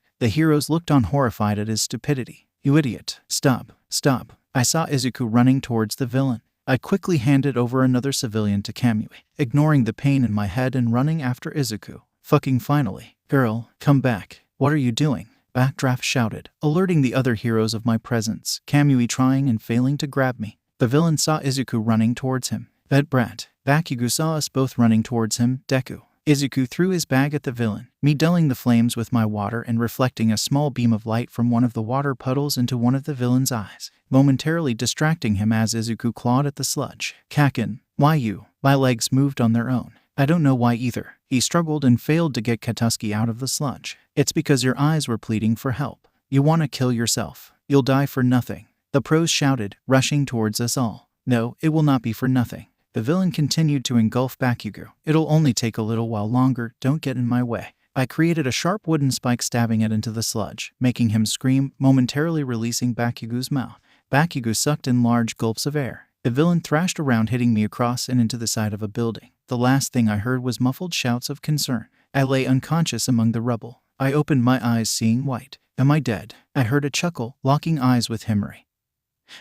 The heroes looked on horrified at his stupidity. You idiot. Stop. Stop. I saw Izuku running towards the villain. I quickly handed over another civilian to 𝐀𝐦, ignoring the pain in my head and running after Izuku. Fucking finally. Girl, come back. What are you doing? Backdraft shouted, alerting the other heroes of my presence. 𝐀𝐦 trying and failing to grab me. The villain saw Izuku running towards him. That brat. Bakugo saw us both running towards him. Deku. Izuku threw his bag at the villain, me dulling the flames with my water and reflecting a small beam of light from one of the water puddles into one of the villain's eyes, momentarily distracting him as Izuku clawed at the sludge. Kakin, why you? My legs moved on their own. I don't know why either. He struggled and failed to get Katsuki out of the sludge. It's because your eyes were pleading for help. You want to kill yourself. You'll die for nothing. The pros shouted, rushing towards us all. No, it will not be for nothing. The villain continued to engulf Bakugo. It'll only take a little while longer, don't get in my way. I created a sharp wooden spike stabbing it into the sludge, making him scream, momentarily releasing Bakugo's mouth. Bakugo sucked in large gulps of air. The villain thrashed around, hitting me across and into the side of a building. The last thing I heard was muffled shouts of concern. I lay unconscious among the rubble. I opened my eyes, seeing white. Am I dead? I heard a chuckle, locking eyes with 𝐴𝐻𝐸,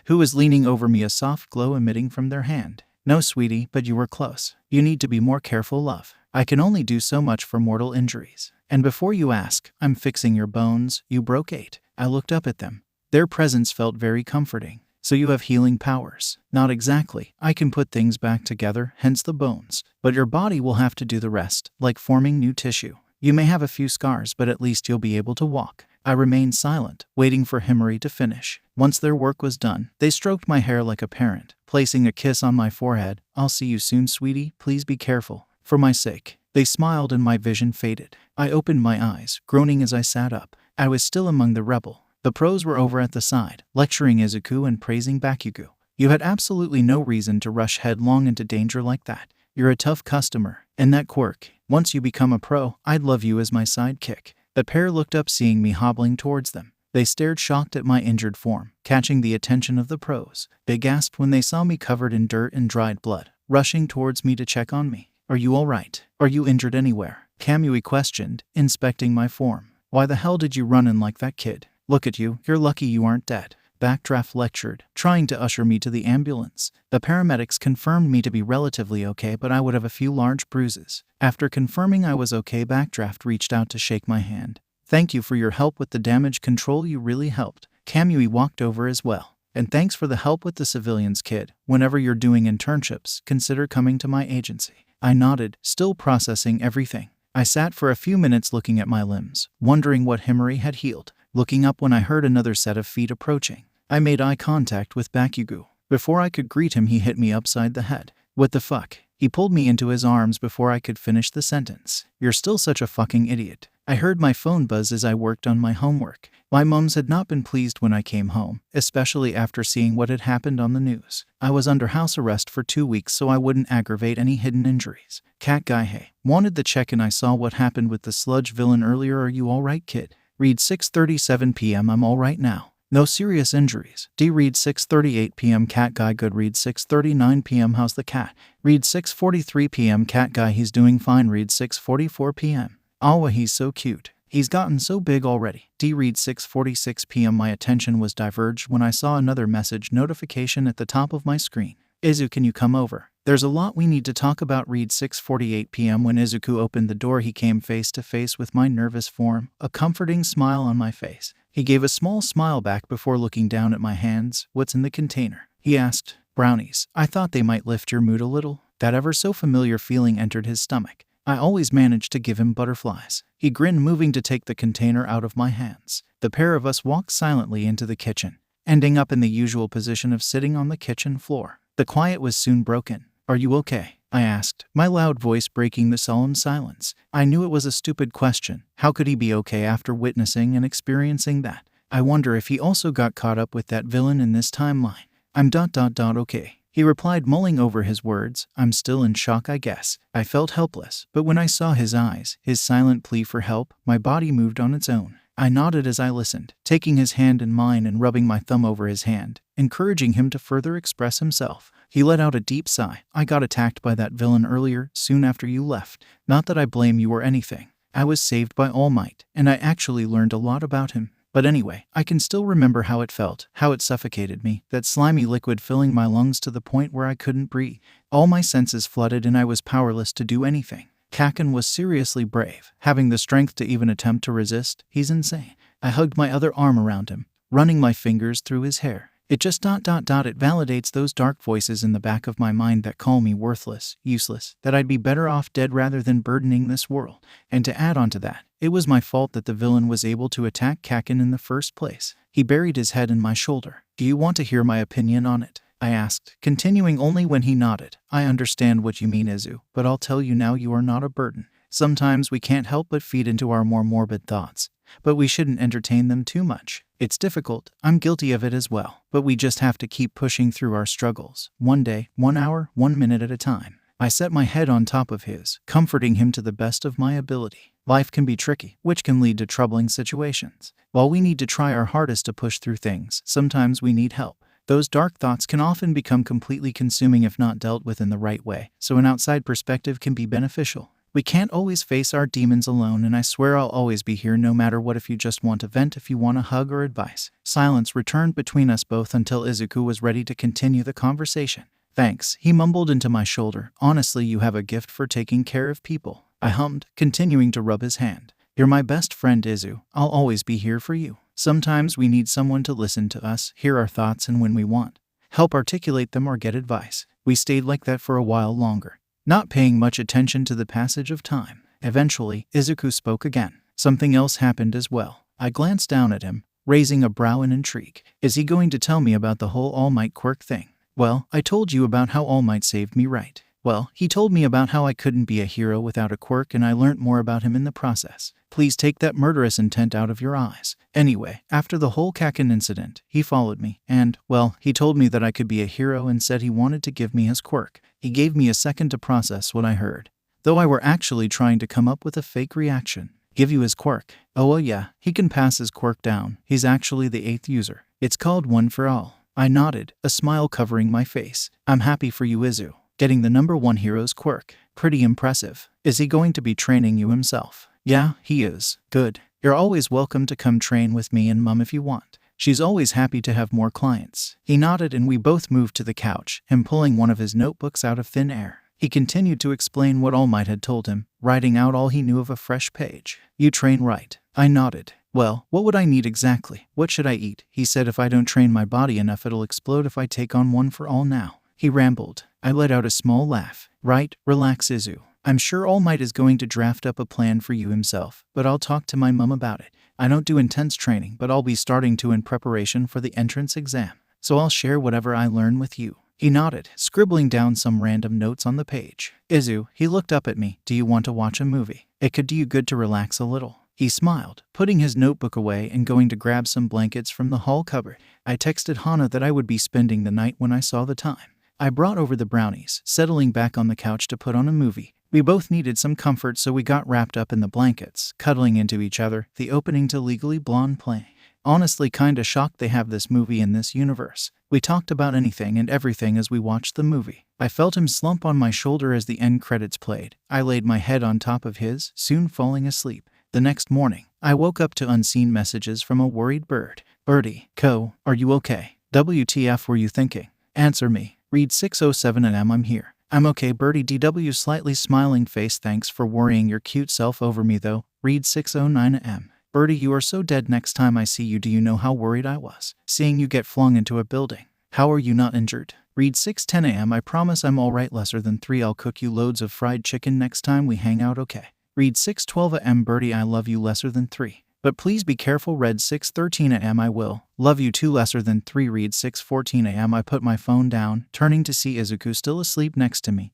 who was leaning over me, a soft glow emitting from their hand. No, sweetie, but you were close. You need to be more careful, love. I can only do so much for mortal injuries. And before you ask, I'm fixing your bones. You broke 8. I looked up at them. Their presence felt very comforting. So you have healing powers. Not exactly. I can put things back together, hence the bones. But your body will have to do the rest, like forming new tissue. You may have a few scars, but at least you'll be able to walk. I remained silent, waiting for 𝐴𝐻𝐸 to finish. Once their work was done, they stroked my hair like a parent, placing a kiss on my forehead. I'll see you soon, sweetie. Please be careful. For my sake. They smiled and my vision faded. I opened my eyes, groaning as I sat up. I was still among the rebel. The pros were over at the side, lecturing Izuku and praising Bakugo. You had absolutely no reason to rush headlong into danger like that. You're a tough customer, and that quirk. Once you become a pro, I'd love you as my sidekick. The pair looked up, seeing me hobbling towards them. They stared shocked at my injured form, catching the attention of the pros. They gasped when they saw me covered in dirt and dried blood, rushing towards me to check on me. Are you all right? Are you injured anywhere? 𝐀𝐦 questioned, inspecting my form. Why the hell did you run in like that, kid? Look at you, you're lucky you aren't dead. Backdraft lectured, trying to usher me to the ambulance. The paramedics confirmed me to be relatively okay, but I would have a few large bruises. After confirming I was okay, Backdraft reached out to shake my hand. Thank you for your help with the damage control, you really helped. 𝐀𝐦 walked over as well. And thanks for the help with the civilians, kid. Whenever you're doing internships, consider coming to my agency. I nodded, still processing everything. I sat for a few minutes looking at my limbs, wondering what Himari had healed. Looking up when I heard another set of feet approaching. I made eye contact with Bakugo. Before I could greet him, he hit me upside the head. What the fuck? He pulled me into his arms before I could finish the sentence. You're still such a fucking idiot. I heard my phone buzz as I worked on my homework. My mums had not been pleased when I came home, especially after seeing what had happened on the news. I was under house arrest for 2 weeks so I wouldn't aggravate any hidden injuries. 𝐻𝐻 wanted the check and I saw what happened with the sludge villain earlier. Are you alright, kid? Read 6:37 p.m. I'm alright now. No serious injuries. Read 6:38 p.m. 𝐻𝐻 good. Read 6:39 p.m. How's the cat? Read 6:43 p.m. 𝐻𝐻 he's doing fine. Read 6:44 p.m. Awa he's so cute. He's gotten so big already. Read 6:46 p.m. My attention was diverged when I saw another message notification at the top of my screen. Izu, can you come over? There's a lot we need to talk about. Read 6:48 p.m. When Izuku opened the door, he came face to face with my nervous form, a comforting smile on my face. He gave a small smile back before looking down at my hands. What's in the container? He asked. Brownies. I thought they might lift your mood a little. That ever so familiar feeling entered his stomach. I always managed to give him butterflies. He grinned, moving to take the container out of my hands. The pair of us walked silently into the kitchen, ending up in the usual position of sitting on the kitchen floor. The quiet was soon broken. Are you okay? I asked, my loud voice breaking the solemn silence. I knew it was a stupid question. How could he be okay after witnessing and experiencing that? I wonder if he also got caught up with that villain in this timeline. I'm ... okay. He replied, mulling over his words. I'm still in shock, I guess. I felt helpless, but when I saw his eyes, his silent plea for help, my body moved on its own. I nodded as I listened, taking his hand in mine and rubbing my thumb over his hand, encouraging him to further express himself. He let out a deep sigh. I got attacked by that villain earlier, soon after you left. Not that I blame you or anything. I was saved by All Might, and I actually learned a lot about him. But anyway, I can still remember how it felt, how it suffocated me, that slimy liquid filling my lungs to the point where I couldn't breathe. All my senses flooded and I was powerless to do anything. 𝐻𝐻 was seriously brave, having the strength to even attempt to resist. He's insane. I hugged my other arm around him, running my fingers through his hair. It just ... it validates those dark voices in the back of my mind that call me worthless, useless, that I'd be better off dead rather than burdening this world. And to add on to that, it was my fault that the villain was able to attack 𝐻𝐻 in the first place. He buried his head in my shoulder. Do you want to hear my opinion on it? I asked, continuing only when he nodded. I understand what you mean, Izu, but I'll tell you now, you are not a burden. Sometimes we can't help but feed into our more morbid thoughts, but we shouldn't entertain them too much. It's difficult. I'm guilty of it as well, but we just have to keep pushing through our struggles, 1 day, 1 hour, 1 minute at a time. I set my head on top of his, comforting him to the best of my ability. Life can be tricky, which can lead to troubling situations. While we need to try our hardest to push through things, sometimes we need help. Those dark thoughts can often become completely consuming if not dealt with in the right way, so an outside perspective can be beneficial. We can't always face our demons alone, and I swear I'll always be here no matter what. If you just want to vent, if you want a hug or advice. Silence returned between us both until Izuku was ready to continue the conversation. Thanks, he mumbled into my shoulder. Honestly, you have a gift for taking care of people. I hummed, continuing to rub his hand. You're my best friend, Izu. I'll always be here for you. Sometimes we need someone to listen to us, hear our thoughts, and when we want, help articulate them or get advice. We stayed like that for a while longer, not paying much attention to the passage of time. Eventually, Izuku spoke again. Something else happened as well. I glanced down at him, raising a brow in intrigue. Is he going to tell me about the whole All Might quirk thing? Well, I told you about how All Might saved me, right? Well, he told me about how I couldn't be a hero without a quirk, and I learnt more about him in the process. Please take that murderous intent out of your eyes. Anyway, after the whole Kakin incident, he followed me, and, well, he told me that I could be a hero and said he wanted to give me his quirk. He gave me a second to process what I heard, though I were actually trying to come up with a fake reaction. Give you his quirk? Oh well, yeah, he can pass his quirk down. He's actually the 8th user. It's called One for All. I nodded, a smile covering my face. I'm happy for you, 𝐬𝐬. Getting the number 1 hero's quirk. Pretty impressive. Is he going to be training you himself? Yeah, he is. Good. You're always welcome to come train with me and Mum if you want. She's always happy to have more clients. He nodded and we both moved to the couch, him pulling one of his notebooks out of thin air. He continued to explain what All Might had told him, writing out all he knew of a fresh page. You train right. I nodded. Well, what would I need exactly? What should I eat? He said if I don't train my body enough it'll explode if I take on One for All now. He rambled. I let out a small laugh. Right, relax 𝐬𝐬. I'm sure All Might is going to draft up a plan for you himself, but I'll talk to my mum about it. I don't do intense training, but I'll be starting to in preparation for the entrance exam, so I'll share whatever I learn with you. He nodded, scribbling down some random notes on the page. 𝐬𝐬, he looked up at me. Do you want to watch a movie? It could do you good to relax a little. He smiled, putting his notebook away and going to grab some blankets from the hall cupboard. I texted Hana that I would be spending the night when I saw the time. I brought over the brownies, settling back on the couch to put on a movie. We both needed some comfort, so we got wrapped up in the blankets, cuddling into each other, the opening to Legally Blonde playing. Honestly kinda shocked they have this movie in this universe. We talked about anything and everything as we watched the movie. I felt him slump on my shoulder as the end credits played. I laid my head on top of his, soon falling asleep. The next morning, I woke up to unseen messages from a worried bird. Birdie, 𝐀𝐦, are you okay? WTF were you thinking? Answer me. Read 607 AM, I'm here. I'm okay, Birdie. DW, slightly smiling face. Thanks for worrying your cute self over me though. Read 609 AM. Birdie, you are so dead. Next time I see you, do you know how worried I was seeing you get flung into a building? How are you not injured? Read 610 AM. I promise I'm alright. Lesser than 3. I'll cook you loads of fried chicken next time we hang out, okay? Read 612 AM. Birdie, I love you. Lesser than 3. But please be careful. Read 613 AM. I will love you too. Lesser than 3. Read 614 AM. I put my phone down, turning to see Izuku still asleep next to me,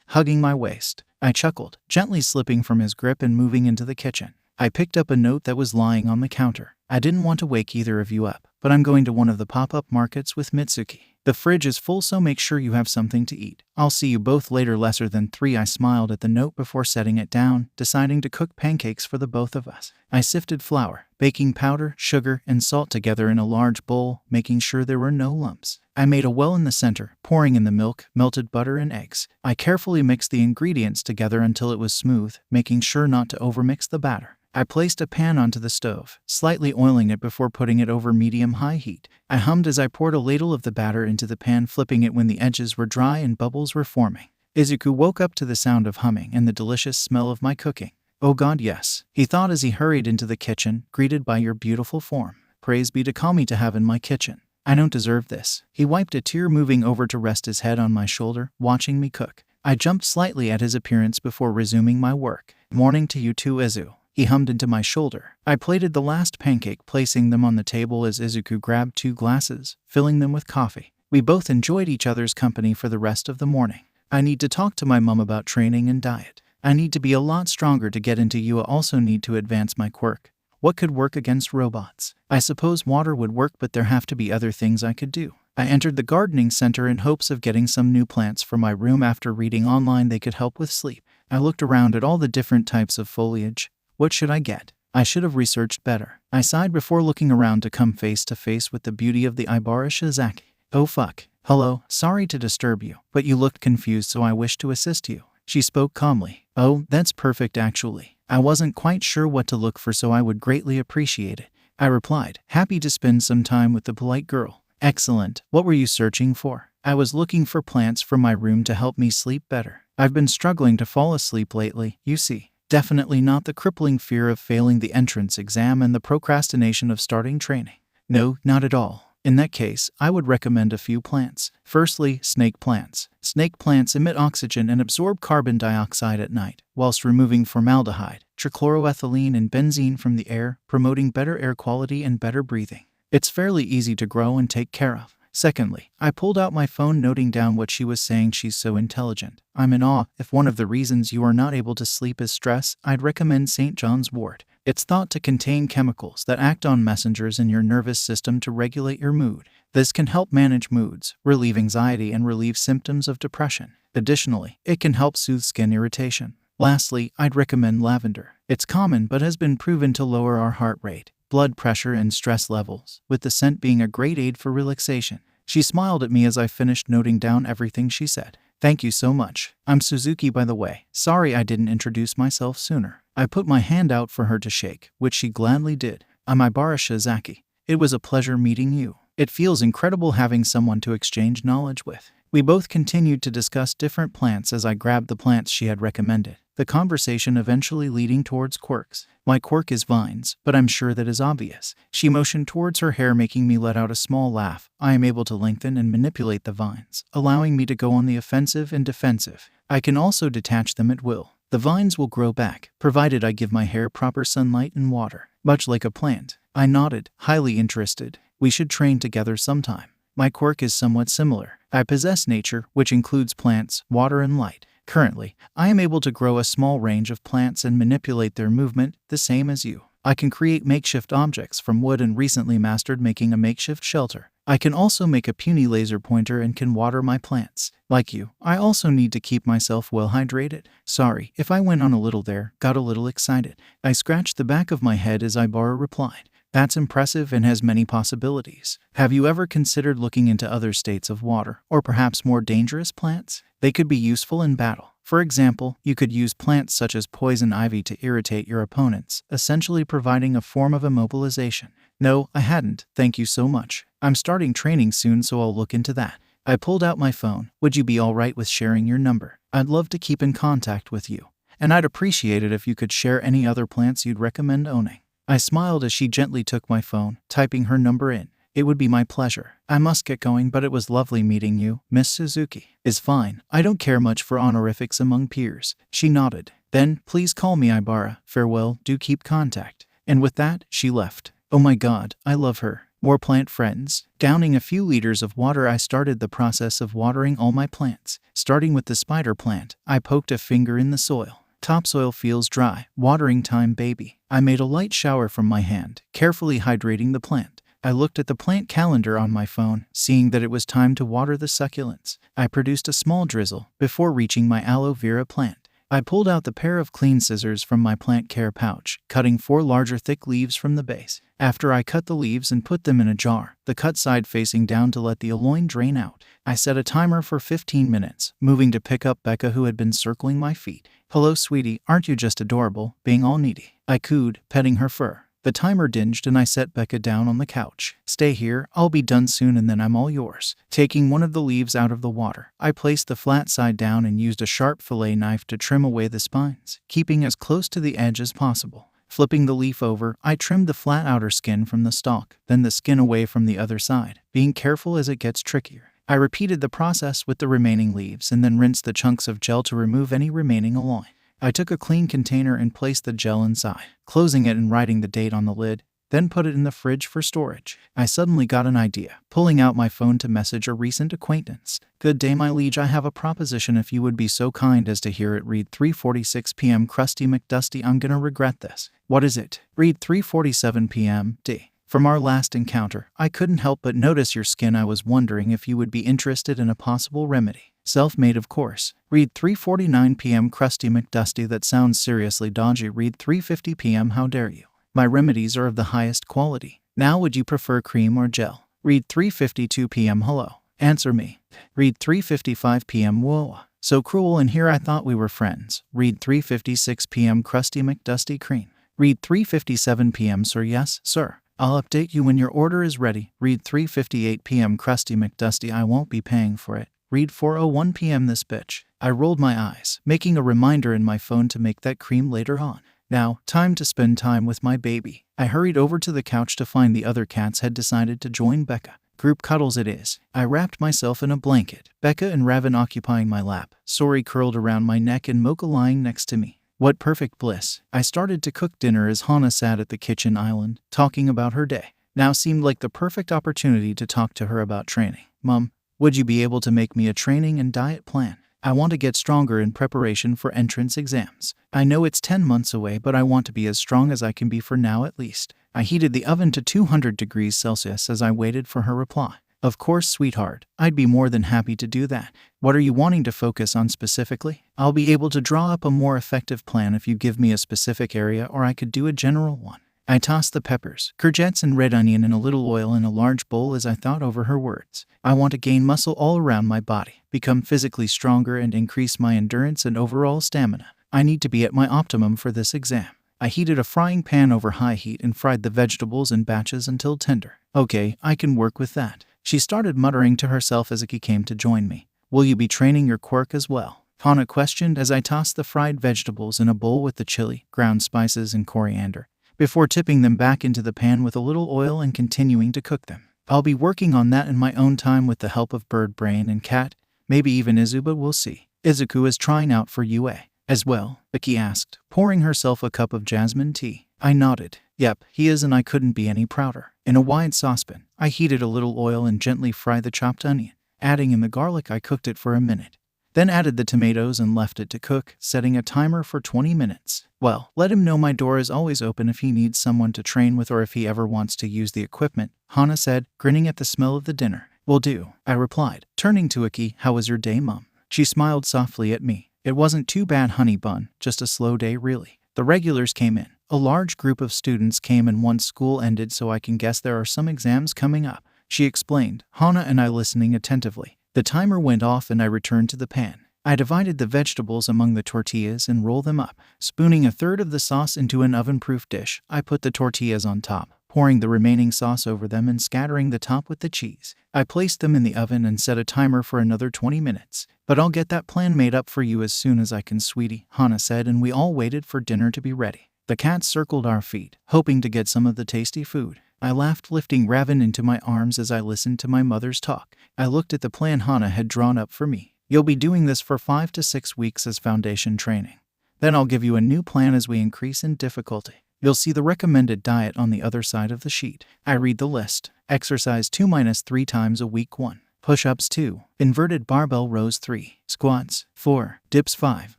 hugging my waist. I chuckled, gently slipping from his grip and moving into the kitchen. I picked up a note that was lying on the counter. I didn't want to wake either of you up, but I'm going to one of the pop-up markets with Mitsuki. The fridge is full, so make sure you have something to eat. I'll see you both later. Lesser than 3. I smiled at the note before setting it down, deciding to cook pancakes for the both of us. I sifted flour, baking powder, sugar, and salt together in a large bowl, making sure there were no lumps. I made a well in the center, pouring in the milk, melted butter, and eggs. I carefully mixed the ingredients together until it was smooth, making sure not to overmix the batter. I placed a pan onto the stove, slightly oiling it before putting it over medium-high heat. I hummed as I poured a ladle of the batter into the pan, flipping it when the edges were dry and bubbles were forming. Izuku woke up to the sound of humming and the delicious smell of my cooking. Oh God, yes, he thought as he hurried into the kitchen, greeted by your beautiful form. Praise be to call me to have in my kitchen. I don't deserve this. He wiped a tear, moving over to rest his head on my shoulder, watching me cook. I jumped slightly at his appearance before resuming my work. Morning to you too, 𝐬𝐬. He hummed into my shoulder. I plated the last pancake, placing them on the table as Izuku grabbed 2 glasses, filling them with coffee. We both enjoyed each other's company for the rest of the morning. I need to talk to my mum about training and diet. I need to be a lot stronger to get into 𝐬𝐬. Also need to advance my quirk. What could work against robots? I suppose water would work, but there have to be other things I could do. I entered the gardening center in hopes of getting some new plants for my room. After reading online they could help with sleep, I looked around at all the different types of foliage. What should I get? I should have researched better. I sighed before looking around to come face to face with the beauty of the 𝐼𝐼𝐼. Oh fuck. Hello, sorry to disturb you, but you looked confused, so I wish to assist you. She spoke calmly. Oh, that's perfect actually. I wasn't quite sure what to look for, so I would greatly appreciate it. I replied, happy to spend some time with the polite girl. Excellent. What were you searching for? I was looking for plants for my room to help me sleep better. I've been struggling to fall asleep lately, you see. Definitely not the crippling fear of failing the entrance exam and the procrastination of starting training. No, not at all. In that case, I would recommend a few plants. Firstly, snake plants. Snake plants emit oxygen and absorb carbon dioxide at night, whilst removing formaldehyde, trichloroethylene, and benzene from the air, promoting better air quality and better breathing. It's fairly easy to grow and take care of. Secondly, I pulled out my phone noting down what she was saying. She's so intelligent. I'm in awe. If one of the reasons you are not able to sleep is stress, I'd recommend St. John's wort. It's thought to contain chemicals that act on messengers in your nervous system to regulate your mood. This can help manage moods, relieve anxiety, and relieve symptoms of depression. Additionally, it can help soothe skin irritation. Lastly, I'd recommend lavender. It's common but has been proven to lower our heart rate, blood pressure, and stress levels, with the scent being a great aid for relaxation. She smiled at me as I finished noting down everything she said. Thank you so much. I'm Suzuki, by the way. Sorry I didn't introduce myself sooner. I put my hand out for her to shake, which she gladly did. I'm 𝐼𝐼 𝐍𝐴𝐵. It was a pleasure meeting you. It feels incredible having someone to exchange knowledge with. We both continued to discuss different plants as I grabbed the plants she had recommended, the conversation eventually leading towards quirks. My quirk is vines, but I'm sure that is obvious. She motioned towards her hair, making me let out a small laugh. I am able to lengthen and manipulate the vines, allowing me to go on the offensive and defensive. I can also detach them at will. The vines will grow back, provided I give my hair proper sunlight and water, much like a plant. I nodded, highly interested. We should train together sometime. My quirk is somewhat similar. I possess nature, which includes plants, water, and light. Currently, I am able to grow a small range of plants and manipulate their movement, the same as you. I can create makeshift objects from wood and recently mastered making a makeshift shelter. I can also make a puny laser pointer and can water my plants. Like you, I also need to keep myself well hydrated. Sorry if I went on a little there, got a little excited. I scratched the back of my head as 𝐼𝐼 replied. That's impressive and has many possibilities. Have you ever considered looking into other states of water, or perhaps more dangerous plants? They could be useful in battle. For example, you could use plants such as poison ivy to irritate your opponents, essentially providing a form of immobilization. No, I hadn't. Thank you so much. I'm starting training soon, so I'll look into that. I pulled out my phone. Would you be alright with sharing your number? I'd love to keep in contact with you. And I'd appreciate it if you could share any other plants you'd recommend owning. I smiled as she gently took my phone, typing her number in. It would be my pleasure. I must get going, but it was lovely meeting you, Miss Suzuki. Is fine. I don't care much for honorifics among peers. She nodded. Then, please call me 𝐼𝐼. Farewell, do keep contact. And with that, she left. Oh my god, I love her. More plant friends. Downing a few liters of water, I started the process of watering all my plants. Starting with the spider plant, I poked a finger in the soil. Topsoil feels dry. Watering time, baby. I made a light shower from my hand, carefully hydrating the plant. I looked at the plant calendar on my phone, seeing that it was time to water the succulents. I produced a small drizzle before reaching my aloe vera plant. I pulled out the pair of clean scissors from my plant care pouch, cutting 4 larger thick leaves from the base. After I cut the leaves and put them in a jar, the cut side facing down to let the oil drain out, I set a timer for 15 minutes, moving to pick up Becca, who had been circling my feet. Hello, sweetie, aren't you just adorable, being all needy? I cooed, petting her fur. The timer dinged and I set Becca down on the couch. Stay here, I'll be done soon and then I'm all yours. Taking one of the leaves out of the water, I placed the flat side down and used a sharp fillet knife to trim away the spines, keeping as close to the edge as possible. Flipping the leaf over, I trimmed the flat outer skin from the stalk, then the skin away from the other side, being careful as it gets trickier. I repeated the process with the remaining leaves and then rinsed the chunks of gel to remove any remaining oil. I took a clean container and placed the gel inside, closing it and writing the date on the lid, then put it in the fridge for storage. I suddenly got an idea, pulling out my phone to message a recent acquaintance. Good day, my liege, I have a proposition if you would be so kind as to hear it. Read 3:46 p.m. Krusty McDusty, I'm gonna regret this. What is it? Read 3:47 p.m. D. From our last encounter, I couldn't help but notice your skin. I was wondering if you would be interested in a possible remedy. Self-made, of course. Read 3:49 p.m. Krusty McDusty, that sounds seriously dodgy. Read 3:50 p.m. How dare you? My remedies are of the highest quality. Now would you prefer cream or gel? Read 3:52 p.m. Hello. Answer me. Read 3:55 p.m. Whoa. So cruel, and here I thought we were friends. Read 3:56 p.m. Krusty McDusty Cream. Read 3:57 p.m. Sir. Yes, sir. I'll update you when your order is ready. Read 3:58 p.m. Krusty McDusty, I won't be paying for it. Read 4:01 p.m. This bitch. I rolled my eyes, making a reminder in my phone to make that cream later on. Now, time to spend time with my baby. I hurried over to the couch to find the other cats had decided to join Becca. Group cuddles it is. I wrapped myself in a blanket, Becca and Raven occupying my lap, Sori curled around my neck and Mocha lying next to me. What perfect bliss. I started to cook dinner as Hana sat at the kitchen island, talking about her day. Now seemed like the perfect opportunity to talk to her about training. Mom, would you be able to make me a training and diet plan? I want to get stronger in preparation for entrance exams. I know it's 10 months away, but I want to be as strong as I can be for now at least. I heated the oven to 200 degrees Celsius as I waited for her reply. Of course, sweetheart. I'd be more than happy to do that. What are you wanting to focus on specifically? I'll be able to draw up a more effective plan if you give me a specific area, or I could do a general one. I tossed the peppers, courgettes, and red onion in a little oil in a large bowl as I thought over her words. I want to gain muscle all around my body, become physically stronger, and increase my endurance and overall stamina. I need to be at my optimum for this exam. I heated a frying pan over high heat and fried the vegetables in batches until tender. Okay, I can work with that. She started muttering to herself as 𝐸𝐻 came to join me. Will you be training your quirk as well? Hana questioned as I tossed the fried vegetables in a bowl with the chili, ground spices, and coriander, before tipping them back into the pan with a little oil and continuing to cook them. I'll be working on that in my own time with the help of Bird Brain and Cat, maybe even Izu, but we'll see. Izuku is trying out for UA as well, 𝐸𝐻 asked, pouring herself a cup of jasmine tea. I nodded. Yep, he is, and I couldn't be any prouder. In a wide saucepan, I heated a little oil and gently fried the chopped onion. Adding in the garlic, I cooked it for a minute. Then added the tomatoes and left it to cook, setting a timer for 20 minutes. Well, let him know my door is always open if he needs someone to train with or if he ever wants to use the equipment, Hana said, grinning at the smell of the dinner. Will do, I replied, turning to 𝐸𝐻. How was your day, Mom? She smiled softly at me. It wasn't too bad, honey bun, just a slow day really. The regulars came in. A large group of students came, and once school ended, so I can guess there are some exams coming up, she explained, Hana and I listening attentively. The timer went off and I returned to the pan. I divided the vegetables among the tortillas and rolled them up. Spooning a third of the sauce into an oven-proof dish, I put the tortillas on top, pouring the remaining sauce over them and scattering the top with the cheese. I placed them in the oven and set a timer for another 20 minutes. But I'll get that plan made up for you as soon as I can, sweetie, Hana said, and we all waited for dinner to be ready. The cats circled our feet, hoping to get some of the tasty food. I laughed, lifting Raven into my arms as I listened to my mother's talk. I looked at the plan Hana had drawn up for me. You'll be doing this for 5 to 6 weeks as foundation training. Then I'll give you a new plan as we increase in difficulty. You'll see the recommended diet on the other side of the sheet. I read the list. Exercise 2-3 times a week 1. Push-ups 2. Inverted barbell rows 3. Squats 4. Dips 5.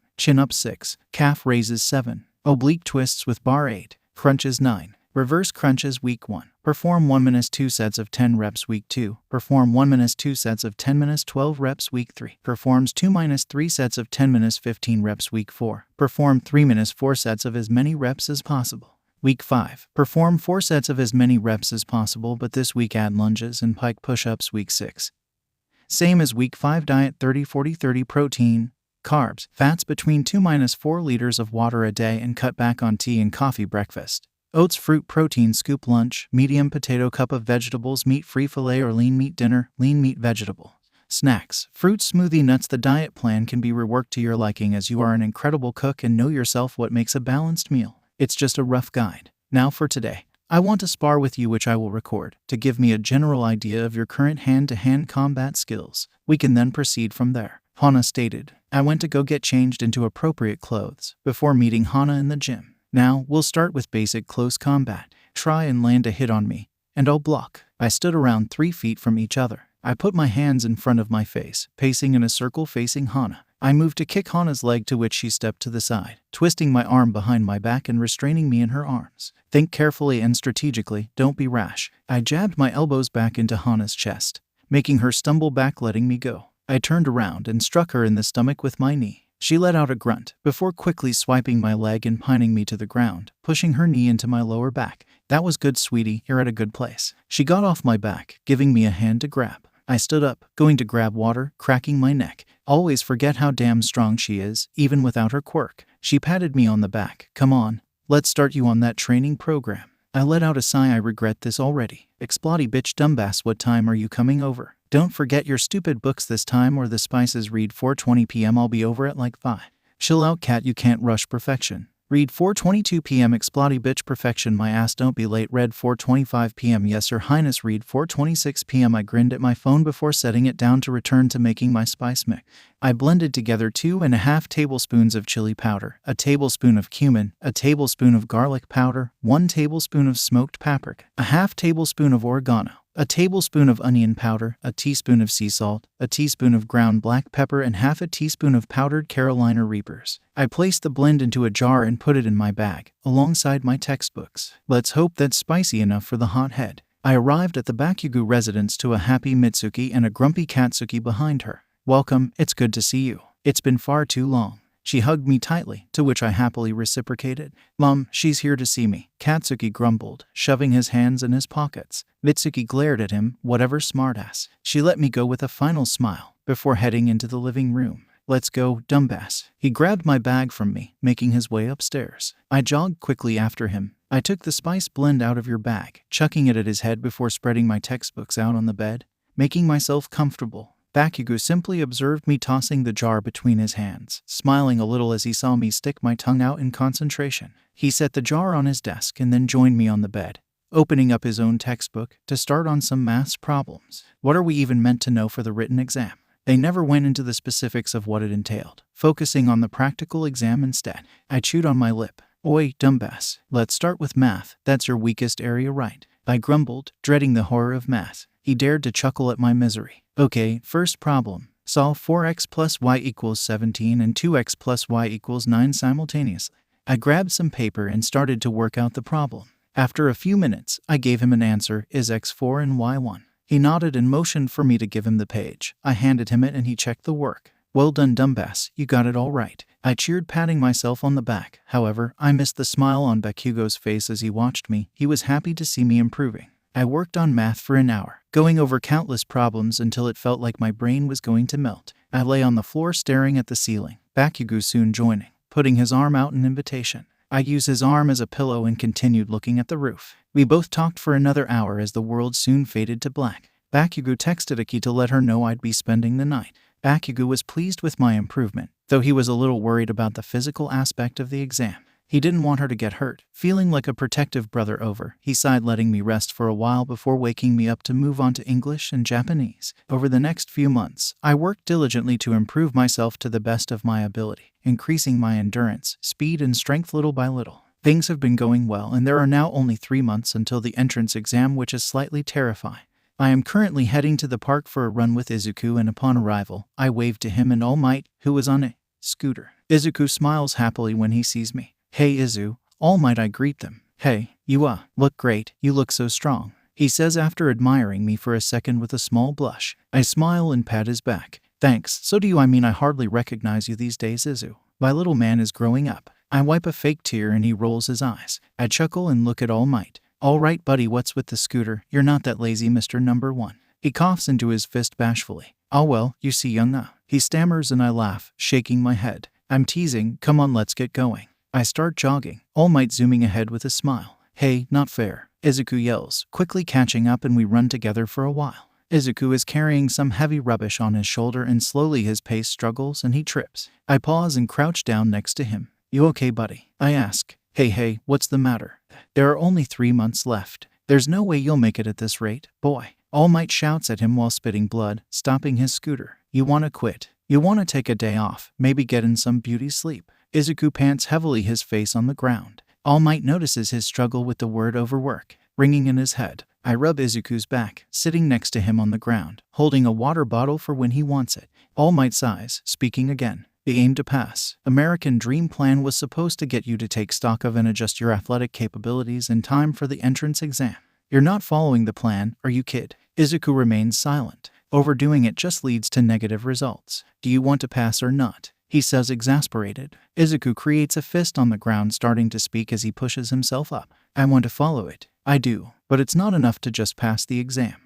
Chin-ups 6. Calf raises 7. Oblique twists with bar 8. Crunches 9. Reverse crunches week 1. Perform 1-2 sets of 10 reps week 2. Perform 1-2 sets of 10-12 reps week 3. Performs 2-3 sets of 10-15 reps week 4. Perform 3-4 sets of as many reps as possible. Week 5. Perform 4 sets of as many reps as possible, but this week add lunges and pike push-ups. Week 6. Same as week 5. Diet 30-40-30 protein, carbs, fats between 2-4 liters of water a day, and cut back on tea and coffee breakfast. Oats, fruit, protein scoop lunch, medium potato, cup of vegetables, meat-free filet or lean meat dinner, lean meat vegetable. Snacks, fruit smoothie, nuts. The diet plan can be reworked to your liking as you are an incredible cook and know yourself what makes a balanced meal. It's just a rough guide. Now for today. I want to spar with you, which I will record, to give me a general idea of your current hand-to-hand combat skills. We can then proceed from there, Hana stated. I went to go get changed into appropriate clothes before meeting Hana in the gym. Now, we'll start with basic close combat. Try and land a hit on me, and I'll block. I stood around 3 feet from each other. I put my hands in front of my face, pacing in a circle facing Hana. I moved to kick Hana's leg, to which she stepped to the side, twisting my arm behind my back and restraining me in her arms. Think carefully and strategically, don't be rash. I jabbed my elbows back into Hana's chest, making her stumble back, letting me go. I turned around and struck her in the stomach with my knee. She let out a grunt, before quickly swiping my leg and pining me to the ground, pushing her knee into my lower back. That was good, sweetie, you're at a good place. She got off my back, giving me a hand to grab. I stood up, going to grab water, cracking my neck. Always forget how damn strong she is, even without her quirk. She patted me on the back. Come on, let's start you on that training program. I let out a sigh. I regret this already. Explody bitch dumbass, what time are you coming over? Don't forget your stupid books this time, or the spices. Read 4:20 p.m. I'll be over at like 5. Chill out, cat, you can't rush perfection. Read 4:22 p.m. 𝐴𝑥 bitch perfection my ass don't be late. Read 4:25 p.m. Yes, Your Highness. Read 4:26 p.m. I grinned at my phone before setting it down to return to making my spice mix. I blended together 2.5 tablespoons of chili powder, a tablespoon of cumin, a tablespoon of garlic powder, 1 tablespoon of smoked paprika, a half tablespoon of oregano, a tablespoon of onion powder, a teaspoon of sea salt, a teaspoon of ground black pepper, and half a teaspoon of powdered Carolina Reapers. I placed the blend into a jar and put it in my bag, alongside my textbooks. Let's hope that's spicy enough for the hothead. I arrived at the Byakugan residence to a happy Mitsuki and a grumpy Katsuki behind her. Welcome, it's good to see you. It's been far too long. She hugged me tightly, to which I happily reciprocated. Mom, she's here to see me, Katsuki grumbled, shoving his hands in his pockets. Mitsuki glared at him, whatever smartass. She let me go with a final smile, before heading into the living room. Let's go, dumbass. He grabbed my bag from me, making his way upstairs. I jogged quickly after him. I took the spice blend out of your bag, chucking it at his head before spreading my textbooks out on the bed, making myself comfortable. Byakugan simply observed me tossing the jar between his hands, smiling a little as he saw me stick my tongue out in concentration. He set the jar on his desk and then joined me on the bed, opening up his own textbook to start on some maths problems. What are we even meant to know for the written exam? They never went into the specifics of what it entailed, focusing on the practical exam instead. I chewed on my lip. Oi, dumbass. Let's start with math. That's your weakest area, right? I grumbled, dreading the horror of math. He dared to chuckle at my misery. Okay, first problem. Solve 4x plus y equals 17 and 2x plus y equals 9 simultaneously. I grabbed some paper and started to work out the problem. After a few minutes, I gave him an answer, is x 4 and y 1. He nodded and motioned for me to give him the page. I handed him it and he checked the work. Well done, dumbass, you got it all right. I cheered, patting myself on the back. However, I missed the smile on Byakugan's face as he watched me. He was happy to see me improving. I worked on math for an hour, going over countless problems until it felt like my brain was going to melt. I lay on the floor staring at the ceiling, Byakugan soon joining, putting his arm out in invitation. I used his arm as a pillow and continued looking at the roof. We both talked for another hour as the world soon faded to black. Byakugan texted Aki to let her know I'd be spending the night. Byakugan was pleased with my improvement, though he was a little worried about the physical aspect of the exam. He didn't want her to get hurt. Feeling like a protective brother over, he sighed, letting me rest for a while before waking me up to move on to English and Japanese. Over the next few months, I worked diligently to improve myself to the best of my ability, increasing my endurance, speed, and strength little by little. Things have been going well, and there are now only 3 months until the entrance exam, which is slightly terrifying. I am currently heading to the park for a run with Izuku, and upon arrival, I waved to him and All Might, who was on a scooter. Izuku smiles happily when he sees me. Hey Izu, All Might, I greet them. Hey, you look great, you look so strong, he says after admiring me for a second with a small blush. I smile and pat his back. Thanks, so do you. I mean, I hardly recognize you these days, Izu. My little man is growing up. I wipe a fake tear and he rolls his eyes. I chuckle and look at All Might. All right, buddy, what's with the scooter? You're not that lazy, Mr. Number 1. He coughs into his fist bashfully. Oh well, you see, young he stammers, and I laugh, shaking my head. I'm teasing, come on, let's get going. I start jogging, All Might zooming ahead with a smile. Hey, not fair, Izuku yells, quickly catching up, and we run together for a while. Izuku is carrying some heavy rubbish on his shoulder, and slowly his pace struggles and he trips. I pause and crouch down next to him. You okay, buddy? I ask. Hey, what's the matter? There are only 3 months left. There's no way you'll make it at this rate, boy. All Might shouts at him while spitting blood, stopping his scooter. You want to quit? You want to take a day off, maybe get in some beauty sleep? Izuku pants heavily, his face on the ground. All Might notices his struggle with the word overwork, ringing in his head. I rub Izuku's back, sitting next to him on the ground, holding a water bottle for when he wants it. All Might sighs, speaking again. The aim to pass. American Dream Plan was supposed to get you to take stock of and adjust your athletic capabilities in time for the entrance exam. You're not following the plan, are you, kid? Izuku remains silent. Overdoing it just leads to negative results. Do you want to pass or not? He says, exasperated. Izuku creates a fist on the ground, starting to speak as he pushes himself up. I want to follow it. I do, but it's not enough to just pass the exam.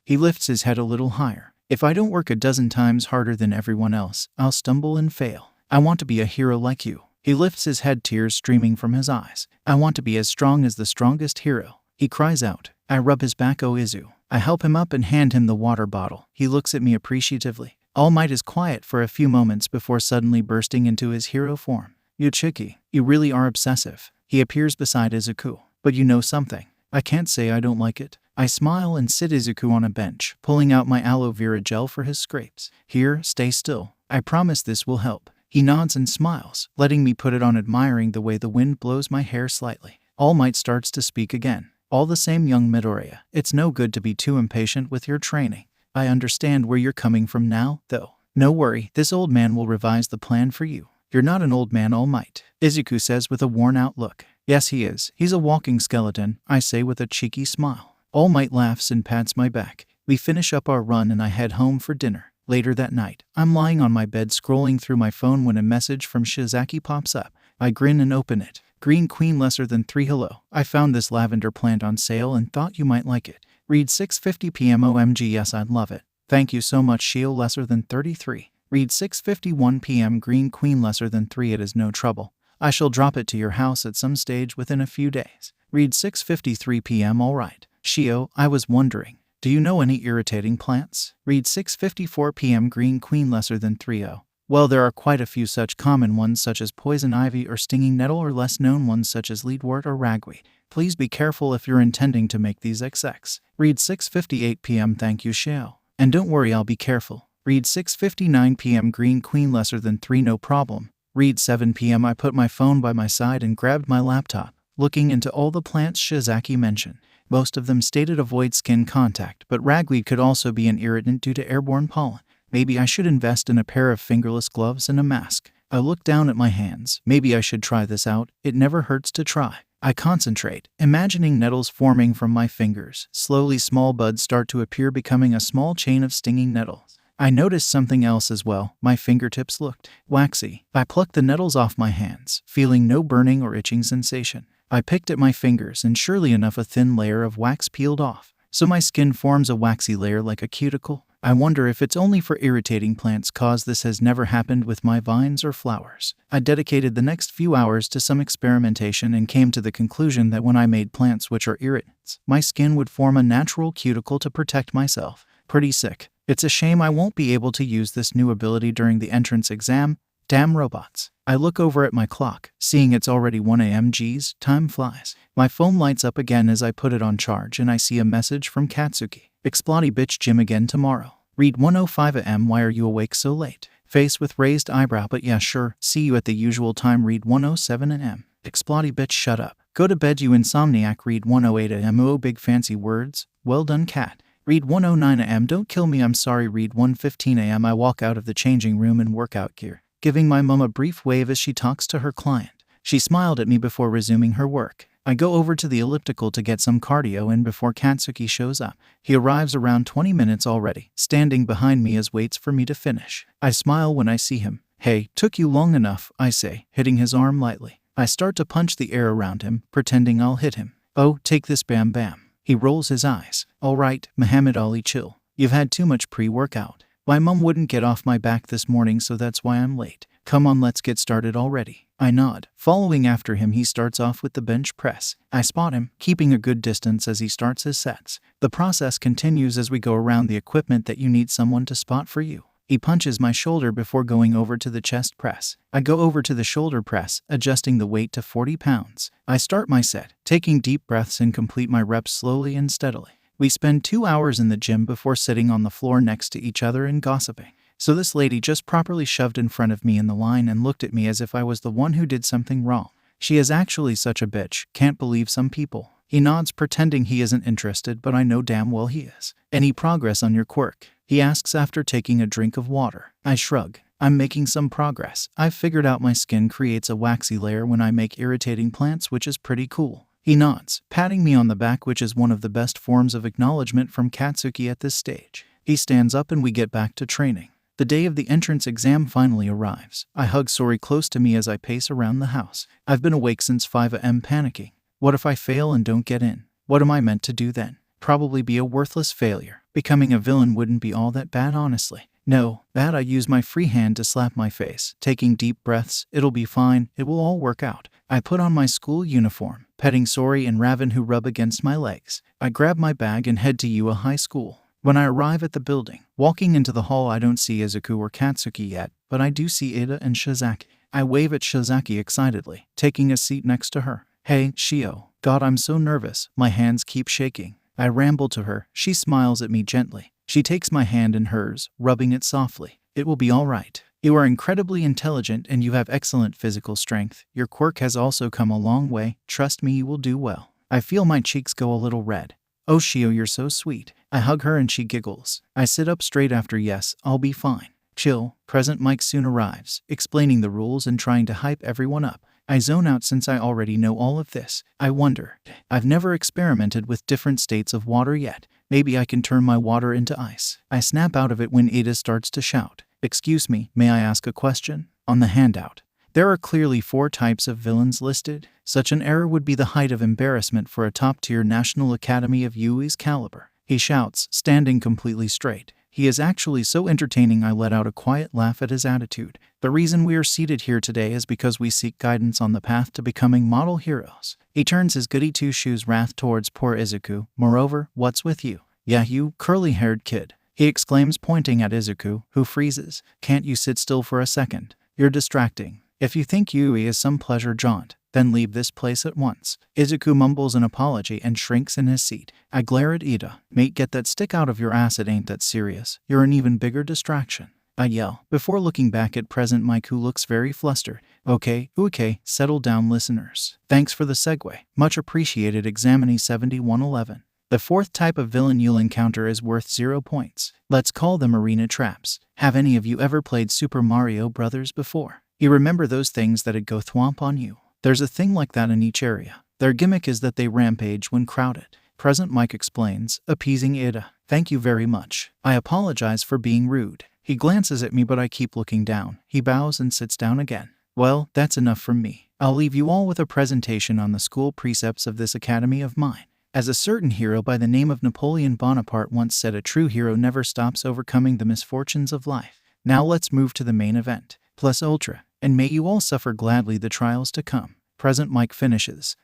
He lifts his head a little higher. If I don't work a dozen times harder than everyone else, I'll stumble and fail. I want to be a hero like you. He lifts his head, tears streaming from his eyes. I want to be as strong as the strongest hero. He cries out. I rub his back, oh Izu. I help him up and hand him the water bottle. He looks at me appreciatively. All Might is quiet for a few moments before suddenly bursting into his hero form. Yuchiki, you really are obsessive. He appears beside Izuku. But you know something. I can't say I don't like it. I smile and sit Izuku on a bench, pulling out my aloe vera gel for his scrapes. Here, stay still. I promise this will help. He nods and smiles, letting me put it on, admiring the way the wind blows my hair slightly. All Might starts to speak again. All the same, young Midoriya, it's no good to be too impatient with your training. I understand where you're coming from now, though. No worry, this old man will revise the plan for you. You're not an old man, All Might, Izuku says with a worn-out look. Yes, he is. He's a walking skeleton, I say with a cheeky smile. All Might laughs and pats my back. We finish up our run and I head home for dinner. Later that night, I'm lying on my bed scrolling through my phone when a message from Shizaki pops up. I grin and open it. Green Queen ~3 hello. I found this lavender plant on sale and thought you might like it. Read 6:50 p.m. OMG, yes, I'd love it. Thank you so much, Shio ~33. Read 6:51 p.m. Green Queen ~3. It is no trouble. I shall drop it to your house at some stage within a few days. Read 6:53 p.m. Alright. Shio, I was wondering, do you know any irritating plants? Read 6:54 p.m. Green Queen ~3. Well, there are quite a few such common ones such as poison ivy or stinging nettle, or less known ones such as leadwort or ragweed. Please be careful if you're intending to make these XX. Read 6:58 p.m. Thank you, Shio. And don't worry, I'll be careful. Read 6:59 p.m. Green Queen ~3. No problem. Read 7 p.m. I put my phone by my side and grabbed my laptop, looking into all the plants Shizaki mentioned. Most of them stated avoid skin contact, but ragweed could also be an irritant due to airborne pollen. Maybe I should invest in a pair of fingerless gloves and a mask. I look down at my hands. Maybe I should try this out. It never hurts to try. I concentrate, imagining nettles forming from my fingers. Slowly small buds start to appear, becoming a small chain of stinging nettles. I noticed something else as well. My fingertips looked waxy. I plucked the nettles off my hands, feeling no burning or itching sensation. I picked at my fingers and surely enough a thin layer of wax peeled off. So my skin forms a waxy layer like a cuticle. I wonder if it's only for irritating plants, cause this has never happened with my vines or flowers. I dedicated the next few hours to some experimentation and came to the conclusion that when I made plants which are irritants, my skin would form a natural cuticle to protect myself. Pretty sick. It's a shame I won't be able to use this new ability during the entrance exam. Damn robots. I look over at my clock, seeing it's already 1 a.m. Geez, time flies. My phone lights up again as I put it on charge and I see a message from Katsuki. Explodey bitch, gym again tomorrow. Read 1:05 a.m. Why are you awake so late? Face with raised eyebrow, but yeah sure, see you at the usual time. Read 1:07 a.m. Explodey bitch, shut up. Go to bed you insomniac. Read 1:08 a.m. Oh, big fancy words. Well done, cat. Read 1:09 a.m. Don't kill me, I'm sorry. Read 1:15 a.m. I walk out of the changing room in workout gear, giving my mom a brief wave as she talks to her client. She smiled at me before resuming her work. I go over to the elliptical to get some cardio in before Katsuki shows up. He arrives around 20 minutes already, standing behind me as waits for me to finish. I smile when I see him. Hey, took you long enough, I say, hitting his arm lightly. I start to punch the air around him, pretending I'll hit him. Oh, take this, bam bam. He rolls his eyes. All right, Muhammad Ali, chill. You've had too much pre-workout. My mom wouldn't get off my back this morning, so that's why I'm late. Come on, let's get started already. I nod. Following after him, he starts off with the bench press. I spot him, keeping a good distance as he starts his sets. The process continues as we go around the equipment that you need someone to spot for you. He punches my shoulder before going over to the chest press. I go over to the shoulder press, adjusting the weight to 40 pounds. I start my set, taking deep breaths and complete my reps slowly and steadily. We spend 2 hours in the gym before sitting on the floor next to each other and gossiping. So this lady just properly shoved in front of me in the line and looked at me as if I was the one who did something wrong. She is actually such a bitch, can't believe some people. He nods, pretending he isn't interested, but I know damn well he is. Any progress on your quirk? He asks after taking a drink of water. I shrug. I'm making some progress. I've figured out my skin creates a waxy layer when I make irritating plants, which is pretty cool. He nods, patting me on the back, which is one of the best forms of acknowledgement from Katsuki at this stage. He stands up and we get back to training. The day of the entrance exam finally arrives. I hug Sori close to me as I pace around the house. I've been awake since 5 a.m. panicking. What if I fail and don't get in? What am I meant to do then? Probably be a worthless failure. Becoming a villain wouldn't be all that bad, honestly. No, that I use my free hand to slap my face, taking deep breaths. It'll be fine. It will all work out. I put on my school uniform, petting Sori and Raven who rub against my legs. I grab my bag and head to Ua High School. When I arrive at the building, walking into the hall, I don't see Izuku or Katsuki yet, but I do see Ida and Shizaki. I wave at 𝐲𝐶 excitedly, taking a seat next to her. Hey, Shio. God, I'm so nervous. My hands keep shaking. I ramble to her. She smiles at me gently. She takes my hand in hers, rubbing it softly. It will be all right. You are incredibly intelligent and you have excellent physical strength. Your quirk has also come a long way. Trust me, you will do well. I feel my cheeks go a little red. Oh, Shio, you're so sweet. I hug her and she giggles. I sit up straight after yes, I'll be fine. Chill. Present Mike soon arrives, explaining the rules and trying to hype everyone up. I zone out since I already know all of this. I wonder. I've never experimented with different states of water yet. Maybe I can turn my water into ice. I snap out of it when Ada starts to shout. Excuse me, may I ask a question? On the handout, there are clearly 4 types of villains listed. Such an error would be the height of embarrassment for a top-tier National Academy of Yui's caliber. He shouts, standing completely straight. He is actually so entertaining I let out a quiet laugh at his attitude. The reason we are seated here today is because we seek guidance on the path to becoming model heroes. He turns his goody two-shoes wrath towards poor Izuku. Moreover, what's with you? Yeah, you curly-haired kid. He exclaims, pointing at Izuku, who freezes. Can't you sit still for a second? You're distracting. If you think Yui is some pleasure jaunt, then leave this place at once. Izuku mumbles an apology and shrinks in his seat. I glare at Ida. Mate, get that stick out of your ass, it ain't that serious. You're an even bigger distraction. I yell, before looking back at present Mike, who looks very flustered. Okay, settle down listeners. Thanks for the segue. Much appreciated. 𝐬𝐸 7111. The 4th type of villain you'll encounter is worth 0 points. Let's call them arena traps. Have any of you ever played Super Mario Bros. Before? You remember those things that'd go thwomp on you? There's a thing like that in each area. Their gimmick is that they rampage when crowded. Present Mike explains, appeasing Ida. Thank you very much. I apologize for being rude. He glances at me but I keep looking down. He bows and sits down again. Well, that's enough from me. I'll leave you all with a presentation on the school precepts of this academy of mine. As a certain hero by the name of Napoleon Bonaparte once said, a true hero never stops overcoming the misfortunes of life. Now let's move to the main event. Plus ultra. And may you all suffer gladly the trials to come. Present Mike finishes.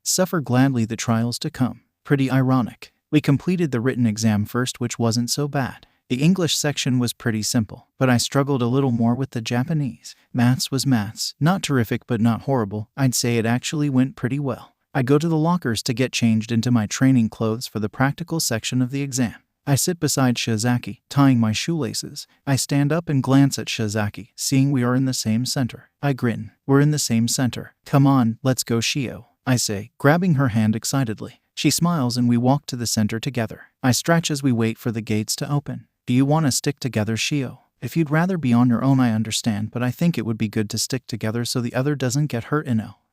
Suffer gladly the trials to come. Pretty ironic. We completed the written exam first, which wasn't so bad. The English section was pretty simple, but I struggled a little more with the Japanese. Maths was maths. Not terrific but not horrible. I'd say it actually went pretty well. I go to the lockers to get changed into my training clothes for the practical section of the exam. I sit beside 𝐲𝐶, tying my shoelaces. I stand up and glance at 𝐲𝐶, seeing we are in the same center. I grin. We're in the same center. Come on, let's go, Shio, I say, grabbing her hand excitedly. She smiles and we walk to the center together. I stretch as we wait for the gates to open. Do you want to stick together, Shio? If you'd rather be on your own, I understand, but I think it would be good to stick together so the other doesn't get hurt,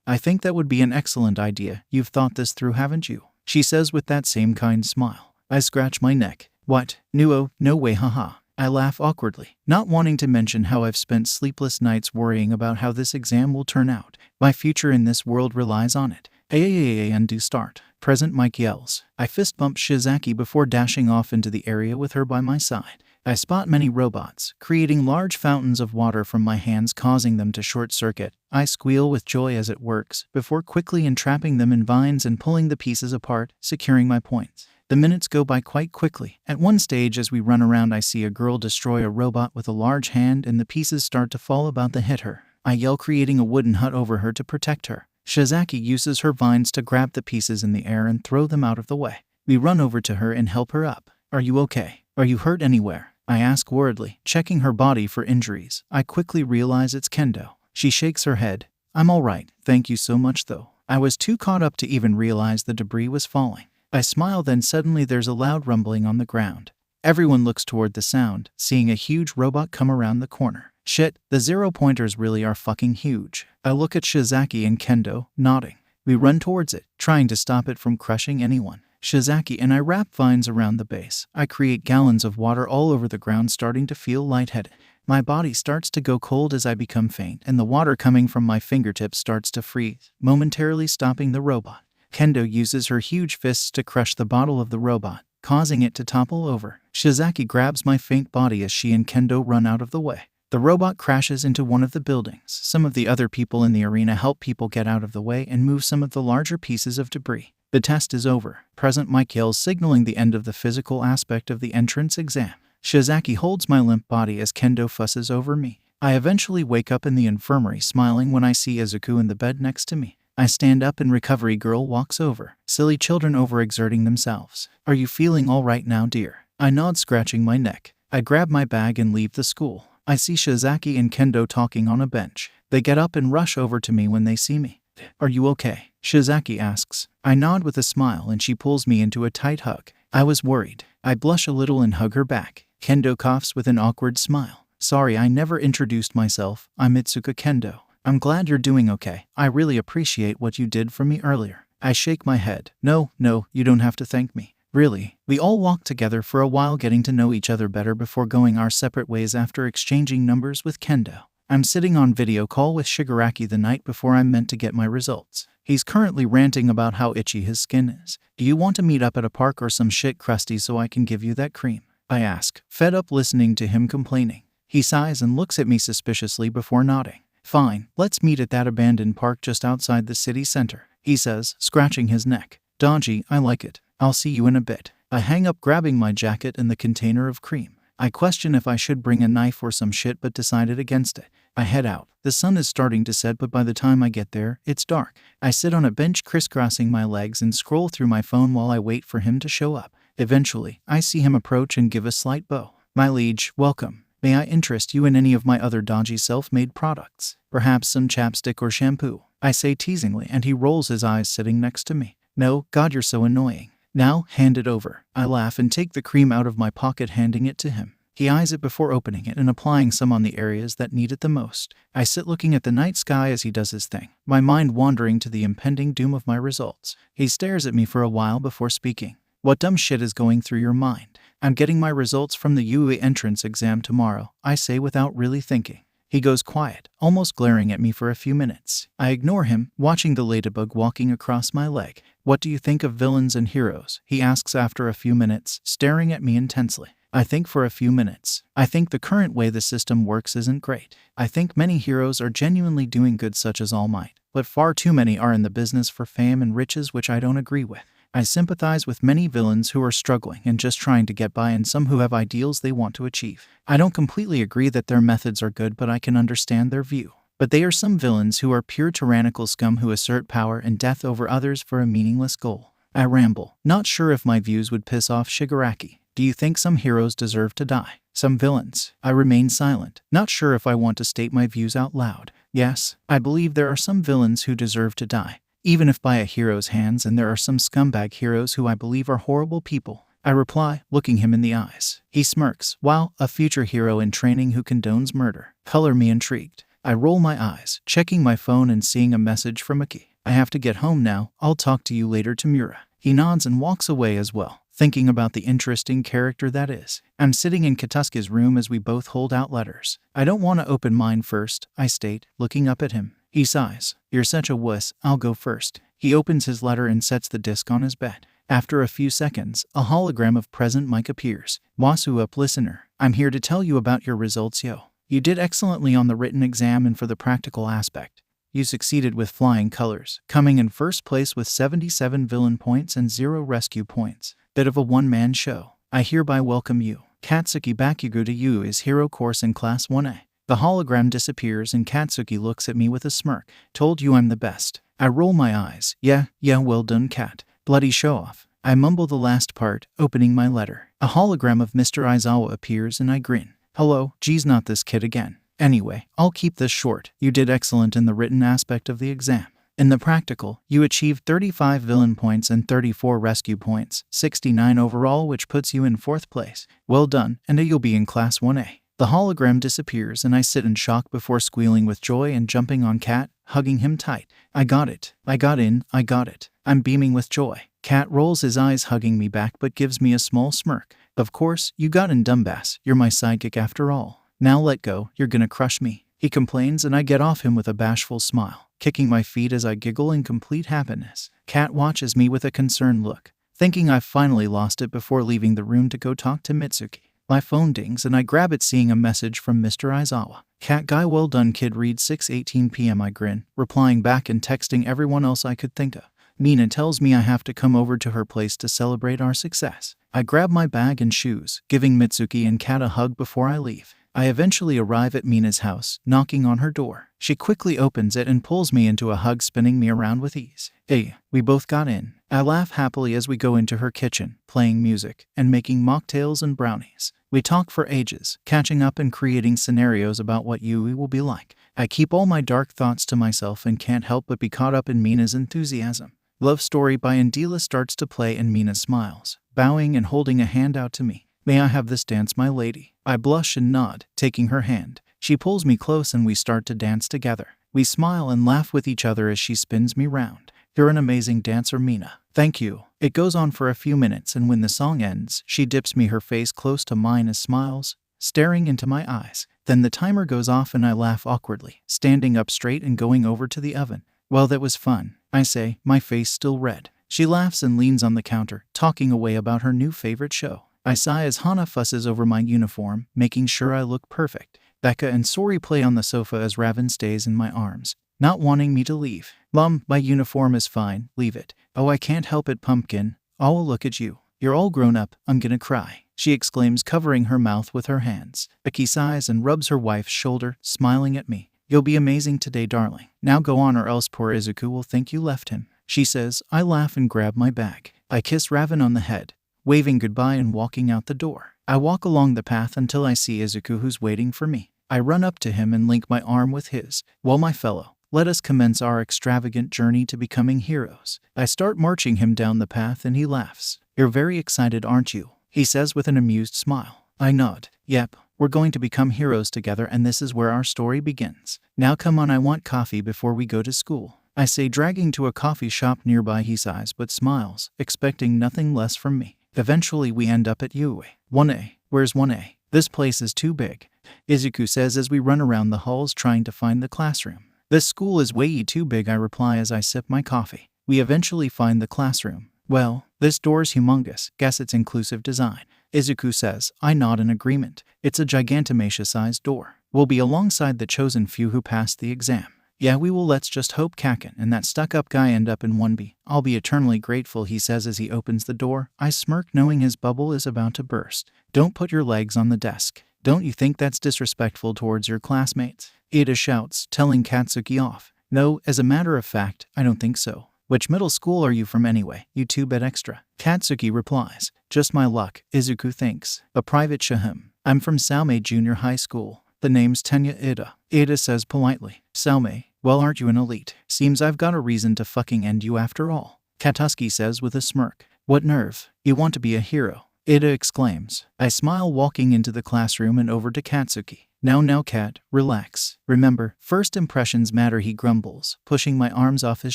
I think that would be an excellent idea. You've thought this through, haven't you? She says with that same kind smile. I scratch my neck. What? No way, haha. I laugh awkwardly, not wanting to mention how I've spent sleepless nights worrying about how this exam will turn out. My future in this world relies on it. And do start. Present Mike yells. I fist bump 𝐲𝐶 before dashing off into the area with her by my side. I spot many robots, creating large fountains of water from my hands, causing them to short circuit. I squeal with joy as it works, before quickly entrapping them in vines and pulling the pieces apart, securing my points. The minutes go by quite quickly. At one stage as we run around, I see a girl destroy a robot with a large hand and the pieces start to fall about to hit her. I yell, creating a wooden hut over her to protect her. 𝐲𝐶 uses her vines to grab the pieces in the air and throw them out of the way. We run over to her and help her up. Are you okay? Are you hurt anywhere? I ask worriedly, checking her body for injuries. I quickly realize it's Kendo. She shakes her head. I'm all right, thank you so much though. I was too caught up to even realize the debris was falling. I smile, then suddenly there's a loud rumbling on the ground. Everyone looks toward the sound, seeing a huge robot come around the corner. Shit, the 0-pointers really are fucking huge. I look at 𝐲𝐶 and Kendo, nodding. We run towards it, trying to stop it from crushing anyone. 𝐲𝐶 and I wrap vines around the base. I create gallons of water all over the ground, starting to feel lightheaded. My body starts to go cold as I become faint, and the water coming from my fingertips starts to freeze, momentarily stopping the robot. Kendo uses her huge fists to crush the bottle of the robot, causing it to topple over. 𝐲𝐶 grabs my faint body as she and Kendo run out of the way. The robot crashes into one of the buildings. Some of the other people in the arena help people get out of the way and move some of the larger pieces of debris. The test is over. Present Mike yells, signaling the end of the physical aspect of the entrance exam. 𝐲𝐶 holds my limp body as Kendo fusses over me. I eventually wake up in the infirmary smiling when I see Izuku in the bed next to me. I stand up and recovery girl walks over. Silly children overexerting themselves. Are you feeling all right now, dear? I nod, scratching my neck. I grab my bag and leave the school. I see Shizaki and Kendo talking on a bench. They get up and rush over to me when they see me. Are you okay? Shizaki asks. I nod with a smile and she pulls me into a tight hug. I was worried. I blush a little and hug her back. Kendo coughs with an awkward smile. Sorry, I never introduced myself. I'm Itsuka Kendo. I'm glad you're doing okay. I really appreciate what you did for me earlier. I shake my head. No, you don't have to thank me. Really. We all walk together for a while, getting to know each other better before going our separate ways after exchanging numbers with Kendo. I'm sitting on video call with Shigaraki the night before I'm meant to get my results. He's currently ranting about how itchy his skin is. Do you want to meet up at a park or some shit crusty so I can give you that cream? I ask, fed up listening to him complaining. He sighs and looks at me suspiciously before nodding. Fine, let's meet at that abandoned park just outside the city center, he says, scratching his neck. Donji, I like it. I'll see you in a bit. I hang up, grabbing my jacket and the container of cream. I question if I should bring a knife or some shit but decided against it. I head out. The sun is starting to set, but by the time I get there, it's dark. I sit on a bench crisscrossing my legs and scroll through my phone while I wait for him to show up. Eventually, I see him approach and give a slight bow. My liege, welcome. May I interest you in any of my other dodgy self-made products? Perhaps some chapstick or shampoo? I say teasingly, and he rolls his eyes, sitting next to me. No, God, you're so annoying. Now, hand it over. I laugh and take the cream out of my pocket, handing it to him. He eyes it before opening it and applying some on the areas that need it the most. I sit looking at the night sky as he does his thing, my mind wandering to the impending doom of my results. He stares at me for a while before speaking. What dumb shit is going through your mind? I'm getting my results from the UE entrance exam tomorrow, I say without really thinking. He goes quiet, almost glaring at me for a few minutes. I ignore him, watching the ladybug walking across my leg. What do you think of villains and heroes? He asks after a few minutes, staring at me intensely. I think for a few minutes. I think the current way the system works isn't great. I think many heroes are genuinely doing good, such as All Might, but far too many are in the business for fame and riches, which I don't agree with. I sympathize with many villains who are struggling and just trying to get by, and some who have ideals they want to achieve. I don't completely agree that their methods are good, but I can understand their view. But they are some villains who are pure tyrannical scum who assert power and death over others for a meaningless goal. I ramble, not sure if my views would piss off Shigaraki. Do you think some heroes deserve to die? Some villains? I remain silent, not sure if I want to state my views out loud. Yes, I believe there are some villains who deserve to die, even if by a hero's hands, and there are some scumbag heroes who I believe are horrible people. I reply, looking him in the eyes. He smirks. Wow, a future hero in training who condones murder. Color me intrigued. I roll my eyes, checking my phone and seeing a message from Maki. I have to get home now. I'll talk to you later, Tamura. He nods and walks away as well, thinking about the interesting character that is. I'm sitting in Katsuki's room as we both hold out letters. I don't want to open mine first, I state, looking up at him. He sighs. You're such a wuss, I'll go first. He opens his letter and sets the disc on his bed. After a few seconds, a hologram of present Mike appears. Wasu up, listener. I'm here to tell you about your results, yo. You did excellently on the written exam, and for the practical aspect, you succeeded with flying colors, coming in first place with 77 villain points and 0 rescue points. Bit of a one-man show. I hereby welcome you. Katsuki Bakugo to you is hero course in Class 1A. The hologram disappears and Katsuki looks at me with a smirk. Told you I'm the best. I roll my eyes. Yeah, well done, Kat. Bloody show-off. I mumble the last part, opening my letter. A hologram of Mr. Aizawa appears and I grin. Hello, geez, not this kid again. Anyway, I'll keep this short. You did excellent in the written aspect of the exam. In the practical, you achieved 35 villain points and 34 rescue points, 69 overall, which puts you in 4th place. Well done, and you'll be in Class 1A. The hologram disappears and I sit in shock before squealing with joy and jumping on Kat, hugging him tight. I got it. I got in. I got it. I'm beaming with joy. Kat rolls his eyes, hugging me back, but gives me a small smirk. Of course, you got in, dumbass. You're my sidekick after all. Now let go. You're gonna crush me. He complains and I get off him with a bashful smile, kicking my feet as I giggle in complete happiness. Kat watches me with a concerned look, thinking I've finally lost it before leaving the room to go talk to Mitsuki. My phone dings and I grab it, seeing a message from Mr. Aizawa. Cat guy, well done kid, read 6:18 p.m. I grin, replying back and texting everyone else I could think of. Mina tells me I have to come over to her place to celebrate our success. I grab my bag and shoes, giving Mitsuki and Kat a hug before I leave. I eventually arrive at Mina's house, knocking on her door. She quickly opens it and pulls me into a hug, spinning me around with ease. Hey, we both got in. I laugh happily as we go into her kitchen, playing music and making mocktails and brownies. We talk for ages, catching up and creating scenarios about what Yui will be like. I keep all my dark thoughts to myself and can't help but be caught up in Mina's enthusiasm. Love Story by Andila starts to play and Mina smiles, bowing and holding a hand out to me. May I have this dance, my lady? I blush and nod, taking her hand. She pulls me close and we start to dance together. We smile and laugh with each other as she spins me round. You're an amazing dancer, Mina. Thank you. It goes on for a few minutes, and when the song ends, she dips me her face close to mine and smiles, staring into my eyes. Then the timer goes off and I laugh awkwardly, standing up straight and going over to the oven. Well, that was fun, I say, my face still red. She laughs and leans on the counter, talking away about her new favorite show. I sigh as Hana fusses over my uniform, making sure I look perfect. Becca and Sori play on the sofa as Raven stays in my arms, not wanting me to leave. Mom, my uniform is fine, leave it. Oh, I can't help it, Pumpkin. Oh, look at you. You're all grown up, I'm gonna cry, she exclaims, covering her mouth with her hands. Becky sighs and rubs her wife's shoulder, smiling at me. You'll be amazing today, darling. Now go on or else poor Izuku will think you left him, she says. I laugh and grab my bag. I kiss Raven on the head, waving goodbye and walking out the door. I walk along the path until I see Izuku, who's waiting for me. I run up to him and link my arm with his. Well, my fellow, let us commence our extravagant journey to becoming heroes. I start marching him down the path and he laughs. You're very excited, aren't you? He says with an amused smile. I nod. Yep, we're going to become heroes together, and this is where our story begins. Now come on, I want coffee before we go to school, I say, dragging to a coffee shop nearby. He sighs but smiles, expecting nothing less from me. Eventually we end up at Yui. 1A. Where's 1A? This place is too big, Izuku says as we run around the halls trying to find the classroom. This school is way too big, I reply as I sip my coffee. We eventually find the classroom. Well, this door's humongous. Guess it's inclusive design, Izuku says. I nod in agreement. It's a gigantomachia-sized door. We'll be alongside the chosen few who passed the exam. Yeah, we will. Let's just hope Kaken and that stuck-up guy end up in 1B. I'll be eternally grateful, he says as he opens the door. I smirk, knowing his bubble is about to burst. Don't put your legs on the desk. Don't you think that's disrespectful towards your classmates? Ida shouts, telling Katsuki off. No, as a matter of fact, I don't think so. Which middle school are you from anyway, you 2-bit extra? Katsuki replies. Just my luck, Izuku thinks. A private shahm. I'm from 𝐀𝐦 Junior High School. The name's 𝗀𝐻. Ida says politely. 𝐀𝐦. Well, aren't you an elite? Seems I've got a reason to fucking end you after all, Katsuki says with a smirk. What nerve. You want to be a hero, Ida exclaims. I smile, walking into the classroom and over to Katsuki. Now, Kat, relax. Remember, first impressions matter, he grumbles, pushing my arms off his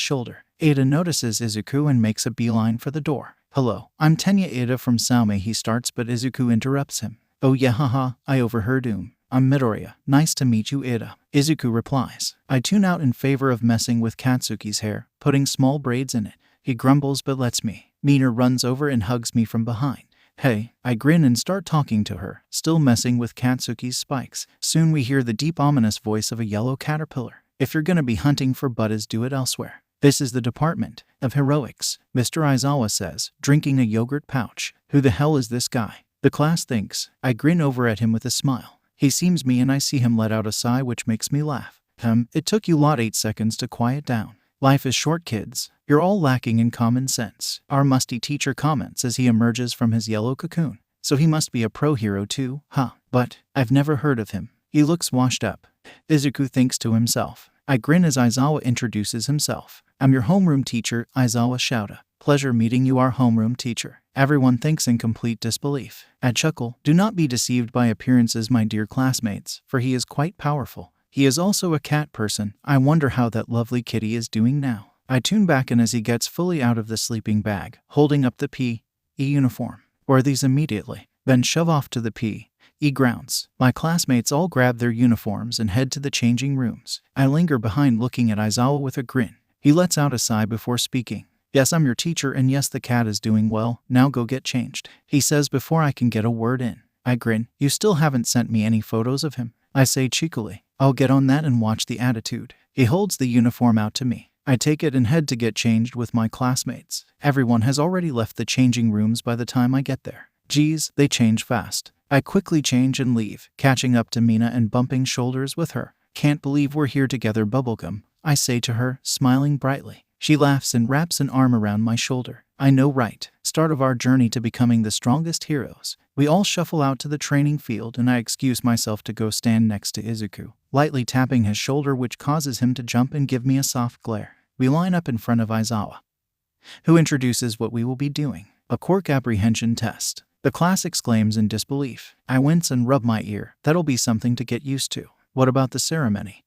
shoulder. Ida notices Izuku and makes a beeline for the door. Hello, I'm 𝗀𝐻 from 𝐀𝐦, he starts, but Izuku interrupts him. Oh yeah, haha, I overheard. I'm Midoriya. Nice to meet you, Ida, Izuku replies. I tune out in favor of messing with Katsuki's hair, putting small braids in it. He grumbles but lets me. Mina runs over and hugs me from behind. Hey, I grin and start talking to her, still messing with Katsuki's spikes. Soon we hear the deep, ominous voice of a yellow caterpillar. If you're gonna be hunting for buddies, do it elsewhere. This is the Department of Heroics, Mr. Aizawa says, drinking a yogurt pouch. Who the hell is this guy? The class thinks. I grin over at him with a smile. He sees me and I see him let out a sigh, which makes me laugh. It took you lot 8 seconds to quiet down. Life is short, kids. You're all lacking in common sense, our musty teacher comments as he emerges from his yellow cocoon. So he must be a pro hero too, huh? But I've never heard of him. He looks washed up, Izuku thinks to himself. I grin as Aizawa introduces himself. I'm your homeroom teacher, Aizawa Shouta. Pleasure meeting you, our homeroom teacher. Everyone thinks in complete disbelief. I chuckle. Do not be deceived by appearances, my dear classmates, for he is quite powerful. He is also a cat person. I wonder how that lovely kitty is doing now. I tune back in as he gets fully out of the sleeping bag, holding up the PE uniform. Wear these immediately, then shove off to the PE grounds. My classmates all grab their uniforms and head to the changing rooms. I linger behind, looking at Aizawa with a grin. He lets out a sigh before speaking. Yes, I'm your teacher, and yes, the cat is doing well. Now go get changed, he says before I can get a word in. I grin. You still haven't sent me any photos of him, I say cheekily. I'll get on that and watch the attitude. He holds the uniform out to me. I take it and head to get changed with my classmates. Everyone has already left the changing rooms by the time I get there. Geez, they change fast. I quickly change and leave, catching up to Mina and bumping shoulders with her. Can't believe we're here together, bubblegum, I say to her, smiling brightly. She laughs and wraps an arm around my shoulder. I know, right? Start of our journey to becoming the strongest heroes. We all shuffle out to the training field and I excuse myself to go stand next to Izuku, lightly tapping his shoulder, which causes him to jump and give me a soft glare. We line up in front of Aizawa, who introduces what we will be doing. A quirk apprehension test. The class exclaims in disbelief. I wince and rub my ear. That'll be something to get used to. What about the ceremony?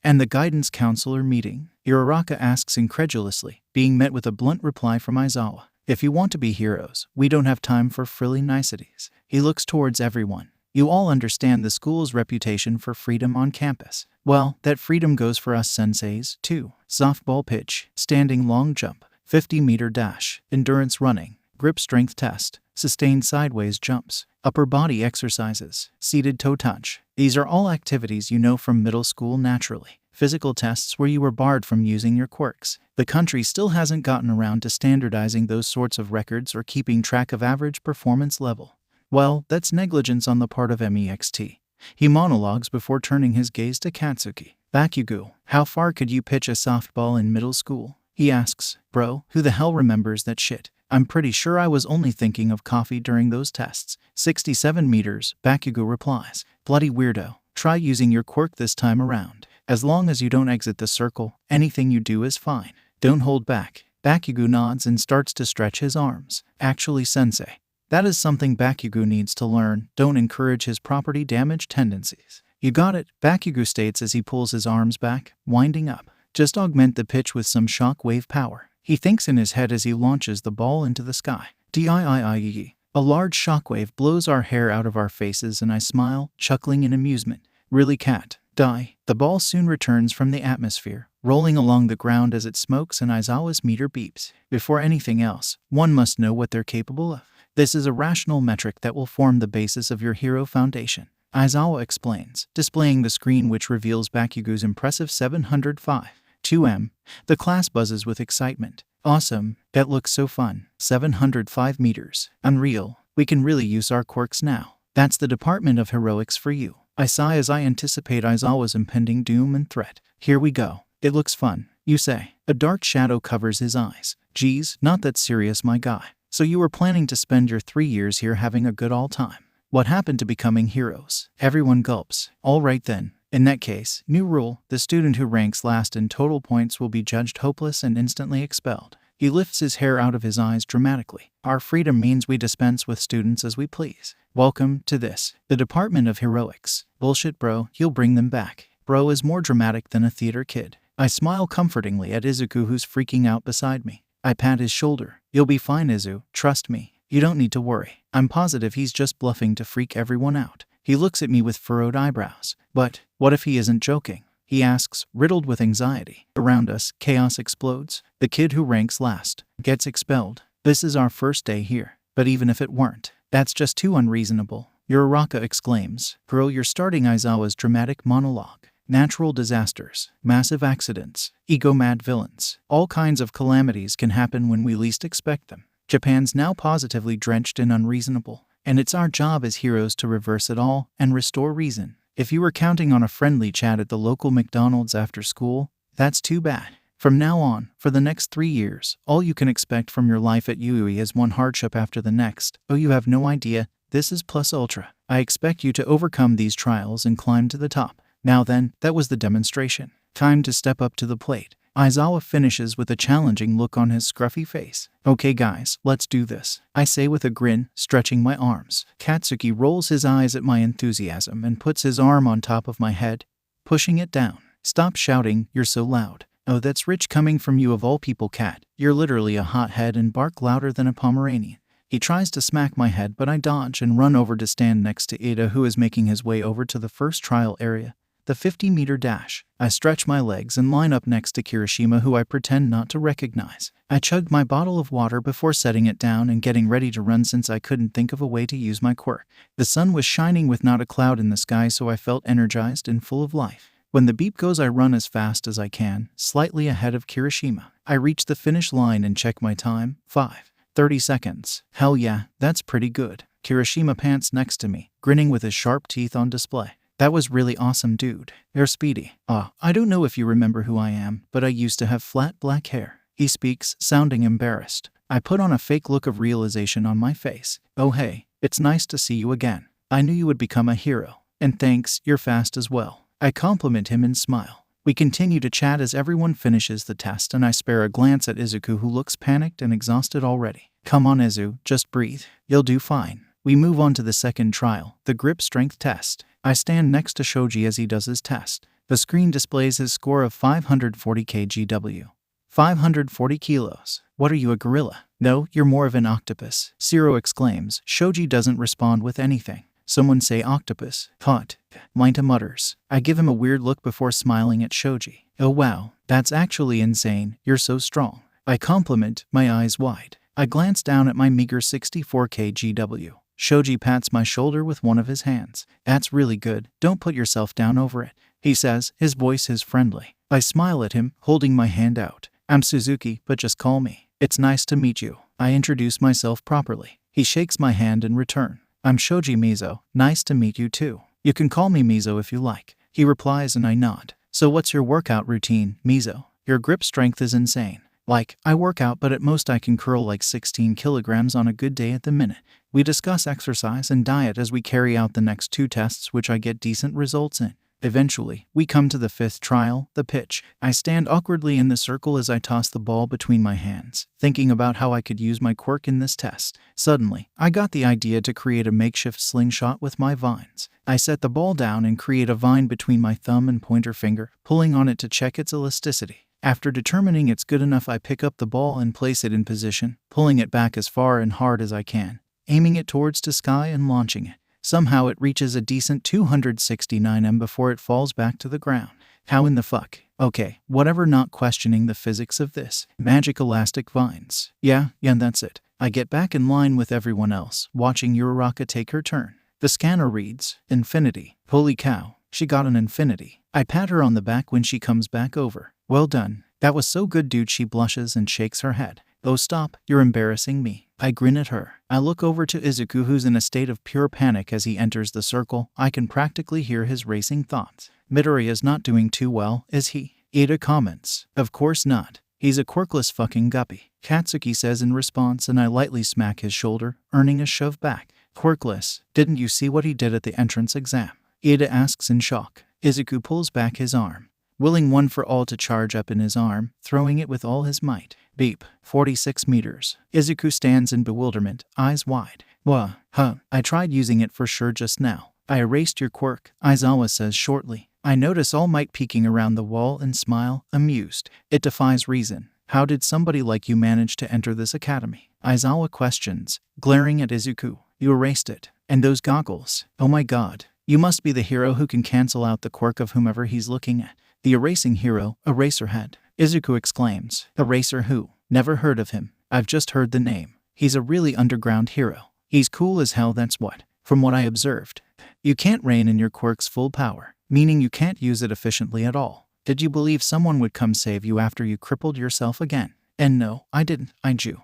And the guidance counselor meeting? Uraraka asks incredulously, being met with a blunt reply from Aizawa. If you want to be heroes, we don't have time for frilly niceties. He looks towards everyone. You all understand the school's reputation for freedom on campus. Well, that freedom goes for us senseis, too. Softball pitch, standing long jump, 50-meter dash, endurance running, grip strength test, sustained sideways jumps, upper body exercises, seated toe touch. These are all activities you know from middle school naturally. Physical tests where you were barred from using your quirks. The country still hasn't gotten around to standardizing those sorts of records or keeping track of average performance level. Well, that's negligence on the part of MEXT. He monologues before turning his gaze to Katsuki. Bakugo, how far could you pitch a softball in middle school? He asks. Bro, who the hell remembers that shit? I'm pretty sure I was only thinking of coffee during those tests. 67 meters, Bakugo replies. Bloody weirdo, try using your quirk this time around. As long as you don't exit the circle, anything you do is fine. Don't hold back. Bakugo nods and starts to stretch his arms. Actually, sensei, that is something Bakugo needs to learn. Don't encourage his property damage tendencies. You got it, Bakugo states as he pulls his arms back, winding up. Just augment the pitch with some shock wave power. He thinks in his head as he launches the ball into the sky. D-I-I-I-E. A large shockwave blows our hair out of our faces and I smile, chuckling in amusement. Really, cat? Die. The ball soon returns from the atmosphere, rolling along the ground as it smokes and Aizawa's meter beeps. Before anything else, one must know what they're capable of. This is a rational metric that will form the basis of your hero foundation. Aizawa explains, displaying the screen which reveals Bakugo's impressive 705. 2M. The class buzzes with excitement. Awesome. That looks so fun. 705 meters. Unreal. We can really use our quirks now. That's the Department of Heroics for you. I sigh as I anticipate Aizawa's impending doom and threat. Here we go. It looks fun, you say. A dark shadow covers his eyes. Geez, not that serious, my guy. So you were planning to spend your 3 years here having a good all time. What happened to becoming heroes? Everyone gulps. All right then. In that case, new rule, the student who ranks last in total points will be judged hopeless and instantly expelled. He lifts his hair out of his eyes dramatically. Our freedom means we dispense with students as we please. Welcome to this, the Department of Heroics. Bullshit, bro, you'll bring them back. Bro is more dramatic than a theater kid. I smile comfortingly at Izuku, who's freaking out beside me. I pat his shoulder. You'll be fine, Izu, trust me. You don't need to worry. I'm positive he's just bluffing to freak everyone out. He looks at me with furrowed eyebrows. But what if he isn't joking? He asks, riddled with anxiety. Around us, chaos explodes. The kid who ranks last gets expelled. This is our first day here. But even if it weren't, that's just too unreasonable. Uraraka exclaims. Girl, you're starting Aizawa's dramatic monologue. Natural disasters, massive accidents, ego-mad villains. All kinds of calamities can happen when we least expect them. Japan's now positively drenched in unreasonable. And it's our job as heroes to reverse it all and restore reason. If you were counting on a friendly chat at the local McDonald's after school, that's too bad. From now on, for the next 3 years, all you can expect from your life at UE is one hardship after the next. Oh, you have no idea. This is plus ultra. I expect you to overcome these trials and climb to the top. Now then, that was the demonstration. Time to step up to the plate. Aizawa finishes with a challenging look on his scruffy face. Okay guys, let's do this, I say with a grin, stretching my arms. Katsuki rolls his eyes at my enthusiasm and puts his arm on top of my head, pushing it down. Stop shouting, you're so loud. Oh, that's rich coming from you of all people, Cat. You're literally a hothead and bark louder than a Pomeranian. He tries to smack my head, but I dodge and run over to stand next to Ida, who is making his way over to the first trial area, the 50-meter dash. I stretch my legs and line up next to Kirishima, who I pretend not to recognize. I chugged my bottle of water before setting it down and getting ready to run since I couldn't think of a way to use my quirk. The sun was shining with not a cloud in the sky, so I felt energized and full of life. When the beep goes, I run as fast as I can, slightly ahead of Kirishima. I reach the finish line and check my time. 5:30 seconds. Hell yeah, that's pretty good. Kirishima pants next to me, grinning with his sharp teeth on display. That was really awesome, dude. You're speedy. I don't know if you remember who I am, but I used to have flat black hair. He speaks, sounding embarrassed. I put on a fake look of realization on my face. Oh hey, it's nice to see you again. I knew you would become a hero. And thanks, you're fast as well. I compliment him and smile. We continue to chat as everyone finishes the test, and I spare a glance at Izuku, who looks panicked and exhausted already. Come on Izu, just breathe. You'll do fine. We move on to the second trial, the grip strength test. I stand next to Shoji as he does his test. The screen displays his score of 540 kgW. 540 kilos. What are you, a gorilla? No, you're more of an octopus, Zero exclaims. Shoji doesn't respond with anything. Someone say octopus. Hot. 𝐴𝐻 mutters. I give him a weird look before smiling at Shoji. Oh wow, that's actually insane. You're so strong. I compliment, my eyes wide. I glance down at my meager 64 kgW. Shoji pats my shoulder with one of his hands. That's really good. Don't put yourself down over it, he says, his voice is friendly. I smile at him, holding my hand out. I'm Suzuki, but just call me. It's nice to meet you. I introduce myself properly. He shakes my hand in return. I'm Shoji Mizo. Nice to meet you too. You can call me Mizo if you like. He replies and I nod. So what's your workout routine, Mizo? Your grip strength is insane. Like, I work out, but at most I can curl like 16 kilograms on a good day at the minute. We discuss exercise and diet as we carry out the next two tests, which I get decent results in. Eventually, we come to the fifth trial, the pitch. I stand awkwardly in the circle as I toss the ball between my hands, thinking about how I could use my quirk in this test. Suddenly, I got the idea to create a makeshift slingshot with my vines. I set the ball down and create a vine between my thumb and pointer finger, pulling on it to check its elasticity. After determining it's good enough, I pick up the ball and place it in position, pulling it back as far and hard as I can, aiming it towards the sky and launching it. Somehow it reaches a decent 269 m before it falls back to the ground. How in the fuck? Okay, whatever, not questioning the physics of this. Magic elastic vines. Yeah, that's it. I get back in line with everyone else, watching Uraraka take her turn. The scanner reads, infinity. Holy cow, she got an infinity. I pat her on the back when she comes back over. Well done. That was so good, dude. She blushes and shakes her head. Oh stop, you're embarrassing me. I grin at her. I look over to Izuku, who's in a state of pure panic as he enters the circle. I can practically hear his racing thoughts. Midoriya's not doing too well, is he? Iida comments. Of course not. He's a quirkless fucking guppy, Katsuki says in response, and I lightly smack his shoulder, earning a shove back. Quirkless? Didn't you see what he did at the entrance exam? Iida asks in shock. Izuku pulls back his arm, willing one for all to charge up in his arm, throwing it with all his might. Beep. 46 meters. Izuku stands in bewilderment, eyes wide. I tried using it for sure just now. I erased your quirk, Aizawa says shortly. I notice All Might peeking around the wall and smile, amused. It defies reason. How did somebody like you manage to enter this academy? Aizawa questions, glaring at Izuku. You erased it. And those goggles. Oh my god. You must be the hero who can cancel out the quirk of whomever he's looking at. The erasing hero, Eraserhead. Izuku exclaims. Eraser who? Never heard of him. I've just heard the name. He's a really underground hero. He's cool as hell, that's what. From what I observed. You can't rein in your quirk's full power, meaning you can't use it efficiently at all. Did you believe someone would come save you after you crippled yourself again? And no, I didn't.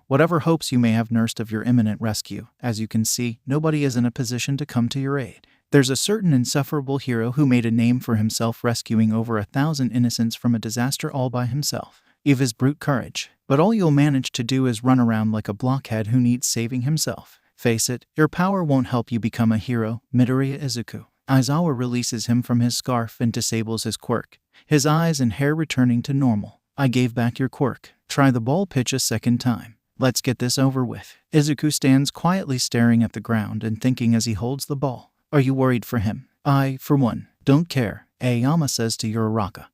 Whatever hopes you may have nursed of your imminent rescue, as you can see, nobody is in a position to come to your aid. There's a certain insufferable hero who made a name for himself rescuing over 1,000 innocents from a disaster all by himself. You've his brute courage, but all you'll manage to do is run around like a blockhead who needs saving himself. Face it, your power won't help you become a hero, Midoriya Izuku. Aizawa releases him from his scarf and disables his quirk, his eyes and hair returning to normal. I gave back your quirk. Try the ball pitch a second time. Let's get this over with. Izuku stands quietly staring at the ground and thinking as he holds the ball. Are you worried for him? I, for one, don't care, Aoyama says to Uraraka,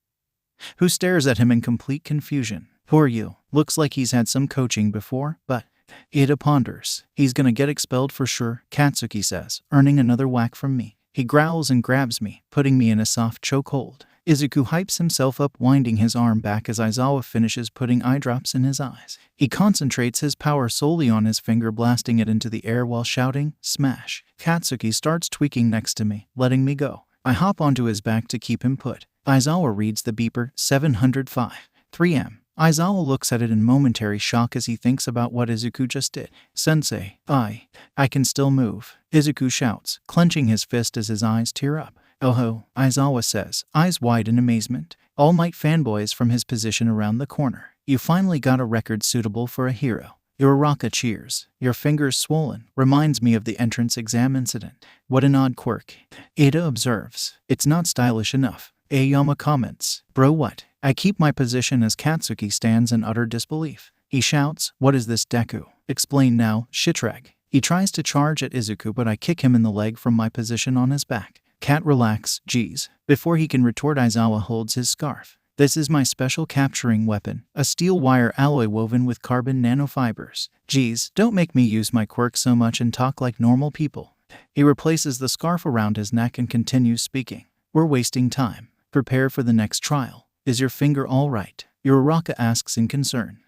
who stares at him in complete confusion. Who are you? Looks like he's had some coaching before, but... Iida ponders. He's gonna get expelled for sure, Katsuki says, earning another whack from me. He growls and grabs me, putting me in a soft chokehold. Izuku hypes himself up, winding his arm back as Aizawa finishes putting eye drops in his eyes. He concentrates his power solely on his finger, blasting it into the air while shouting, smash. Katsuki starts tweaking next to me, letting me go. I hop onto his back to keep him put. Aizawa reads the beeper, 705. 3M. Aizawa looks at it in momentary shock as he thinks about what Izuku just did. Sensei, I can still move, Izuku shouts, clenching his fist as his eyes tear up. Oh, Aizawa says, eyes wide in amazement. All Might fanboys from his position around the corner. You finally got a record suitable for a hero. Uraraka cheers. Your fingers swollen. Reminds me of the entrance exam incident. What an odd quirk. Ada observes. It's not stylish enough. Aoyama comments. Bro, what? I keep my position as Katsuki stands in utter disbelief. He shouts, what is this, Deku? Explain now, Shitrag. He tries to charge at Izuku, but I kick him in the leg from my position on his back. Cat, relax, geez. Before he can retort, Aizawa holds his scarf. This is my special capturing weapon, a steel wire alloy woven with carbon nanofibers. Geez, don't make me use my quirk so much and talk like normal people. He replaces the scarf around his neck and continues speaking. We're wasting time. Prepare for the next trial. Is your finger all right? Uraraka asks in concern.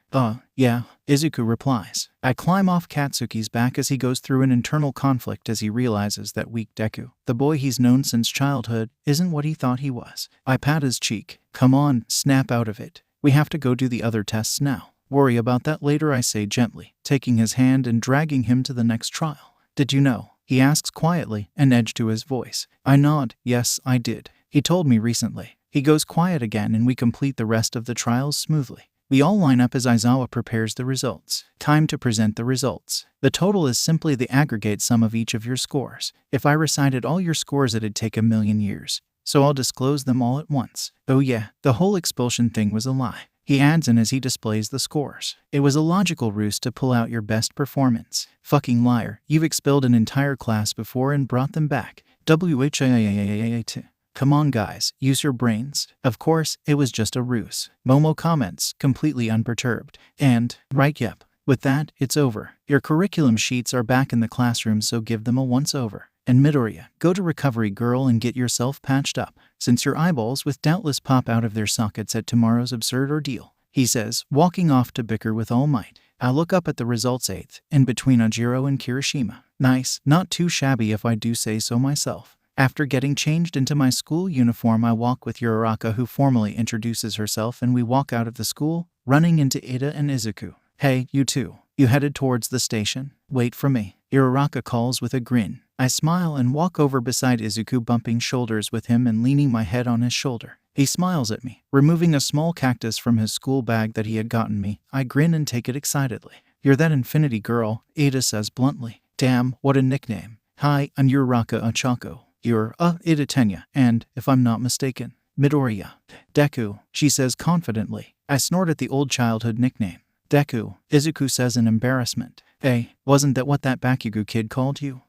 Yeah, Izuku replies. I climb off Katsuki's back as he goes through an internal conflict as he realizes that weak Deku, the boy he's known since childhood, isn't what he thought he was. I pat his cheek. Come on, snap out of it. We have to go do the other tests now. Worry about that later, I say gently, taking his hand and dragging him to the next trial. Did you know? He asks quietly, an edge to his voice. I nod. Yes, I did. He told me recently. He goes quiet again and we complete the rest of the trials smoothly. We all line up as Aizawa prepares the results. Time to present the results. The total is simply the aggregate sum of each of your scores. If I recited all your scores, it'd take 1,000,000 years. So I'll disclose them all at once. Oh yeah, the whole expulsion thing was a lie. He adds in as he displays the scores. It was a logical ruse to pull out your best performance. Fucking liar, you've expelled an entire class before and brought them back. 𝗷𝗚. Come on guys, use your brains. Of course, it was just a ruse. Momo comments, completely unperturbed. And, right, yep. With that, it's over. Your curriculum sheets are back in the classroom, so give them a once-over. And Midoriya, go to Recovery Girl and get yourself patched up, since your eyeballs will doubtless pop out of their sockets at tomorrow's absurd ordeal, he says, walking off to bicker with All Might. I look up at the results 8th, in between Ojiro and Kirishima. Nice, not too shabby if I do say so myself. After getting changed into my school uniform, I walk with Uraraka, who formally introduces herself, and we walk out of the school, running into Ada and Izuku. Hey, you two. You headed towards the station? Wait for me, Uraraka calls with a grin. I smile and walk over beside Izuku, bumping shoulders with him and leaning my head on his shoulder. He smiles at me, removing a small cactus from his school bag that he had gotten me. I grin and take it excitedly. You're that Infinity Girl, Ada says bluntly. Damn, what a nickname. Hi, I'm Uraraka Ochako. You're, 𝗱𝗚, and, if I'm not mistaken, Midoriya. Deku, she says confidently. I snort at the old childhood nickname. Deku, Izuku says in embarrassment. Hey, wasn't that what that Bakugo kid called you?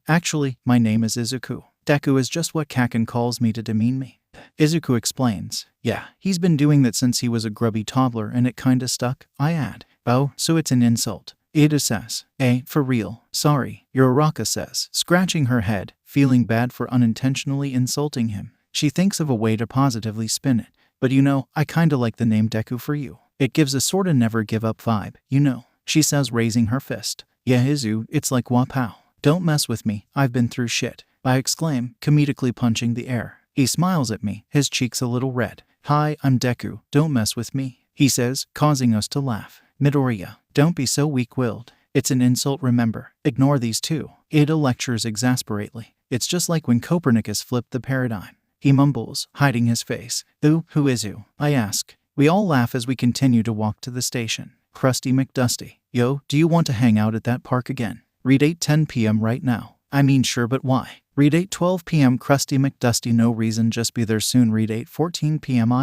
Actually, my name is Izuku. Deku is just what Kaken calls me to demean me. Izuku explains. Yeah, he's been doing that since he was a grubby toddler and it kinda stuck, I add. Oh, so it's an insult. Ada says. For real, sorry, Uraraka says, scratching her head, feeling bad for unintentionally insulting him. She thinks of a way to positively spin it. But you know, I kinda like the name Deku for you. It gives a sorta never give up vibe, you know, she says, raising her fist. Yeah, Izu, it's like wapow. Don't mess with me, I've been through shit, I exclaim, comedically punching the air. He smiles at me, his cheeks a little red. Hi, I'm Deku, don't mess with me, he says, causing us to laugh. Midoriya, don't be so weak-willed. It's an insult, remember. Ignore these two. Ada lectures exasperately. It's just like when Copernicus flipped the paradigm. He mumbles, hiding his face. Who is who? I ask. We all laugh as we continue to walk to the station. Krusty McDusty. Yo, do you want to hang out at that park again? Read 8:10 p.m. right now. I mean, sure, but why? Read 8:12 p.m. Krusty McDusty. No reason, just be there soon. Read 8:14 p.m.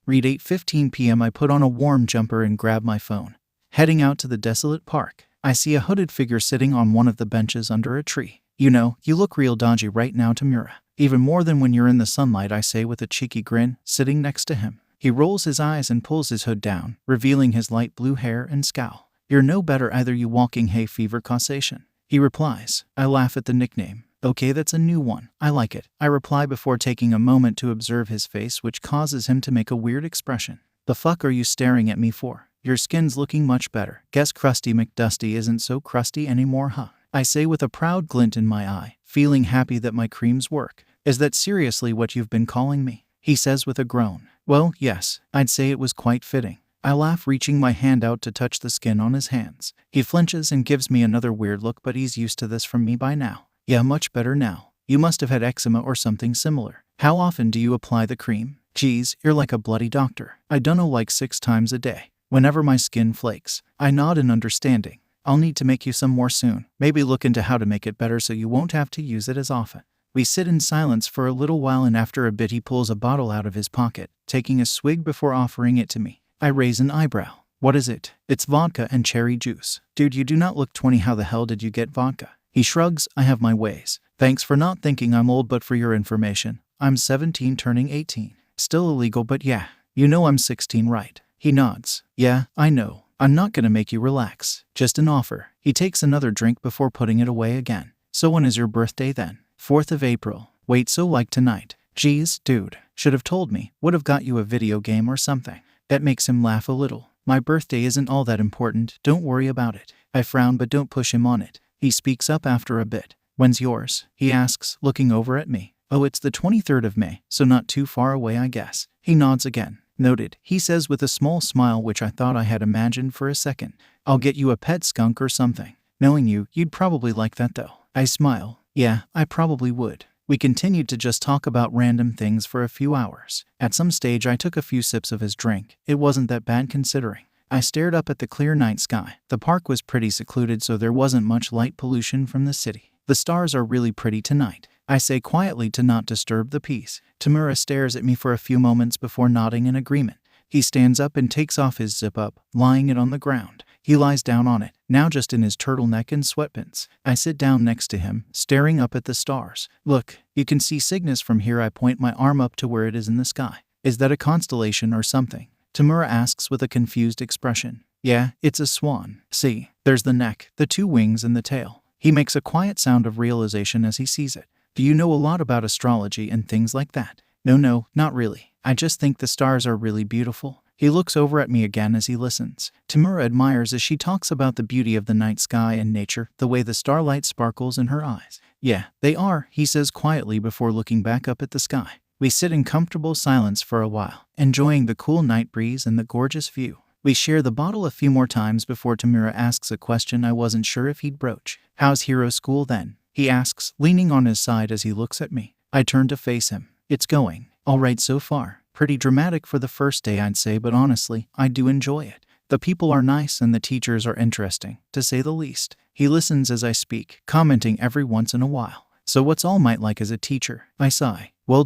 Read 8:15 p.m. I put on a warm jumper and grab my phone. Heading out to the desolate park, I see a hooded figure sitting on one of the benches under a tree. You know, you look real dodgy right now, Tamura. Even more than when you're in the sunlight, I say with a cheeky grin, sitting next to him. He rolls his eyes and pulls his hood down, revealing his light blue hair and scowl. You're no better either, you walking hay fever causation. He replies. I laugh at the nickname. Okay, that's a new one. I like it, I reply before taking a moment to observe his face, which causes him to make a weird expression. The fuck are you staring at me for? Your skin's looking much better. Guess Krusty McDusty isn't so crusty anymore, huh? I say with a proud glint in my eye, feeling happy that my creams work. Is that seriously what you've been calling me? He says with a groan. Well, yes, I'd say it was quite fitting. I laugh, reaching my hand out to touch the skin on his hands. He flinches and gives me another weird look, but he's used to this from me by now. Yeah, much better now. You must have had eczema or something similar. How often do you apply the cream? Geez, you're like a bloody doctor. I dunno, like 6 times a day. Whenever my skin flakes. I nod in understanding. I'll need to make you some more soon. Maybe look into how to make it better so you won't have to use it as often. We sit in silence for a little while, and after a bit he pulls a bottle out of his pocket, taking a swig before offering it to me. I raise an eyebrow. What is it? It's vodka and cherry juice. Dude, you do not look 20. How the hell did you get vodka? He shrugs. I have my ways. Thanks for not thinking I'm old, but for your information, I'm 17 turning 18. Still illegal, but yeah. You know I'm 16, right? He nods. Yeah, I know. I'm not gonna make you relax. Just an offer. He takes another drink before putting it away again. So when is your birthday then? 4th of April. Wait, so like tonight? Geez, dude. Should have told me. Would have got you a video game or something. That makes him laugh a little. My birthday isn't all that important. Don't worry about it. I frown, but don't push him on it. He speaks up after a bit. When's yours? He asks, looking over at me. Oh, it's the 23rd of May, so not too far away, I guess. He nods again. Noted, he says with a small smile, which I thought I had imagined for a second. I'll get you a pet skunk or something. Knowing you, you'd probably like that though. I smile. Yeah, I probably would. We continued to just talk about random things for a few hours. At some stage I took a few sips of his drink. It wasn't that bad considering. I stared up at the clear night sky. The park was pretty secluded, so there wasn't much light pollution from the city. The stars are really pretty tonight. I say quietly to not disturb the peace. Tamura stares at me for a few moments before nodding in agreement. He stands up and takes off his zip-up, lying it on the ground. He lies down on it, now just in his turtleneck and sweatpants. I sit down next to him, staring up at the stars. Look, you can see Cygnus from here. I point my arm up to where it is in the sky. Is that a constellation or something? Tamura asks with a confused expression. Yeah, it's a swan. See, there's the neck, the 2 wings, and the tail. He makes a quiet sound of realization as he sees it. Do you know a lot about astrology and things like that? No, not really. I just think the stars are really beautiful. He looks over at me again as he listens. Tamura admires as she talks about the beauty of the night sky and nature, the way the starlight sparkles in her eyes. Yeah, they are, he says quietly before looking back up at the sky. We sit in comfortable silence for a while, enjoying the cool night breeze and the gorgeous view. We share the bottle a few more times before Tamura asks a question I wasn't sure if he'd broach. How's hero school then? He asks, leaning on his side as he looks at me. I turn to face him. It's going all right so far. Pretty dramatic for the first day, I'd say, but honestly, I do enjoy it. The people are nice and the teachers are interesting, to say the least. He listens as I speak, commenting every once in a while. So what's All Might like as a teacher? I sigh. Well,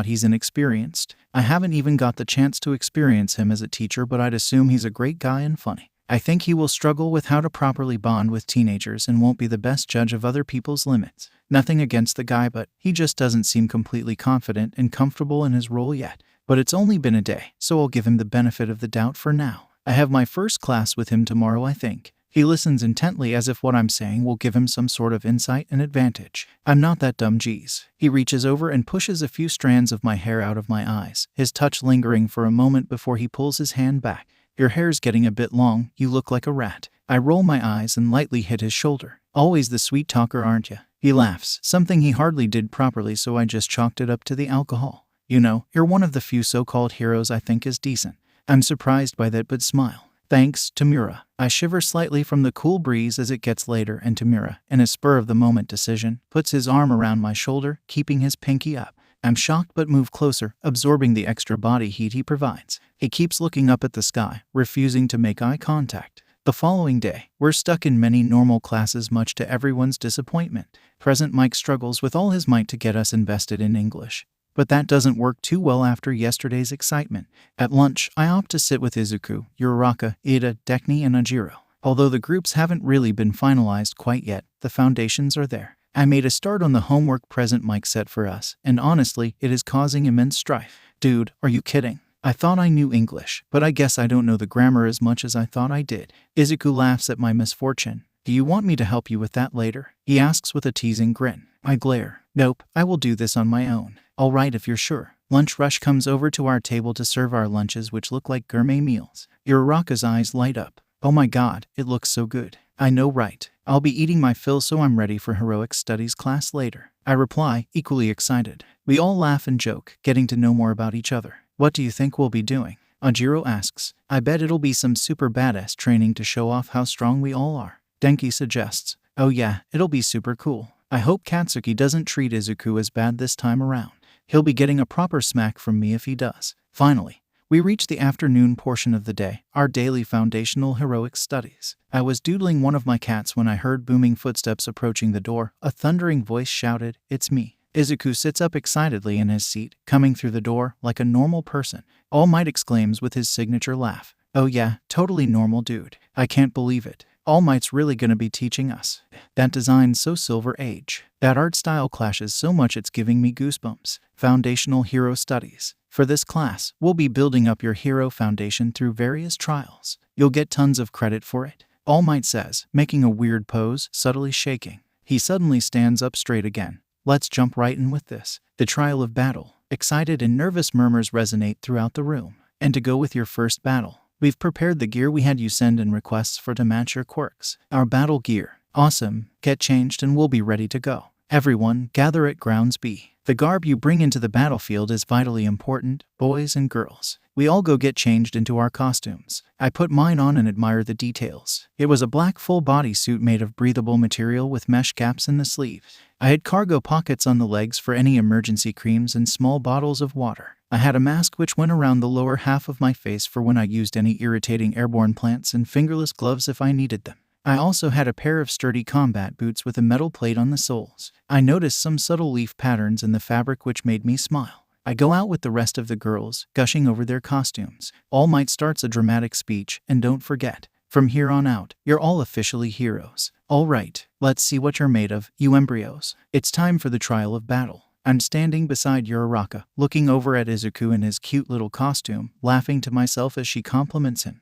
he's inexperienced. I haven't even got the chance to experience him as a teacher, but I'd assume he's a great guy and funny. I think he will struggle with how to properly bond with teenagers and won't be the best judge of other people's limits. Nothing against the guy, but he just doesn't seem completely confident and comfortable in his role yet. But it's only been a day, so I'll give him the benefit of the doubt for now. I have my first class with him tomorrow, I think. He listens intently as if what I'm saying will give him some sort of insight and advantage. I'm not that dumb, geez. He reaches over and pushes a few strands of my hair out of my eyes, his touch lingering for a moment before he pulls his hand back. Your hair's getting a bit long, you look like a rat. I roll my eyes and lightly hit his shoulder. Always the sweet talker, aren't you? He laughs, something he hardly did properly, so I just chalked it up to the alcohol. You know, you're one of the few so-called heroes I think is decent. I'm surprised by that but smile. Thanks, Tamura. I shiver slightly from the cool breeze as it gets later, and Tamura, in a spur-of-the-moment decision, puts his arm around my shoulder, keeping his pinky up. I'm shocked but move closer, absorbing the extra body heat he provides. He keeps looking up at the sky, refusing to make eye contact. The following day, we're stuck in many normal classes, much to everyone's disappointment. Present Mike struggles with all his might to get us invested in English. But that doesn't work too well after yesterday's excitement. At lunch, I opt to sit with Izuku, Uraraka, Ida, Dekni, and Ajiro. Although the groups haven't really been finalized quite yet, the foundations are there. I made a start on the homework Present Mike set for us, and honestly, it is causing immense strife. Dude, are you kidding? I thought I knew English, but I guess I don't know the grammar as much as I thought I did. Izuku laughs at my misfortune. Do you want me to help you with that later? He asks with a teasing grin. I glare. Nope, I will do this on my own. All right, if you're sure. Lunch rush comes over to our table to serve our lunches, which look like gourmet meals. Uraraka's eyes light up. Oh my god, it looks so good. I know, right? I'll be eating my fill, so I'm ready for heroic studies class later. I reply, equally excited. We all laugh and joke, getting to know more about each other. What do you think we'll be doing? Ojiro asks, I bet it'll be some super badass training to show off how strong we all are. Denki suggests, oh yeah, it'll be super cool. I hope Katsuki doesn't treat Izuku as bad this time around. He'll be getting a proper smack from me if he does. Finally, we reach the afternoon portion of the day, our daily foundational heroics studies. I was doodling one of my cats when I heard booming footsteps approaching the door. A thundering voice shouted, "It's me." Izuku sits up excitedly in his seat, coming through the door like a normal person. All Might exclaims with his signature laugh, "Oh yeah, totally normal dude. I can't believe it. All Might's really gonna be teaching us. That design's so Silver Age. That art style clashes so much it's giving me goosebumps." Foundational Hero Studies. For this class, we'll be building up your hero foundation through various trials. You'll get tons of credit for it. All Might says, making a weird pose, subtly shaking. He suddenly stands up straight again. Let's jump right in with this. The trial of battle. Excited and nervous murmurs resonate throughout the room. And to go with your first battle, we've prepared the gear we had you send in requests for to match your quirks. Our battle gear. Awesome. Get changed and we'll be ready to go. Everyone, gather at Grounds B. The garb you bring into the battlefield is vitally important, boys and girls. We all go get changed into our costumes. I put mine on and admire the details. It was a black full-body suit made of breathable material with mesh gaps in the sleeves. I had cargo pockets on the legs for any emergency creams and small bottles of water. I had a mask which went around the lower half of my face for when I used any irritating airborne plants and fingerless gloves if I needed them. I also had a pair of sturdy combat boots with a metal plate on the soles. I noticed some subtle leaf patterns in the fabric which made me smile. I go out with the rest of the girls, gushing over their costumes. All Might starts a dramatic speech, and don't forget, from here on out, you're all officially heroes. All right, let's see what you're made of, you embryos. It's time for the trial of battle. I'm standing beside Uraraka, looking over at Izuku in his cute little costume, laughing to myself as she compliments him.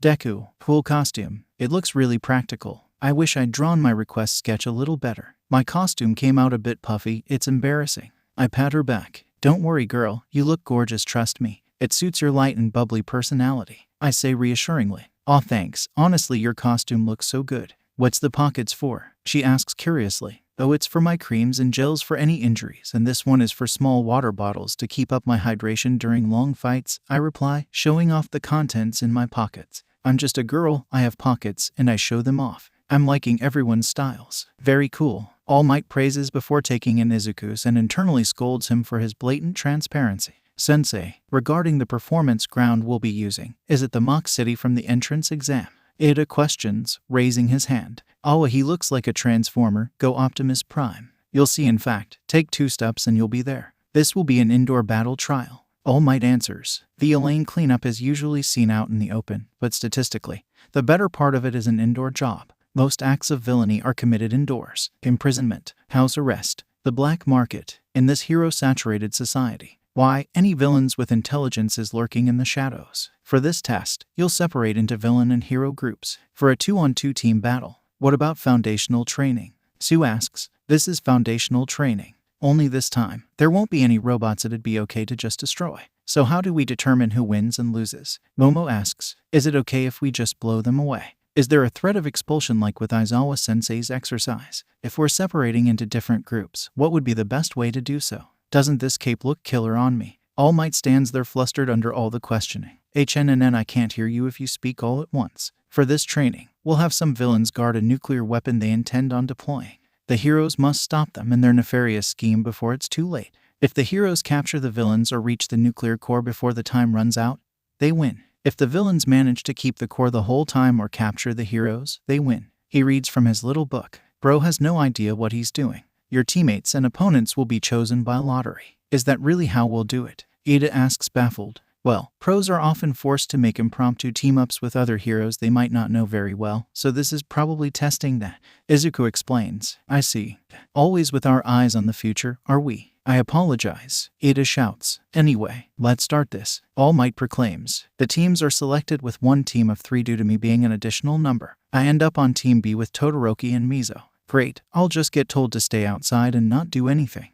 Deku, cool costume. It looks really practical. I wish I'd drawn my request sketch a little better. My costume came out a bit puffy, it's embarrassing. I pat her back. Don't worry girl, you look gorgeous, trust me. It suits your light and bubbly personality. I say reassuringly. Aw thanks, honestly your costume looks so good. What's the pockets for? She asks curiously. Oh, it's for my creams and gels for any injuries, and this one is for small water bottles to keep up my hydration during long fights, I reply, showing off the contents in my pockets. I'm just a girl, I have pockets, and I show them off. I'm liking everyone's styles. Very cool. All Might praises before taking in Izuku's and internally scolds him for his blatant transparency. Sensei, regarding the performance ground we'll be using, is it the mock city from the entrance exam? Ida questions, raising his hand. He looks like a transformer, go Optimus Prime. You'll see in fact, take 2 steps and you'll be there. This will be an indoor battle trial. All Might answers. The lane cleanup is usually seen out in the open, but statistically, the better part of it is an indoor job. Most acts of villainy are committed indoors. Imprisonment, house arrest, the black market, in this hero-saturated society. Why, any villains with intelligence is lurking in the shadows. For this test, you'll separate into villain and hero groups for a 2-on-2 team battle. What about foundational training? Sue asks. This is foundational training. Only this time, there won't be any robots it'd be okay to just destroy. So how do we determine who wins and loses? Momo asks. Is it okay if we just blow them away? Is there a threat of expulsion like with Aizawa-sensei's exercise? If we're separating into different groups, what would be the best way to do so? Doesn't this cape look killer on me? All Might stands there flustered under all the questioning. HNNN, I can't hear you if you speak all at once. For this training, we'll have some villains guard a nuclear weapon they intend on deploying. The heroes must stop them in their nefarious scheme before it's too late. If the heroes capture the villains or reach the nuclear core before the time runs out, they win. If the villains manage to keep the core the whole time or capture the heroes, they win. He reads from his little book. Bro has no idea what he's doing. Your teammates and opponents will be chosen by lottery. Is that really how we'll do it? Ida asks baffled. Well, pros are often forced to make impromptu team-ups with other heroes they might not know very well, so this is probably testing that. Izuku explains. I see. Always with our eyes on the future, are we? I apologize. Ida shouts. Anyway, let's start this. All Might proclaims. The teams are selected with 1 team of 3 due to me being an additional number. I end up on Team B with Todoroki and Mizo. Great, I'll just get told to stay outside and not do anything.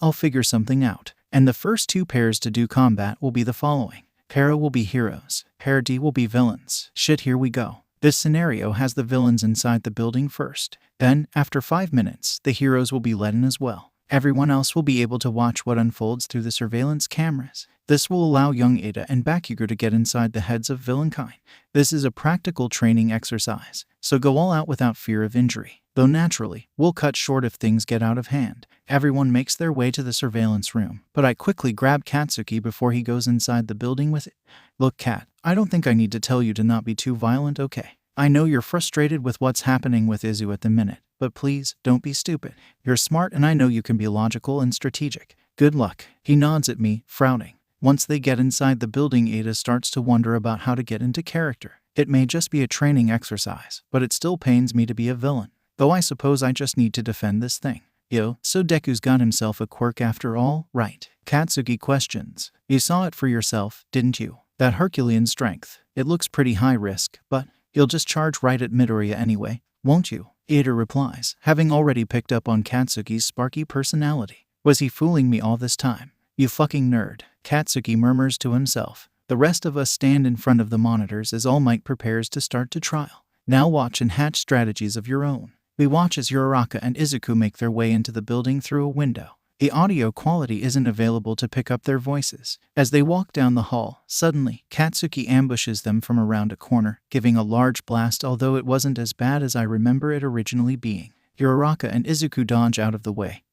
I'll figure something out. And the first 2 pairs to do combat will be the following. Pair A will be heroes. Pair D will be villains. Shit, here we go. This scenario has the villains inside the building first. Then, after 5 minutes, the heroes will be let in as well. Everyone else will be able to watch what unfolds through the surveillance cameras. This will allow young 𝐴 and 𝗵𝘃𝗏 to get inside the heads of villainkind. This is a practical training exercise, so go all out without fear of injury. Though naturally, we'll cut short if things get out of hand. Everyone makes their way to the surveillance room, but I quickly grab Katsuki before he goes inside the building with it. Look, Kat, I don't think I need to tell you to not be too violent, okay? I know you're frustrated with what's happening with Izu at the minute, but please, don't be stupid. You're smart and I know you can be logical and strategic. Good luck. He nods at me, frowning. Once they get inside the building, 𝐴 starts to wonder about how to get into character. It may just be a training exercise, but it still pains me to be a villain. Though I suppose I just need to defend this thing. Yo, so Deku's got himself a quirk after all, right? Katsuki questions. You saw it for yourself, didn't you? That Herculean strength. It looks pretty high risk, but you'll just charge right at Midoriya anyway, won't you? 𝐴 replies, having already picked up on Katsuki's sparky personality. Was he fooling me all this time? You fucking nerd, Katsuki murmurs to himself. The rest of us stand in front of the monitors as All Might prepares to start the trial. Now watch and hatch strategies of your own. We watch as Uraraka and Izuku make their way into the building through a window. The audio quality isn't available to pick up their voices. As they walk down the hall, suddenly, Katsuki ambushes them from around a corner, giving a large blast, although it wasn't as bad as I remember it originally being. Uraraka and Izuku dodge out of the way,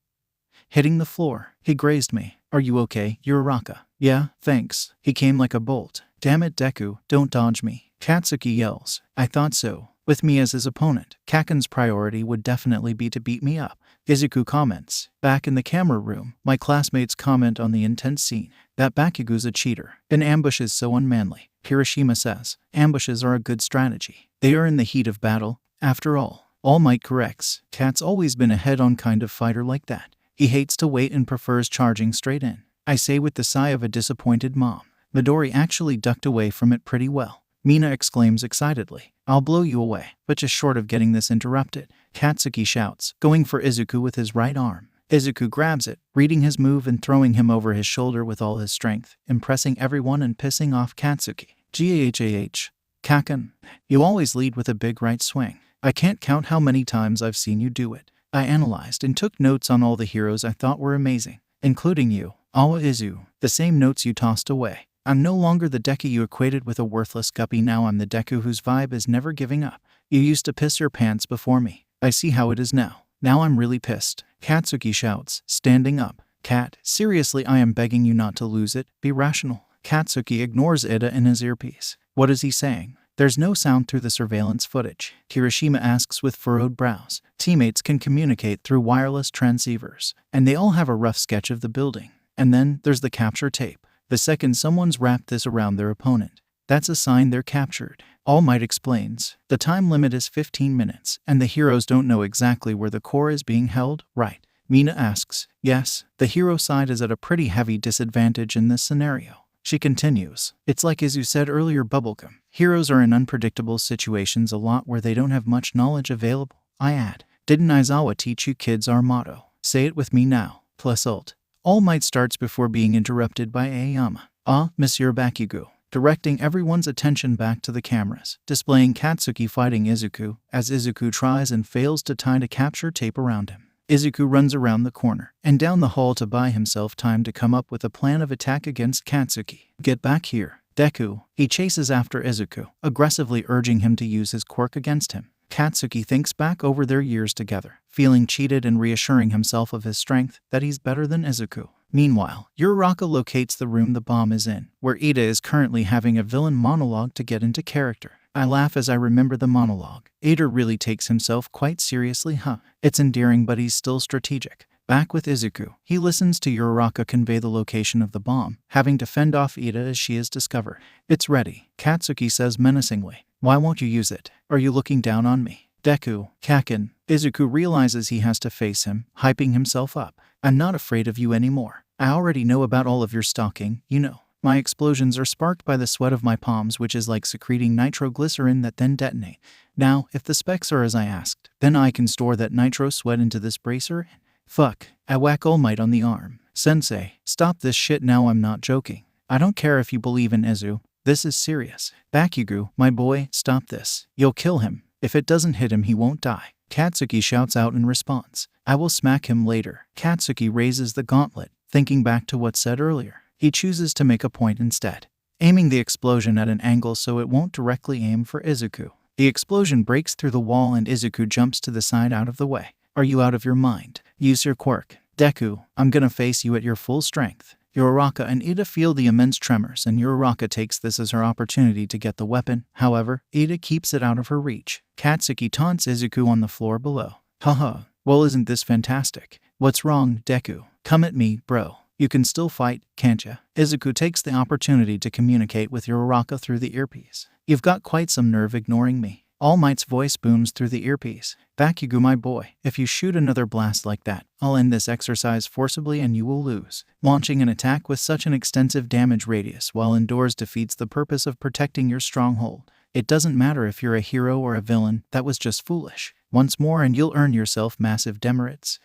hitting the floor. He grazed me. Are you okay, Uraraka? Yeah, thanks. He came like a bolt. Damn it, Deku, don't dodge me. Katsuki yells. I thought so. With me as his opponent, Kaken's priority would definitely be to beat me up. Izuku comments. Back in the camera room, my classmates comment on the intense scene. That Bakugu's a cheater. An ambush is so unmanly. Hiroshima says, ambushes are a good strategy. They are in the heat of battle. After all, All Might corrects. Kat's always been a head-on kind of fighter like that. He hates to wait and prefers charging straight in. I say with the sigh of a disappointed mom. Midori actually ducked away from it pretty well. Mina exclaims excitedly. I'll blow you away, but just short of getting this interrupted. Katsuki shouts, going for Izuku with his right arm. Izuku grabs it, reading his move and throwing him over his shoulder with all his strength, impressing everyone and pissing off Katsuki. GAHAH. Kaken, you always lead with a big right swing. I can't count how many times I've seen you do it. I analyzed and took notes on all the heroes I thought were amazing, including you, Awa Izu, the same notes you tossed away. I'm no longer the Deku you equated with a worthless guppy, now I'm the Deku whose vibe is never giving up. You used to piss your pants before me. I see how it is now. Now I'm really pissed. Katsuki shouts, standing up. Kat, seriously, I am begging you not to lose it. Be rational. Katsuki ignores 𝐴 in his earpiece. What is he saying? There's no sound through the surveillance footage. Hiroshima asks with furrowed brows. Teammates can communicate through wireless transceivers, and they all have a rough sketch of the building. And then there's the capture tape. The second someone's wrapped this around their opponent, that's a sign they're captured. All Might explains. The time limit is 15 minutes, and the heroes don't know exactly where the core is being held, right? Mina asks. Yes, the hero side is at a pretty heavy disadvantage in this scenario. She continues. It's like Izu said earlier, bubblegum. Heroes are in unpredictable situations a lot where they don't have much knowledge available. I add. Didn't Aizawa teach you kids our motto? Say it with me now. Plus ult. All Might starts before being interrupted by Aoyama. Ah, Monsieur Bakugo. Directing everyone's attention back to the cameras, displaying Katsuki fighting Izuku, as Izuku tries and fails to tie the capture tape around him. Izuku runs around the corner and down the hall to buy himself time to come up with a plan of attack against Katsuki. Get back here, Deku. He chases after Izuku, aggressively urging him to use his quirk against him. Katsuki thinks back over their years together, feeling cheated and reassuring himself of his strength, that he's better than Izuku. Meanwhile, Uraraka locates the room the bomb is in, where 𝐴 is currently having a villain monologue to get into character. I laugh as I remember the monologue. 𝐴 really takes himself quite seriously, huh? It's endearing, but he's still strategic. Back with Izuku, he listens to Uraraka convey the location of the bomb, having to fend off 𝐴 as she is discovered. It's ready, Katsuki says menacingly. Why won't you use it? Are you looking down on me? Deku, Kaken. Izuku realizes he has to face him, hyping himself up. I'm not afraid of you anymore. I already know about all of your stalking, you know. My explosions are sparked by the sweat of my palms, which is like secreting nitroglycerin that then detonate. Now, if the specs are as I asked, then I can store that nitro sweat into this bracer. Fuck. I whack All Might on the arm. Sensei, stop this shit now, I'm not joking. I don't care if you believe in Izu. This is serious. Bakugo, my boy, stop this. You'll kill him. If it doesn't hit him, he won't die. Katsuki shouts out in response. I will smack him later. Katsuki raises the gauntlet, thinking back to what said earlier. He chooses to make a point instead, aiming the explosion at an angle so it won't directly aim for Izuku. The explosion breaks through the wall and Izuku jumps to the side out of the way. Are you out of your mind? Use your quirk. Deku, I'm gonna face you at your full strength. Uraraka and Ida feel the immense tremors, and Uraraka takes this as her opportunity to get the weapon. However, Ida keeps it out of her reach. Katsuki taunts Izuku on the floor below. Haha, well isn't this fantastic? What's wrong, Deku? Come at me, bro. You can still fight, can't ya? Izuku takes the opportunity to communicate with Uraraka through the earpiece. You've got quite some nerve ignoring me. All Might's voice booms through the earpiece. Bakugo, my boy, if you shoot another blast like that, I'll end this exercise forcibly and you will lose. Launching an attack with such an extensive damage radius while indoors defeats the purpose of protecting your stronghold. It doesn't matter if you're a hero or a villain, that was just foolish. Once more and you'll earn yourself massive demerits.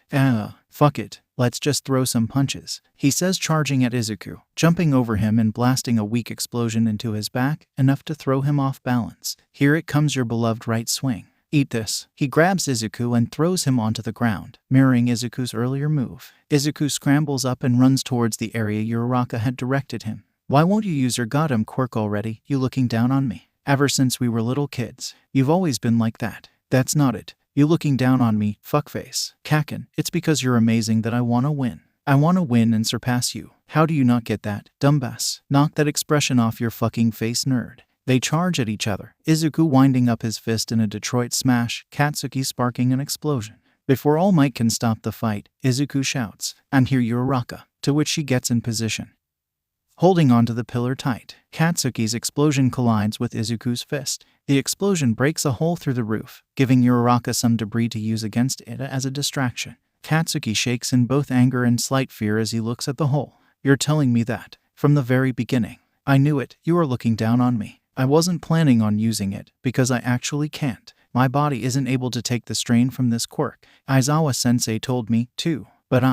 Fuck it. Let's just throw some punches, he says, charging at Izuku, jumping over him and blasting a weak explosion into his back, enough to throw him off balance. Here it comes, your beloved right swing. Eat this. He grabs Izuku and throws him onto the ground, mirroring Izuku's earlier move. Izuku scrambles up and runs towards the area Uraraka had directed him. Why won't you use your goddamn quirk already? You looking down on me? Ever since we were little kids, you've always been like that. That's not it. You looking down on me, fuckface. Kaken, it's because you're amazing that I wanna win. I wanna win and surpass you. How do you not get that, dumbass? Knock that expression off your fucking face, nerd. They charge at each other, Izuku winding up his fist in a Detroit smash, Katsuki sparking an explosion. Before All Might can stop the fight, Izuku shouts, I'm here, Uraraka, to which she gets in position, holding onto the pillar tight. Katsuki's explosion collides with Izuku's fist. The explosion breaks a hole through the roof, giving Uraraka some debris to use against Ida as a distraction. Katsuki shakes in both anger and slight fear as he looks at the hole. You're telling me that? From the very beginning. I knew it, you are looking down on me. I wasn't planning on using it, because I actually can't. My body isn't able to take the strain from this quirk. Aizawa-sensei told me, too. But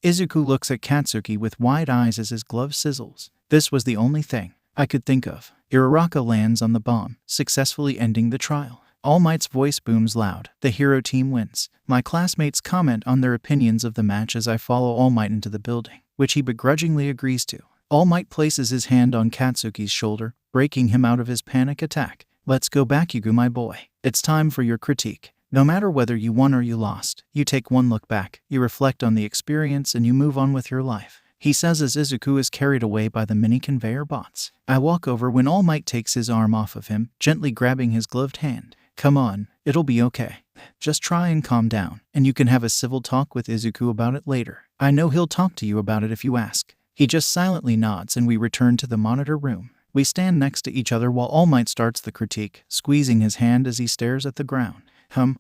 Izuku looks at Katsuki with wide eyes as his glove sizzles. This was the only thing I could think of. Uraraka lands on the bomb, successfully ending the trial. All Might's voice booms loud. The hero team wins. My classmates comment on their opinions of the match as I follow All Might into the building, which he begrudgingly agrees to. All Might places his hand on Katsuki's shoulder, breaking him out of his panic attack. Let's go, Bakugo, my boy. It's time for your critique. No matter whether you won or you lost, you take one look back, you reflect on the experience, and you move on with your life, he says as Izuku is carried away by the mini conveyor bots. I walk over when All Might takes his arm off of him, gently grabbing his gloved hand. Come on, it'll be okay. Just try and calm down, and you can have a civil talk with Izuku about it later. I know he'll talk to you about it if you ask. He just silently nods and we return to the monitor room. We stand next to each other while All Might starts the critique, squeezing his hand as he stares at the ground.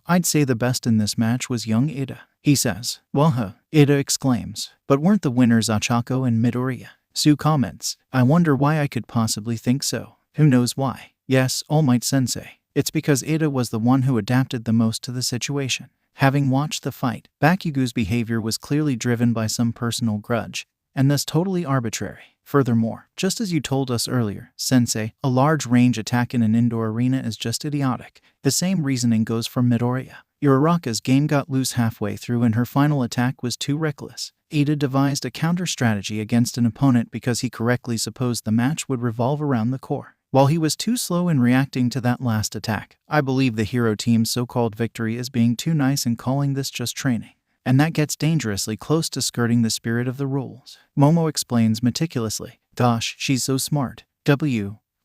I'd say the best in this match was young Ida, he says. Well, Ida exclaims. But weren't the winners Ochako and Midoriya? Sue comments. I wonder why I could possibly think so. Who knows why? Yes, All Might Sensei. It's because Ida was the one who adapted the most to the situation. Having watched the fight, Bakugo's behavior was clearly driven by some personal grudge, and thus totally arbitrary. Furthermore, just as you told us earlier, Sensei, a large range attack in an indoor arena is just idiotic. The same reasoning goes for Midoriya. Uraraka's game got loose halfway through and her final attack was too reckless. Ida devised a counter-strategy against an opponent because he correctly supposed the match would revolve around the core. While he was too slow in reacting to that last attack, I believe the hero team's so-called victory is being too nice and calling this just training. And that gets dangerously close to skirting the spirit of the rules. Momo explains meticulously. Gosh, she's so smart.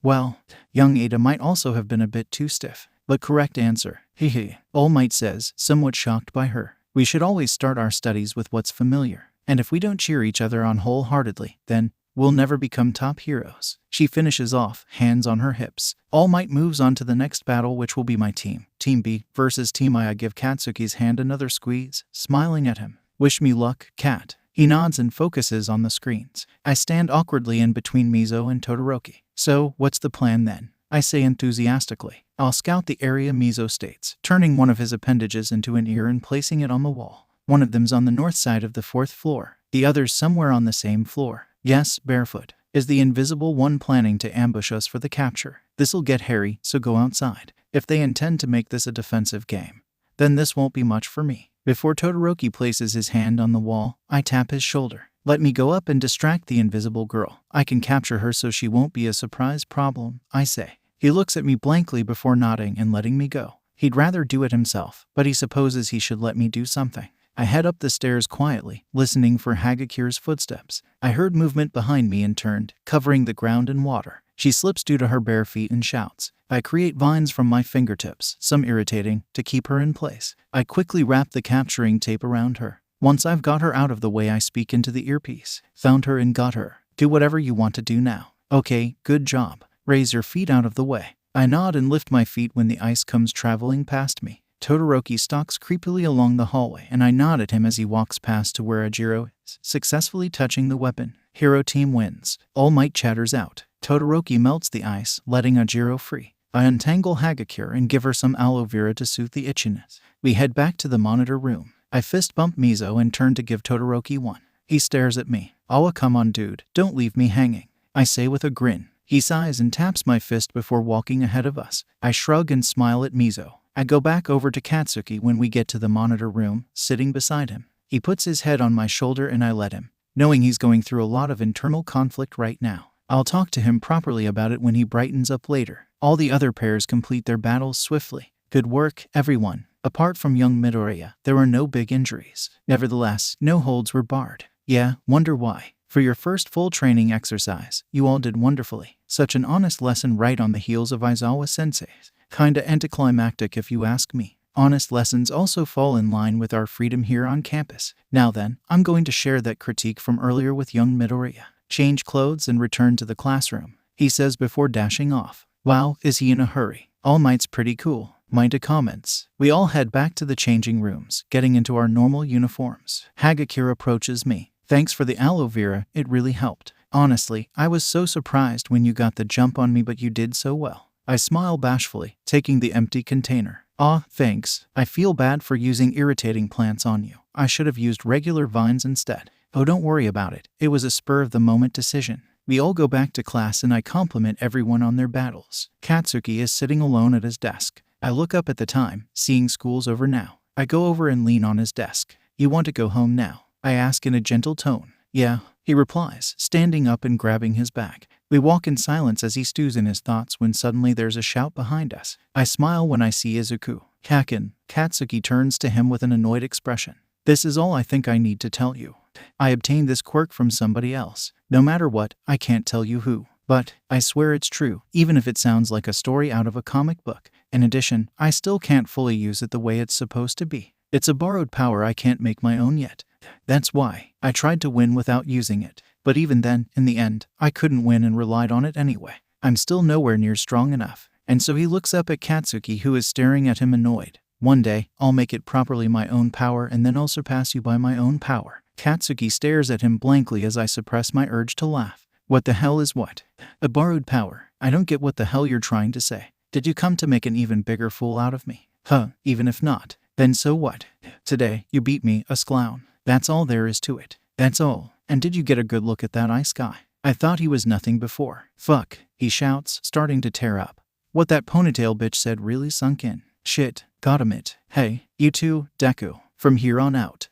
Well, young Ada might also have been a bit too stiff. But correct answer. Hehe. All Might says, somewhat shocked by her. We should always start our studies with what's familiar. And if we don't cheer each other on wholeheartedly, then we'll never become top heroes. She finishes off, hands on her hips. All Might moves on to the next battle, which will be my team. Team B versus Team I. I give Katsuki's hand another squeeze, smiling at him. Wish me luck, Kat. He nods and focuses on the screens. I stand awkwardly in between Mizo and Todoroki. So, what's the plan then? I say enthusiastically. I'll scout the area, Mizo states, turning one of his appendages into an ear and placing it on the wall. One of them's on the north side of the 4th floor. The other's somewhere on the same floor. Yes, barefoot. Is the invisible one planning to ambush us for the capture? This'll get hairy, so go outside. If they intend to make this a defensive game, then this won't be much for me. Before Todoroki places his hand on the wall, I tap his shoulder. Let me go up and distract the invisible girl. I can capture her so she won't be a surprise problem, I say. He looks at me blankly before nodding and letting me go. He'd rather do it himself, but he supposes he should let me do something. I head up the stairs quietly, listening for Hagakura's footsteps. I heard movement behind me and turned, covering the ground in water. She slips due to her bare feet and shouts. I create vines from my fingertips, some irritating, to keep her in place. I quickly wrap the capturing tape around her. Once I've got her out of the way, I speak into the earpiece. Found her and got her. Do whatever you want to do now. Okay, good job. Raise your feet out of the way. I nod and lift my feet when the ice comes traveling past me. Todoroki stalks creepily along the hallway, and I nod at him as he walks past to where Ajiro is, successfully touching the weapon. Hero team wins. All Might chatters out. Todoroki melts the ice, letting Ajiro free. I untangle Hagakure and give her some aloe vera to soothe the itchiness. We head back to the monitor room. I fist bump Mizo and turn to give Todoroki one. He stares at me. "Awa, come on dude, don't leave me hanging," I say with a grin. He sighs and taps my fist before walking ahead of us. I shrug and smile at Mizo. I go back over to Katsuki when we get to the monitor room, sitting beside him. He puts his head on my shoulder and I let him, knowing he's going through a lot of internal conflict right now. I'll talk to him properly about it when he brightens up later. All the other pairs complete their battles swiftly. Good work, everyone. Apart from young Midoriya, there were no big injuries. Nevertheless, no holds were barred. Yeah, wonder why. For your first full training exercise, you all did wonderfully. Such an honest lesson right on the heels of Aizawa Sensei's. Kinda anticlimactic if you ask me. Honest lessons also fall in line with our freedom here on campus. Now then, I'm going to share that critique from earlier with young Midoriya. Change clothes and return to the classroom, he says before dashing off. Wow, is he in a hurry? All Might's pretty cool, 𝐷 comments. We all head back to the changing rooms, getting into our normal uniforms. Hagakure approaches me. Thanks for the aloe vera, it really helped. Honestly, I was so surprised when you got the jump on me, but you did so well. I smile bashfully, taking the empty container. Aw, thanks. I feel bad for using irritating plants on you. I should have used regular vines instead. Oh, don't worry about it. It was a spur-of-the-moment decision. We all go back to class and I compliment everyone on their battles. Katsuki is sitting alone at his desk. I look up at the time, seeing school's over now. I go over and lean on his desk. You want to go home now? I ask in a gentle tone. Yeah, he replies, standing up and grabbing his bag. We walk in silence as he stews in his thoughts when suddenly there's a shout behind us. I smile when I see Izuku. Kaken. Katsuki turns to him with an annoyed expression. This is all I think I need to tell you. I obtained this quirk from somebody else. No matter what, I can't tell you who. But I swear it's true, even if it sounds like a story out of a comic book. In addition, I still can't fully use it the way it's supposed to be. It's a borrowed power I can't make my own yet. That's why I tried to win without using it. But even then, in the end, I couldn't win and relied on it anyway. I'm still nowhere near strong enough. And so he looks up at Katsuki, who is staring at him annoyed. One day, I'll make it properly my own power and then I'll surpass you by my own power. Katsuki stares at him blankly as I suppress my urge to laugh. What the hell is what? A borrowed power? I don't get what the hell you're trying to say. Did you come to make an even bigger fool out of me? Huh, even if not, then so what? Today, you beat me, a clown. That's all there is to it. That's all. And did you get a good look at that ice guy? I thought he was nothing before. Fuck, he shouts, starting to tear up. What that ponytail bitch said really sunk in. Shit, got him it. Hey, you two, Deku. From here on out.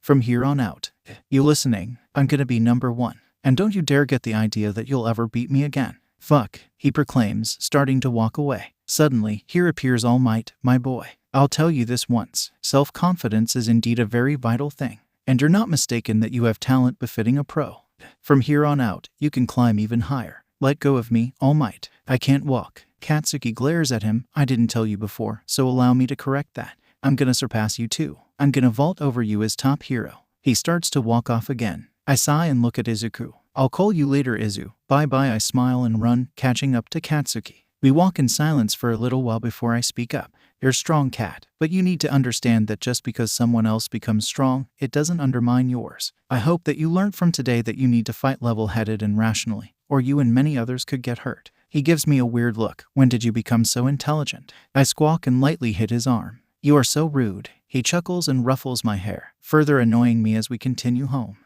From here on out. You listening? I'm gonna be number one. And don't you dare get the idea that you'll ever beat me again. Fuck, he proclaims, starting to walk away. Suddenly, here appears All Might, my boy. I'll tell you this once. Self-confidence is indeed a very vital thing. And you're not mistaken that you have talent befitting a pro. From here on out, you can climb even higher. Let go of me, All Might. I can't walk. Katsuki glares at him. I didn't tell you before, so allow me to correct that. I'm gonna surpass you too. I'm gonna vault over you as top hero. He starts to walk off again. I sigh and look at Izuku. I'll call you later, Izu. Bye-bye. I smile and run, catching up to Katsuki. We walk in silence for a little while before I speak up. You're strong, Kat, but you need to understand that just because someone else becomes strong, it doesn't undermine yours. I hope that you learned from today that you need to fight level-headed and rationally, or you and many others could get hurt. He gives me a weird look. When did you become so intelligent? I squawk and lightly hit his arm. You are so rude. He chuckles and ruffles my hair, further annoying me as we continue home.